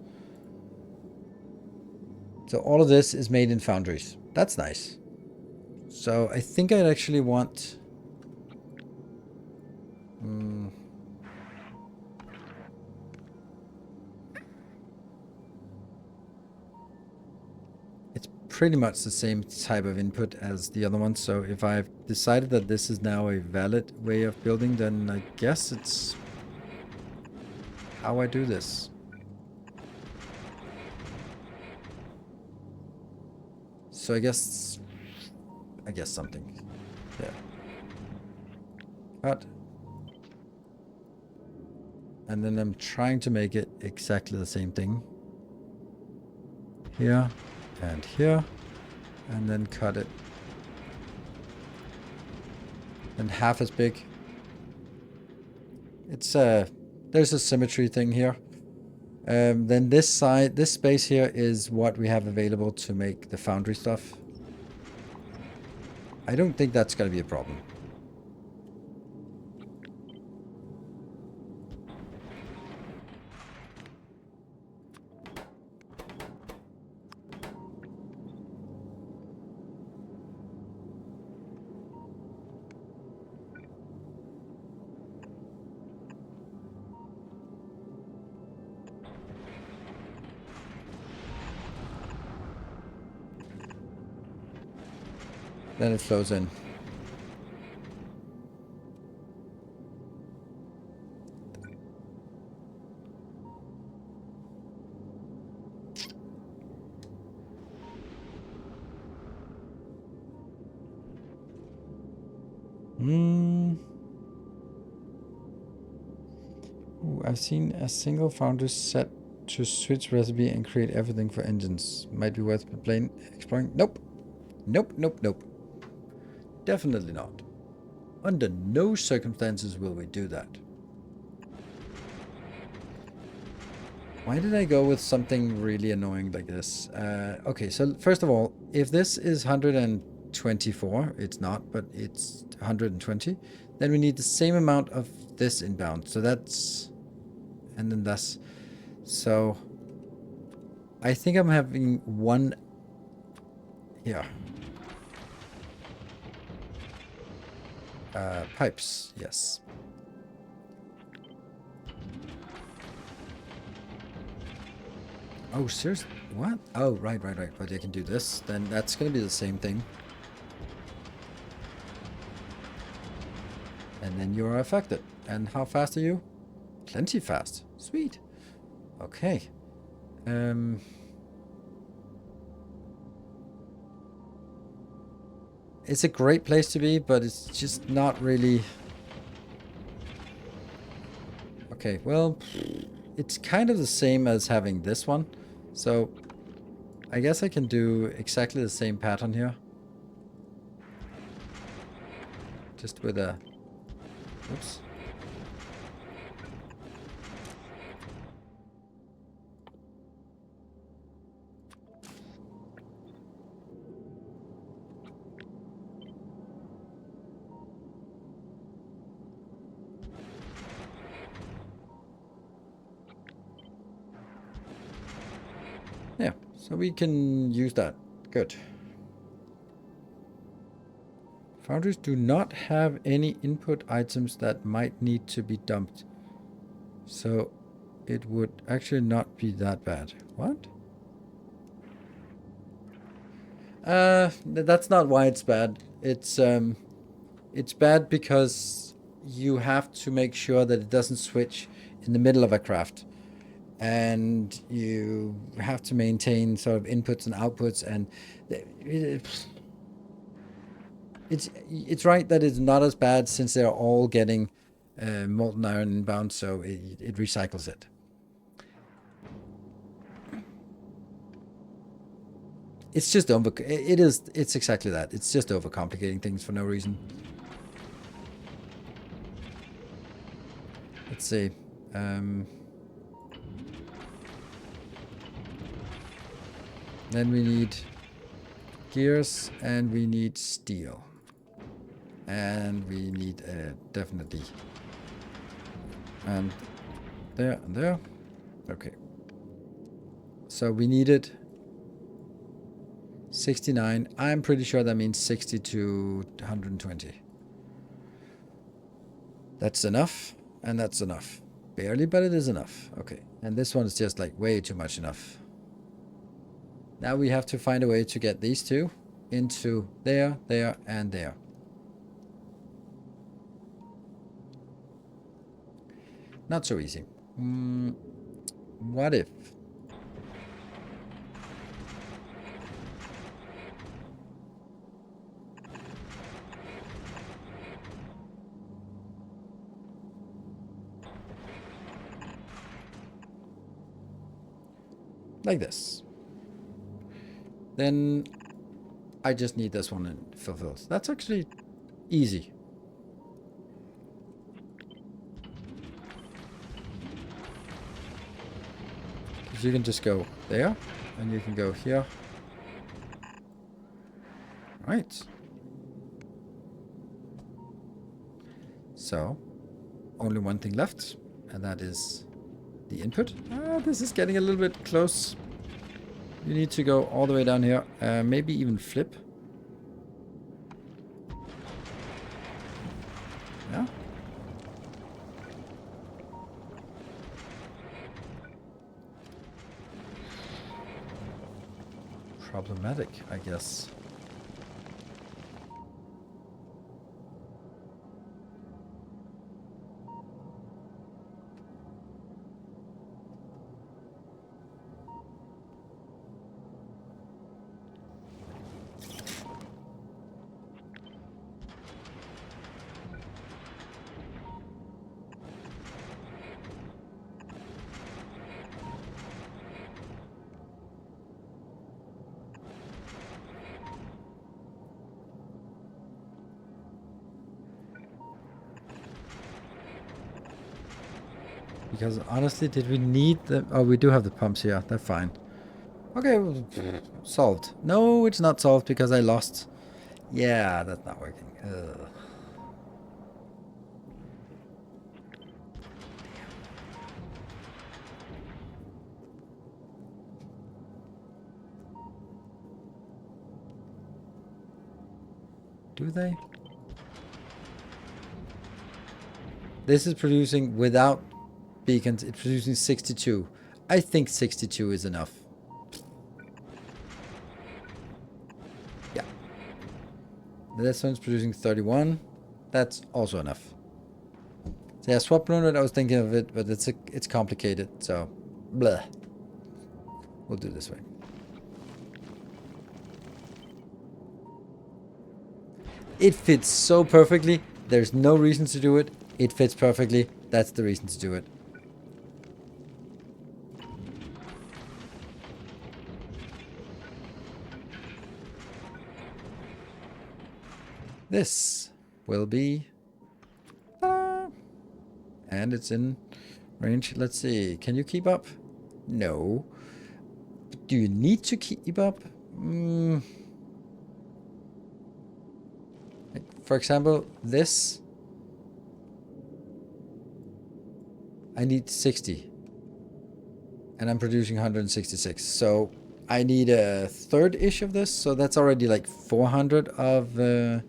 Speaker 1: So all of this is made in foundries. That's nice. So I think I'd actually want... It's pretty much the same type of input as the other one. So if I've decided that this is now a valid way of building, then I guess it's how I do this. So I guess something. Yeah. Cut. And then I'm trying to make it exactly the same thing. Here and here. And then cut it. And half as big. It's there's a symmetry thing here. Then this side, this space here is what we have available to make the foundry stuff. I don't think that's going to be a problem. Then it flows in. Ooh, I've seen a single foundry set to switch recipe and create everything for engines. Might be worth exploring. Nope. Nope, nope, nope. Definitely not. Under no circumstances will we do that. Why did I go with something really annoying like this? Okay, so first of all, if this is 124, it's not, but it's 120, then we need the same amount of this inbound. So that's... and then that's... so... I think I'm having one... here. Pipes, yes. Oh, seriously? What? Oh, right. But I can do this. Then that's going to be the same thing. And then you are affected. And how fast are you? Plenty fast. Sweet. Okay. It's a great place to be, but it's just not really... okay, well, it's kind of the same as having this one. So, I guess I can do exactly the same pattern here. Just with a... oops. Yeah, so we can use that. Good. Foundries do not have any input items that might need to be dumped. So it would actually not be that bad. What? That's not why it's bad. It's bad because you have to make sure that it doesn't switch in the middle of a craft. And you have to maintain sort of inputs and outputs, and it's right that it's not as bad since they're all getting molten iron inbound, so it recycles it. It's just it's exactly that. It's just overcomplicating things for no reason. Let's see. Then we need gears, and we need steel. And we need definitely. And there, and there. Okay. So we needed 69. I'm pretty sure that means 60 to 120. That's enough, and that's enough. Barely, but it is enough. Okay. And this one is just like way too much enough. Now we have to find a way to get these two into there, there, and there. Not so easy. What if? Like this. Then I just need this one fulfilled. That's actually easy. because you can just go there, and you can go here. Right. So, only one thing left, and that is the input. This is getting a little bit close. You need to go all the way down here, maybe even flip. Yeah. Problematic, I guess. Because honestly, did we need the... Oh, we do have the pumps here. They're fine. Okay, well, solved. No, it's not solved because I lost. Yeah, that's not working. Ugh. Do they? This is producing without beacons. It's producing 62. I think 62 is enough. Yeah. This one's producing 31. That's also enough. So yeah, swap balloon, I was thinking of it, but it's complicated, so blah. We'll do this way. It fits so perfectly. There's no reason to do it. It fits perfectly. That's the reason to do it. This will be... and it's in range. Let's see. Can you keep up? No. Do you need to keep up? Like, for example, this. I need 60. And I'm producing 166. So I need a third-ish of this. So that's already like 400 of...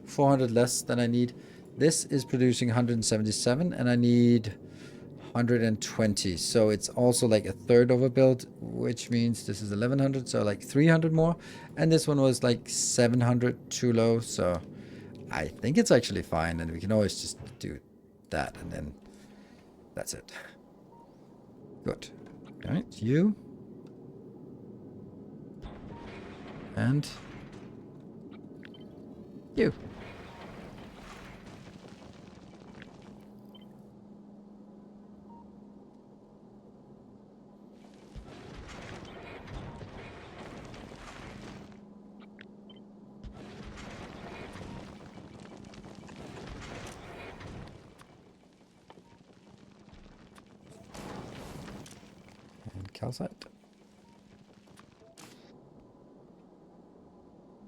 Speaker 1: 400 less than I need. This is producing 177 and I need 120. So it's also like a third overbuild, which means this is 1100. So like 300 more. And this one was like 700 too low. So I think it's actually fine. And we can always just do that. And then that's it. Good. All right. You. And you. Calcite.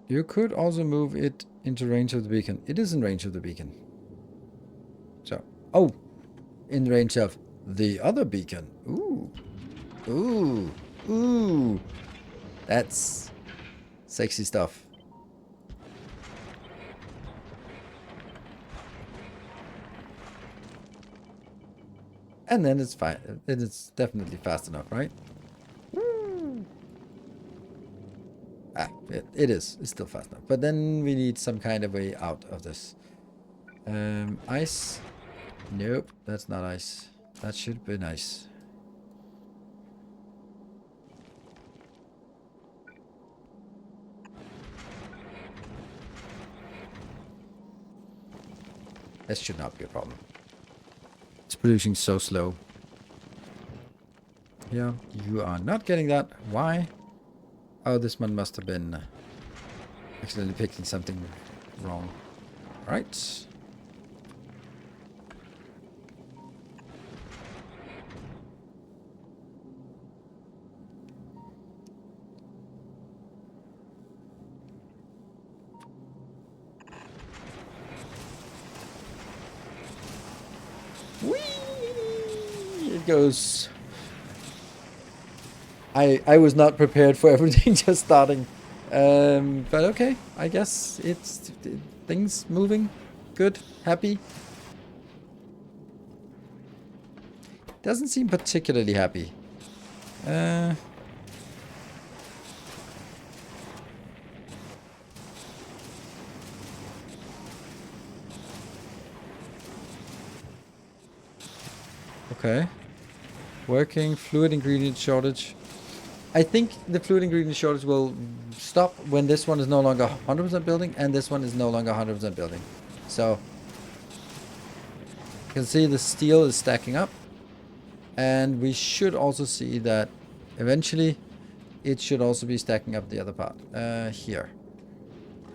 Speaker 1: You could also move it into range of the beacon. It is in range of the beacon. So, oh, in range of the other beacon. Ooh, ooh, ooh. That's sexy stuff. And then it's fine. It's definitely fast enough, right? It is. It's still fast enough. But then we need some kind of way out of this. Ice. Nope, that's not ice. That should be nice. This should not be a problem. It's producing so slow. Yeah, you are not getting that. Why? Oh, this one must have been accidentally picking something wrong. Right. Whee! It goes. I was not prepared for everything just starting. But okay, I guess it's things moving. Good, happy. Doesn't seem particularly happy. Okay. Working, fluid ingredient shortage. I think the fluid ingredient shortage will stop when this one is no longer 100% building and this one is no longer 100% building. So, you can see the steel is stacking up. And we should also see that eventually it should also be stacking up the other part. Here.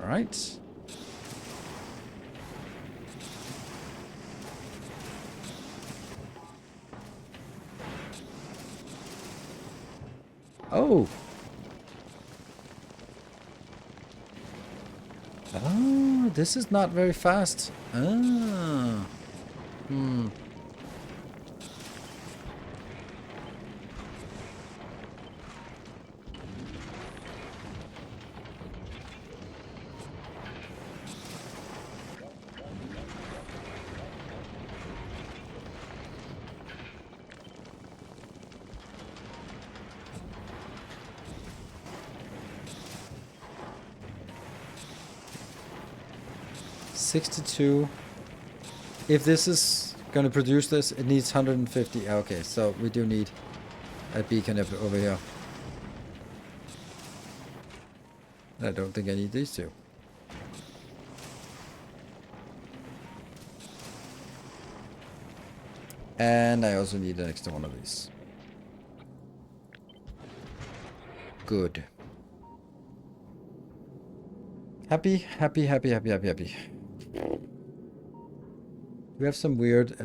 Speaker 1: Alright. Oh. Oh, this is not very fast. Ah. Hmm. $62. If this is going to produce this, it needs 150. Okay, so we do need a beacon over here. I don't think I need these two. And I also need an extra one of these. Good. Happy, happy, happy, happy, happy, happy. We have some weird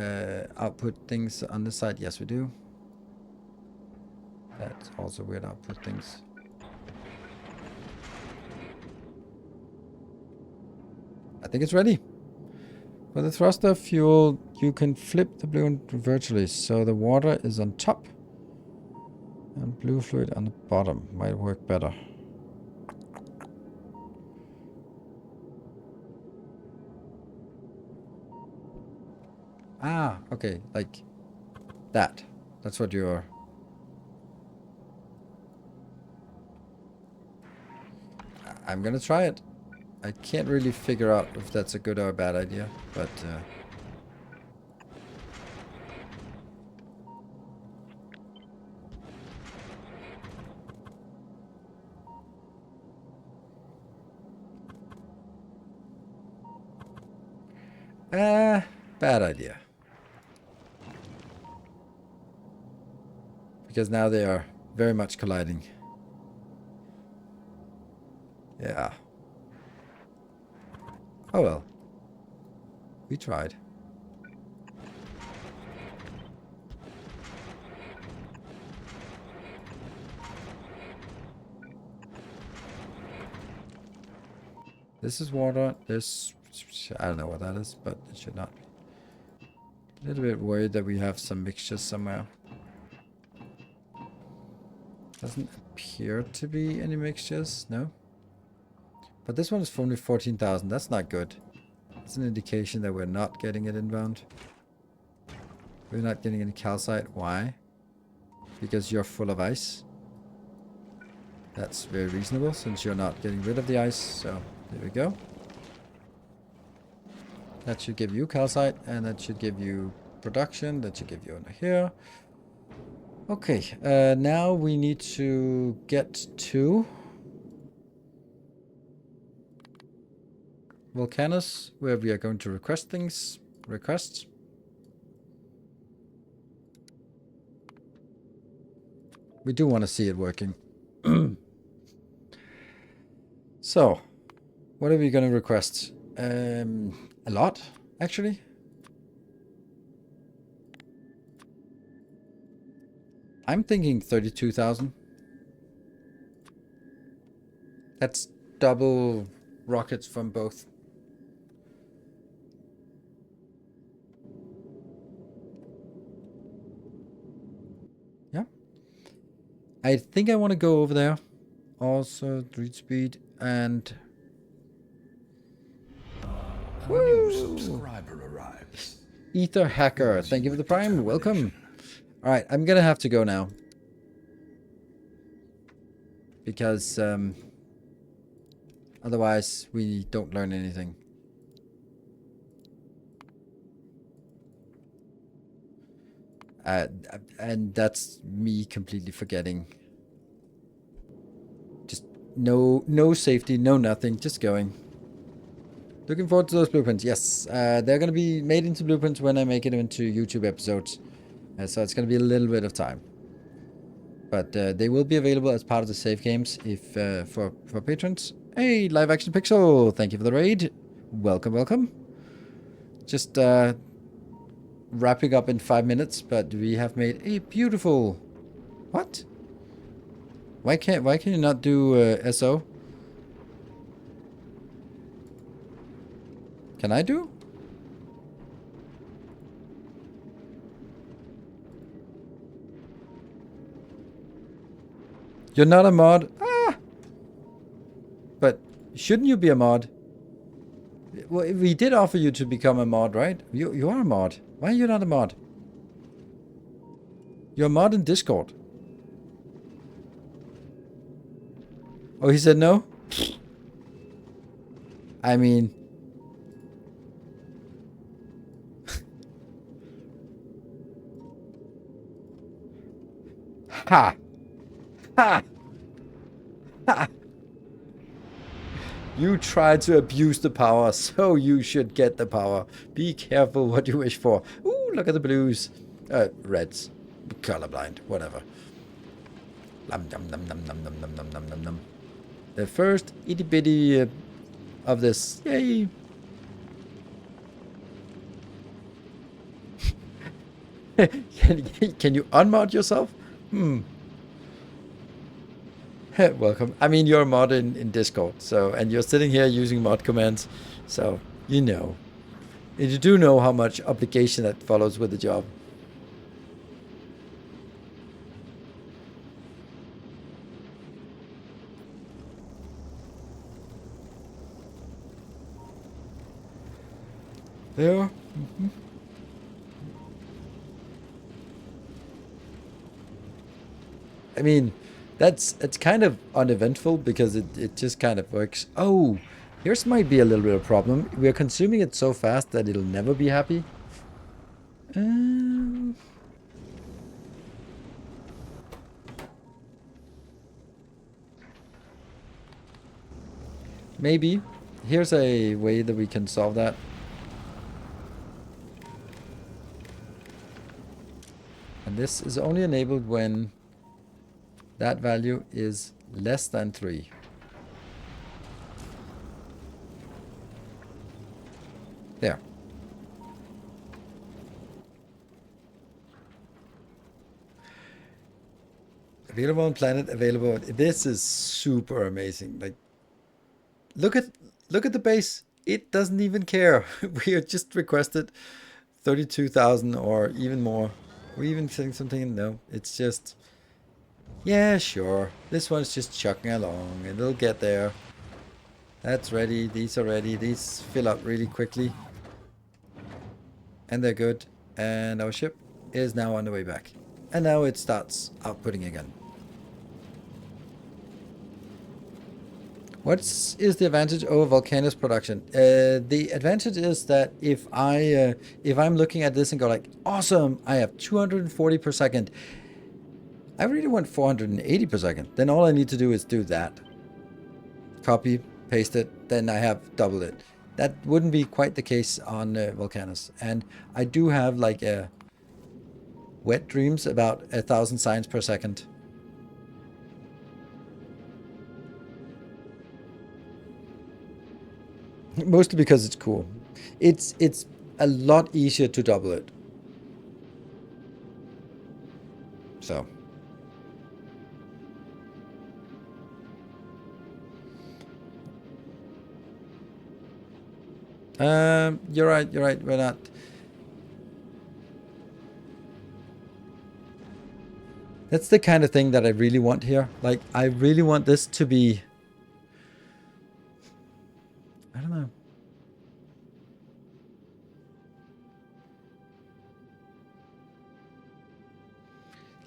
Speaker 1: output things on the side. Yes, we do. That's also weird output things. I think it's ready. For the thruster fuel, you can flip the balloon virtually, so the water is on top and blue fluid on the bottom. Might work better. Ah, okay, like that. That's what you're... I'm gonna try it. I can't really figure out if that's a good or a bad idea, but... bad idea. Because now they are very much colliding. Yeah. Oh well. We tried. This is water. This... I don't know what that is, but it should not be. A little bit worried that we have some mixtures somewhere. Doesn't appear to be any mixtures, no. But this one is for only 14,000. That's not good. It's an indication that we're not getting it inbound. We're not getting any calcite. Why? Because you're full of ice. That's very reasonable since you're not getting rid of the ice. So there we go. That should give you calcite, and that should give you production. That should give you under here. Okay, now we need to get to Volcanus, where we are going to request things. Requests. We do want to see it working. So, what are we going to request? A lot, actually. I'm thinking 32,000. That's double rockets from both. I think I want to go over there. Also, read speed and...
Speaker 2: A new subscriber arrives.
Speaker 1: Ether Hacker, thank you for the prime. Welcome. Alright, I'm gonna have to go now. Because, otherwise we don't learn anything. And that's me completely forgetting. Just no safety, no nothing, just going. Looking forward to those blueprints. Yes, they're going to be made into blueprints when I make it into YouTube episodes. So it's going to be a little bit of time. But they will be available as part of the save games if for patrons. Hey, Live Action Pixel, thank you for the raid. Welcome, welcome. Just wrapping up in 5 minutes, but we have made a beautiful... What? Why can you not do SO? Can I do? You're not a mod? Ah! But shouldn't you be a mod? Well, we did offer you to become a mod, right? You are a mod. Why are you not a mod? You're a mod in Discord. Oh, he said no? I mean... Ha! Ha! Ha! You tried to abuse the power, so you should get the power. Be careful what you wish for. Ooh, look at the blues. Reds. Colorblind. Whatever. Num num num num num num num num num num num. The first itty bitty of this. Yay! Can you unmod yourself? Welcome. I mean, you're a mod in Discord, so, and you're sitting here using mod commands, so you know. And you do know how much obligation that follows with the job. There. I mean, it's kind of uneventful because it just kind of works. Oh, here's might be a little bit of problem. We're consuming it so fast that it'll never be happy. Maybe. Here's a way that we can solve that. And this is only enabled when that value is less than 3. There. Available on planet, available. This is super amazing. Like, look at the base. It doesn't even care. We are just requested 32,000 or even more. We even saying something? No, it's just, yeah, sure. This one's just chucking along and it'll get there. That's ready. These are ready. These fill up really quickly. And they're good. And our ship is now on the way back. And now it starts outputting again. What is the advantage over Volcano's production? The advantage is that if I'm looking at this and go like, awesome, I have 240 per second. I really want 480 per second. Then all I need to do is do that. Copy, paste it, then I have double it. That wouldn't be quite the case on Volcanus. And I do have like wet dreams about 1,000 signs per second. Mostly because it's cool. It's a lot easier to double it. So. You're right, we're not. That's the kind of thing that I really want here. Like, I really want this to be... I don't know.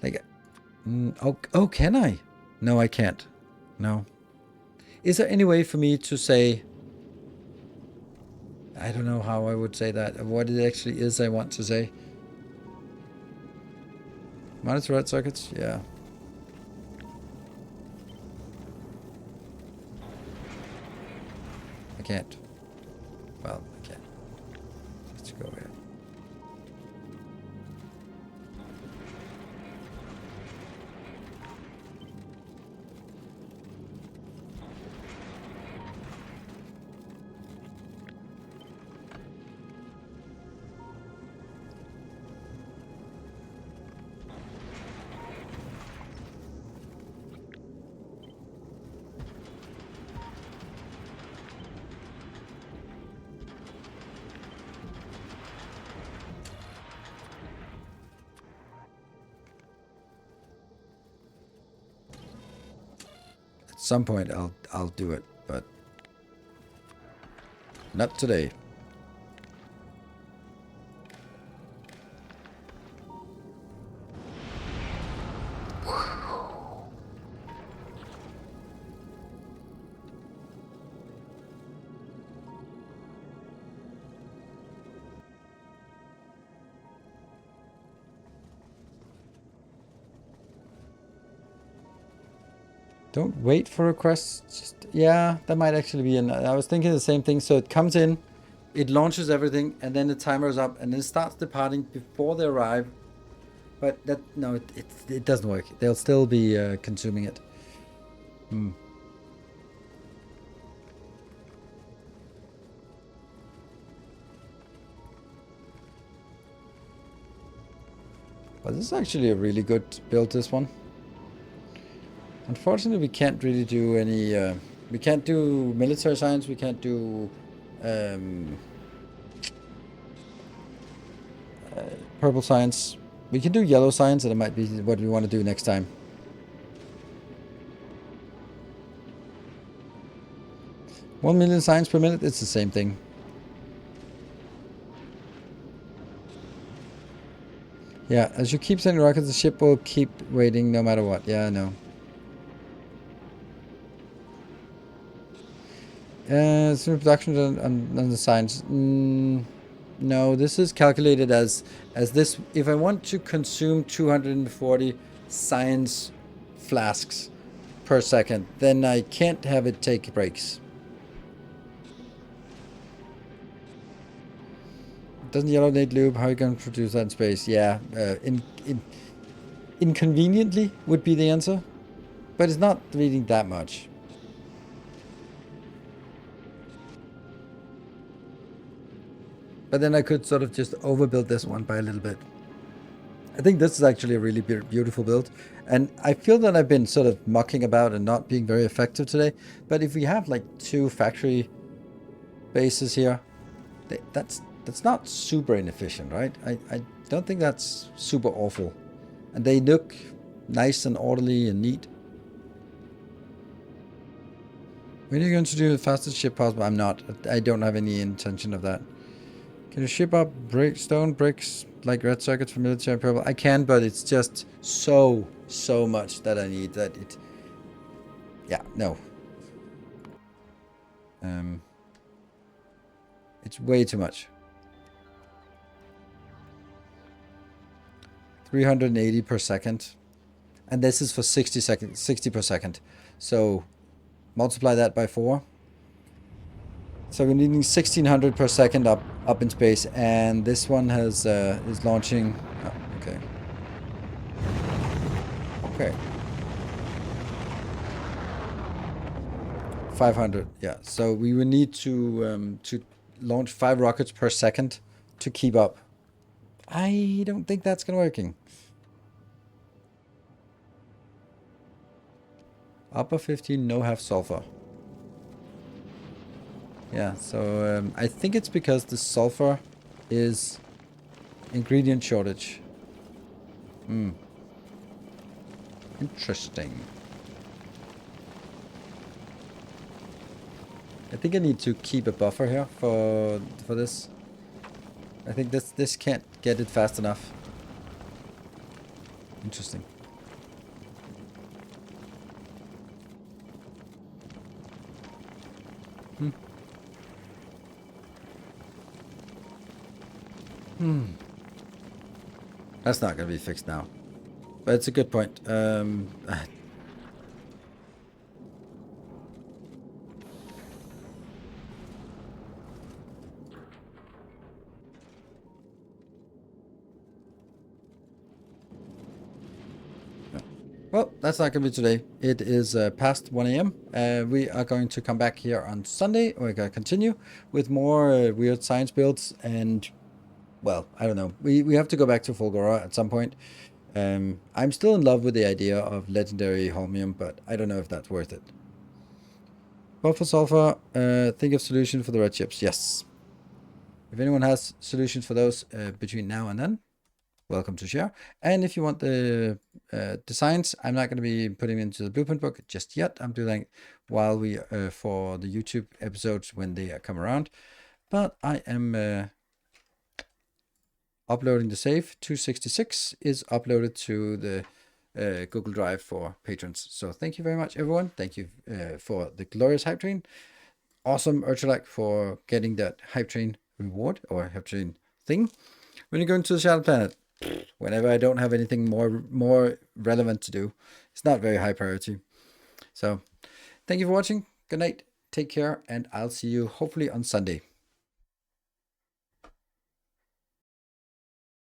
Speaker 1: Like, oh, can I? No, I can't. No. Is there any way for me to say... I don't know how I would say that. What it actually is I want to say. Monitor red circuits? Yeah. I can't. Well, I can't. Let's go here. At some point I'll do it, but not today. Don't wait for requests. Just, yeah, that might actually be I was thinking the same thing. So it comes in, it launches everything, and then the timer is up, and then it starts departing before they arrive. But that, no, it doesn't work. They'll still be consuming it. But this is actually a really good build, this one. Unfortunately, we can't really do any... we can't do military science, we can't do... purple science. We can do yellow science, and it might be what we want to do next time. $1 million science per minute, it's the same thing. Yeah, as you keep sending rockets, the ship will keep waiting no matter what. Yeah, I know. Production on the science. No, this is calculated as this. If I want to consume 240 science flasks per second, then I can't have it take breaks. Doesn't yellow need lube? How are you going to produce that in space? Yeah, inconveniently would be the answer, but it's not reading that much. But then I could sort of just overbuild this one by a little bit. I think this is actually a really beautiful build. And I feel that I've been sort of mucking about and not being very effective today. But if we have like 2 factory bases here, that's not super inefficient, right? I don't think that's super awful. And they look nice and orderly and neat. When are you going to do the fastest ship possible? I'm not. I don't have any intention of that. Can you ship up stone bricks like red circuits for military and purple? I can, but it's just so much that I need that it... Yeah, no. It's way too much. 380 per second. And this is for 60 per second. So multiply that by 4. So we're needing 1600 per second up in space, and this one has is launching. Oh, okay. Okay. 500. Yeah. So we will need to launch 5 rockets per second to keep up. I don't think that's gonna working. Upper 15, no have sulfur. Yeah, so I think it's because the sulfur is ingredient shortage. Interesting. I think I need to keep a buffer here for this. I think this can't get it fast enough. Interesting. That's not gonna be fixed now. But it's a good point. Well, that's not going to be today. It is past 1 a.m. We are going to come back here on Sunday. We're going to continue with more weird science builds. And, well, I don't know. We have to go back to Fulgora at some point. I'm still in love with the idea of legendary holmium, but I don't know if that's worth it. Buffer sulfur, think of solution for the red chips. Yes. If anyone has solutions for those between now and then, welcome to share. And if you want the designs, I'm not going to be putting them into the blueprint book just yet. I'm doing while we for the YouTube episodes when they come around. But I am uploading the save. 266 is uploaded to the Google Drive for patrons. So thank you very much, everyone. Thank you for the glorious hype train. Awesome, Urchalak, for getting that hype train reward or hype train thing. When you go into the Shadow Planet, whenever I don't have anything more relevant to do, it's not very high priority. So thank you for watching. Good night. Take care, and I'll see you hopefully on Sunday.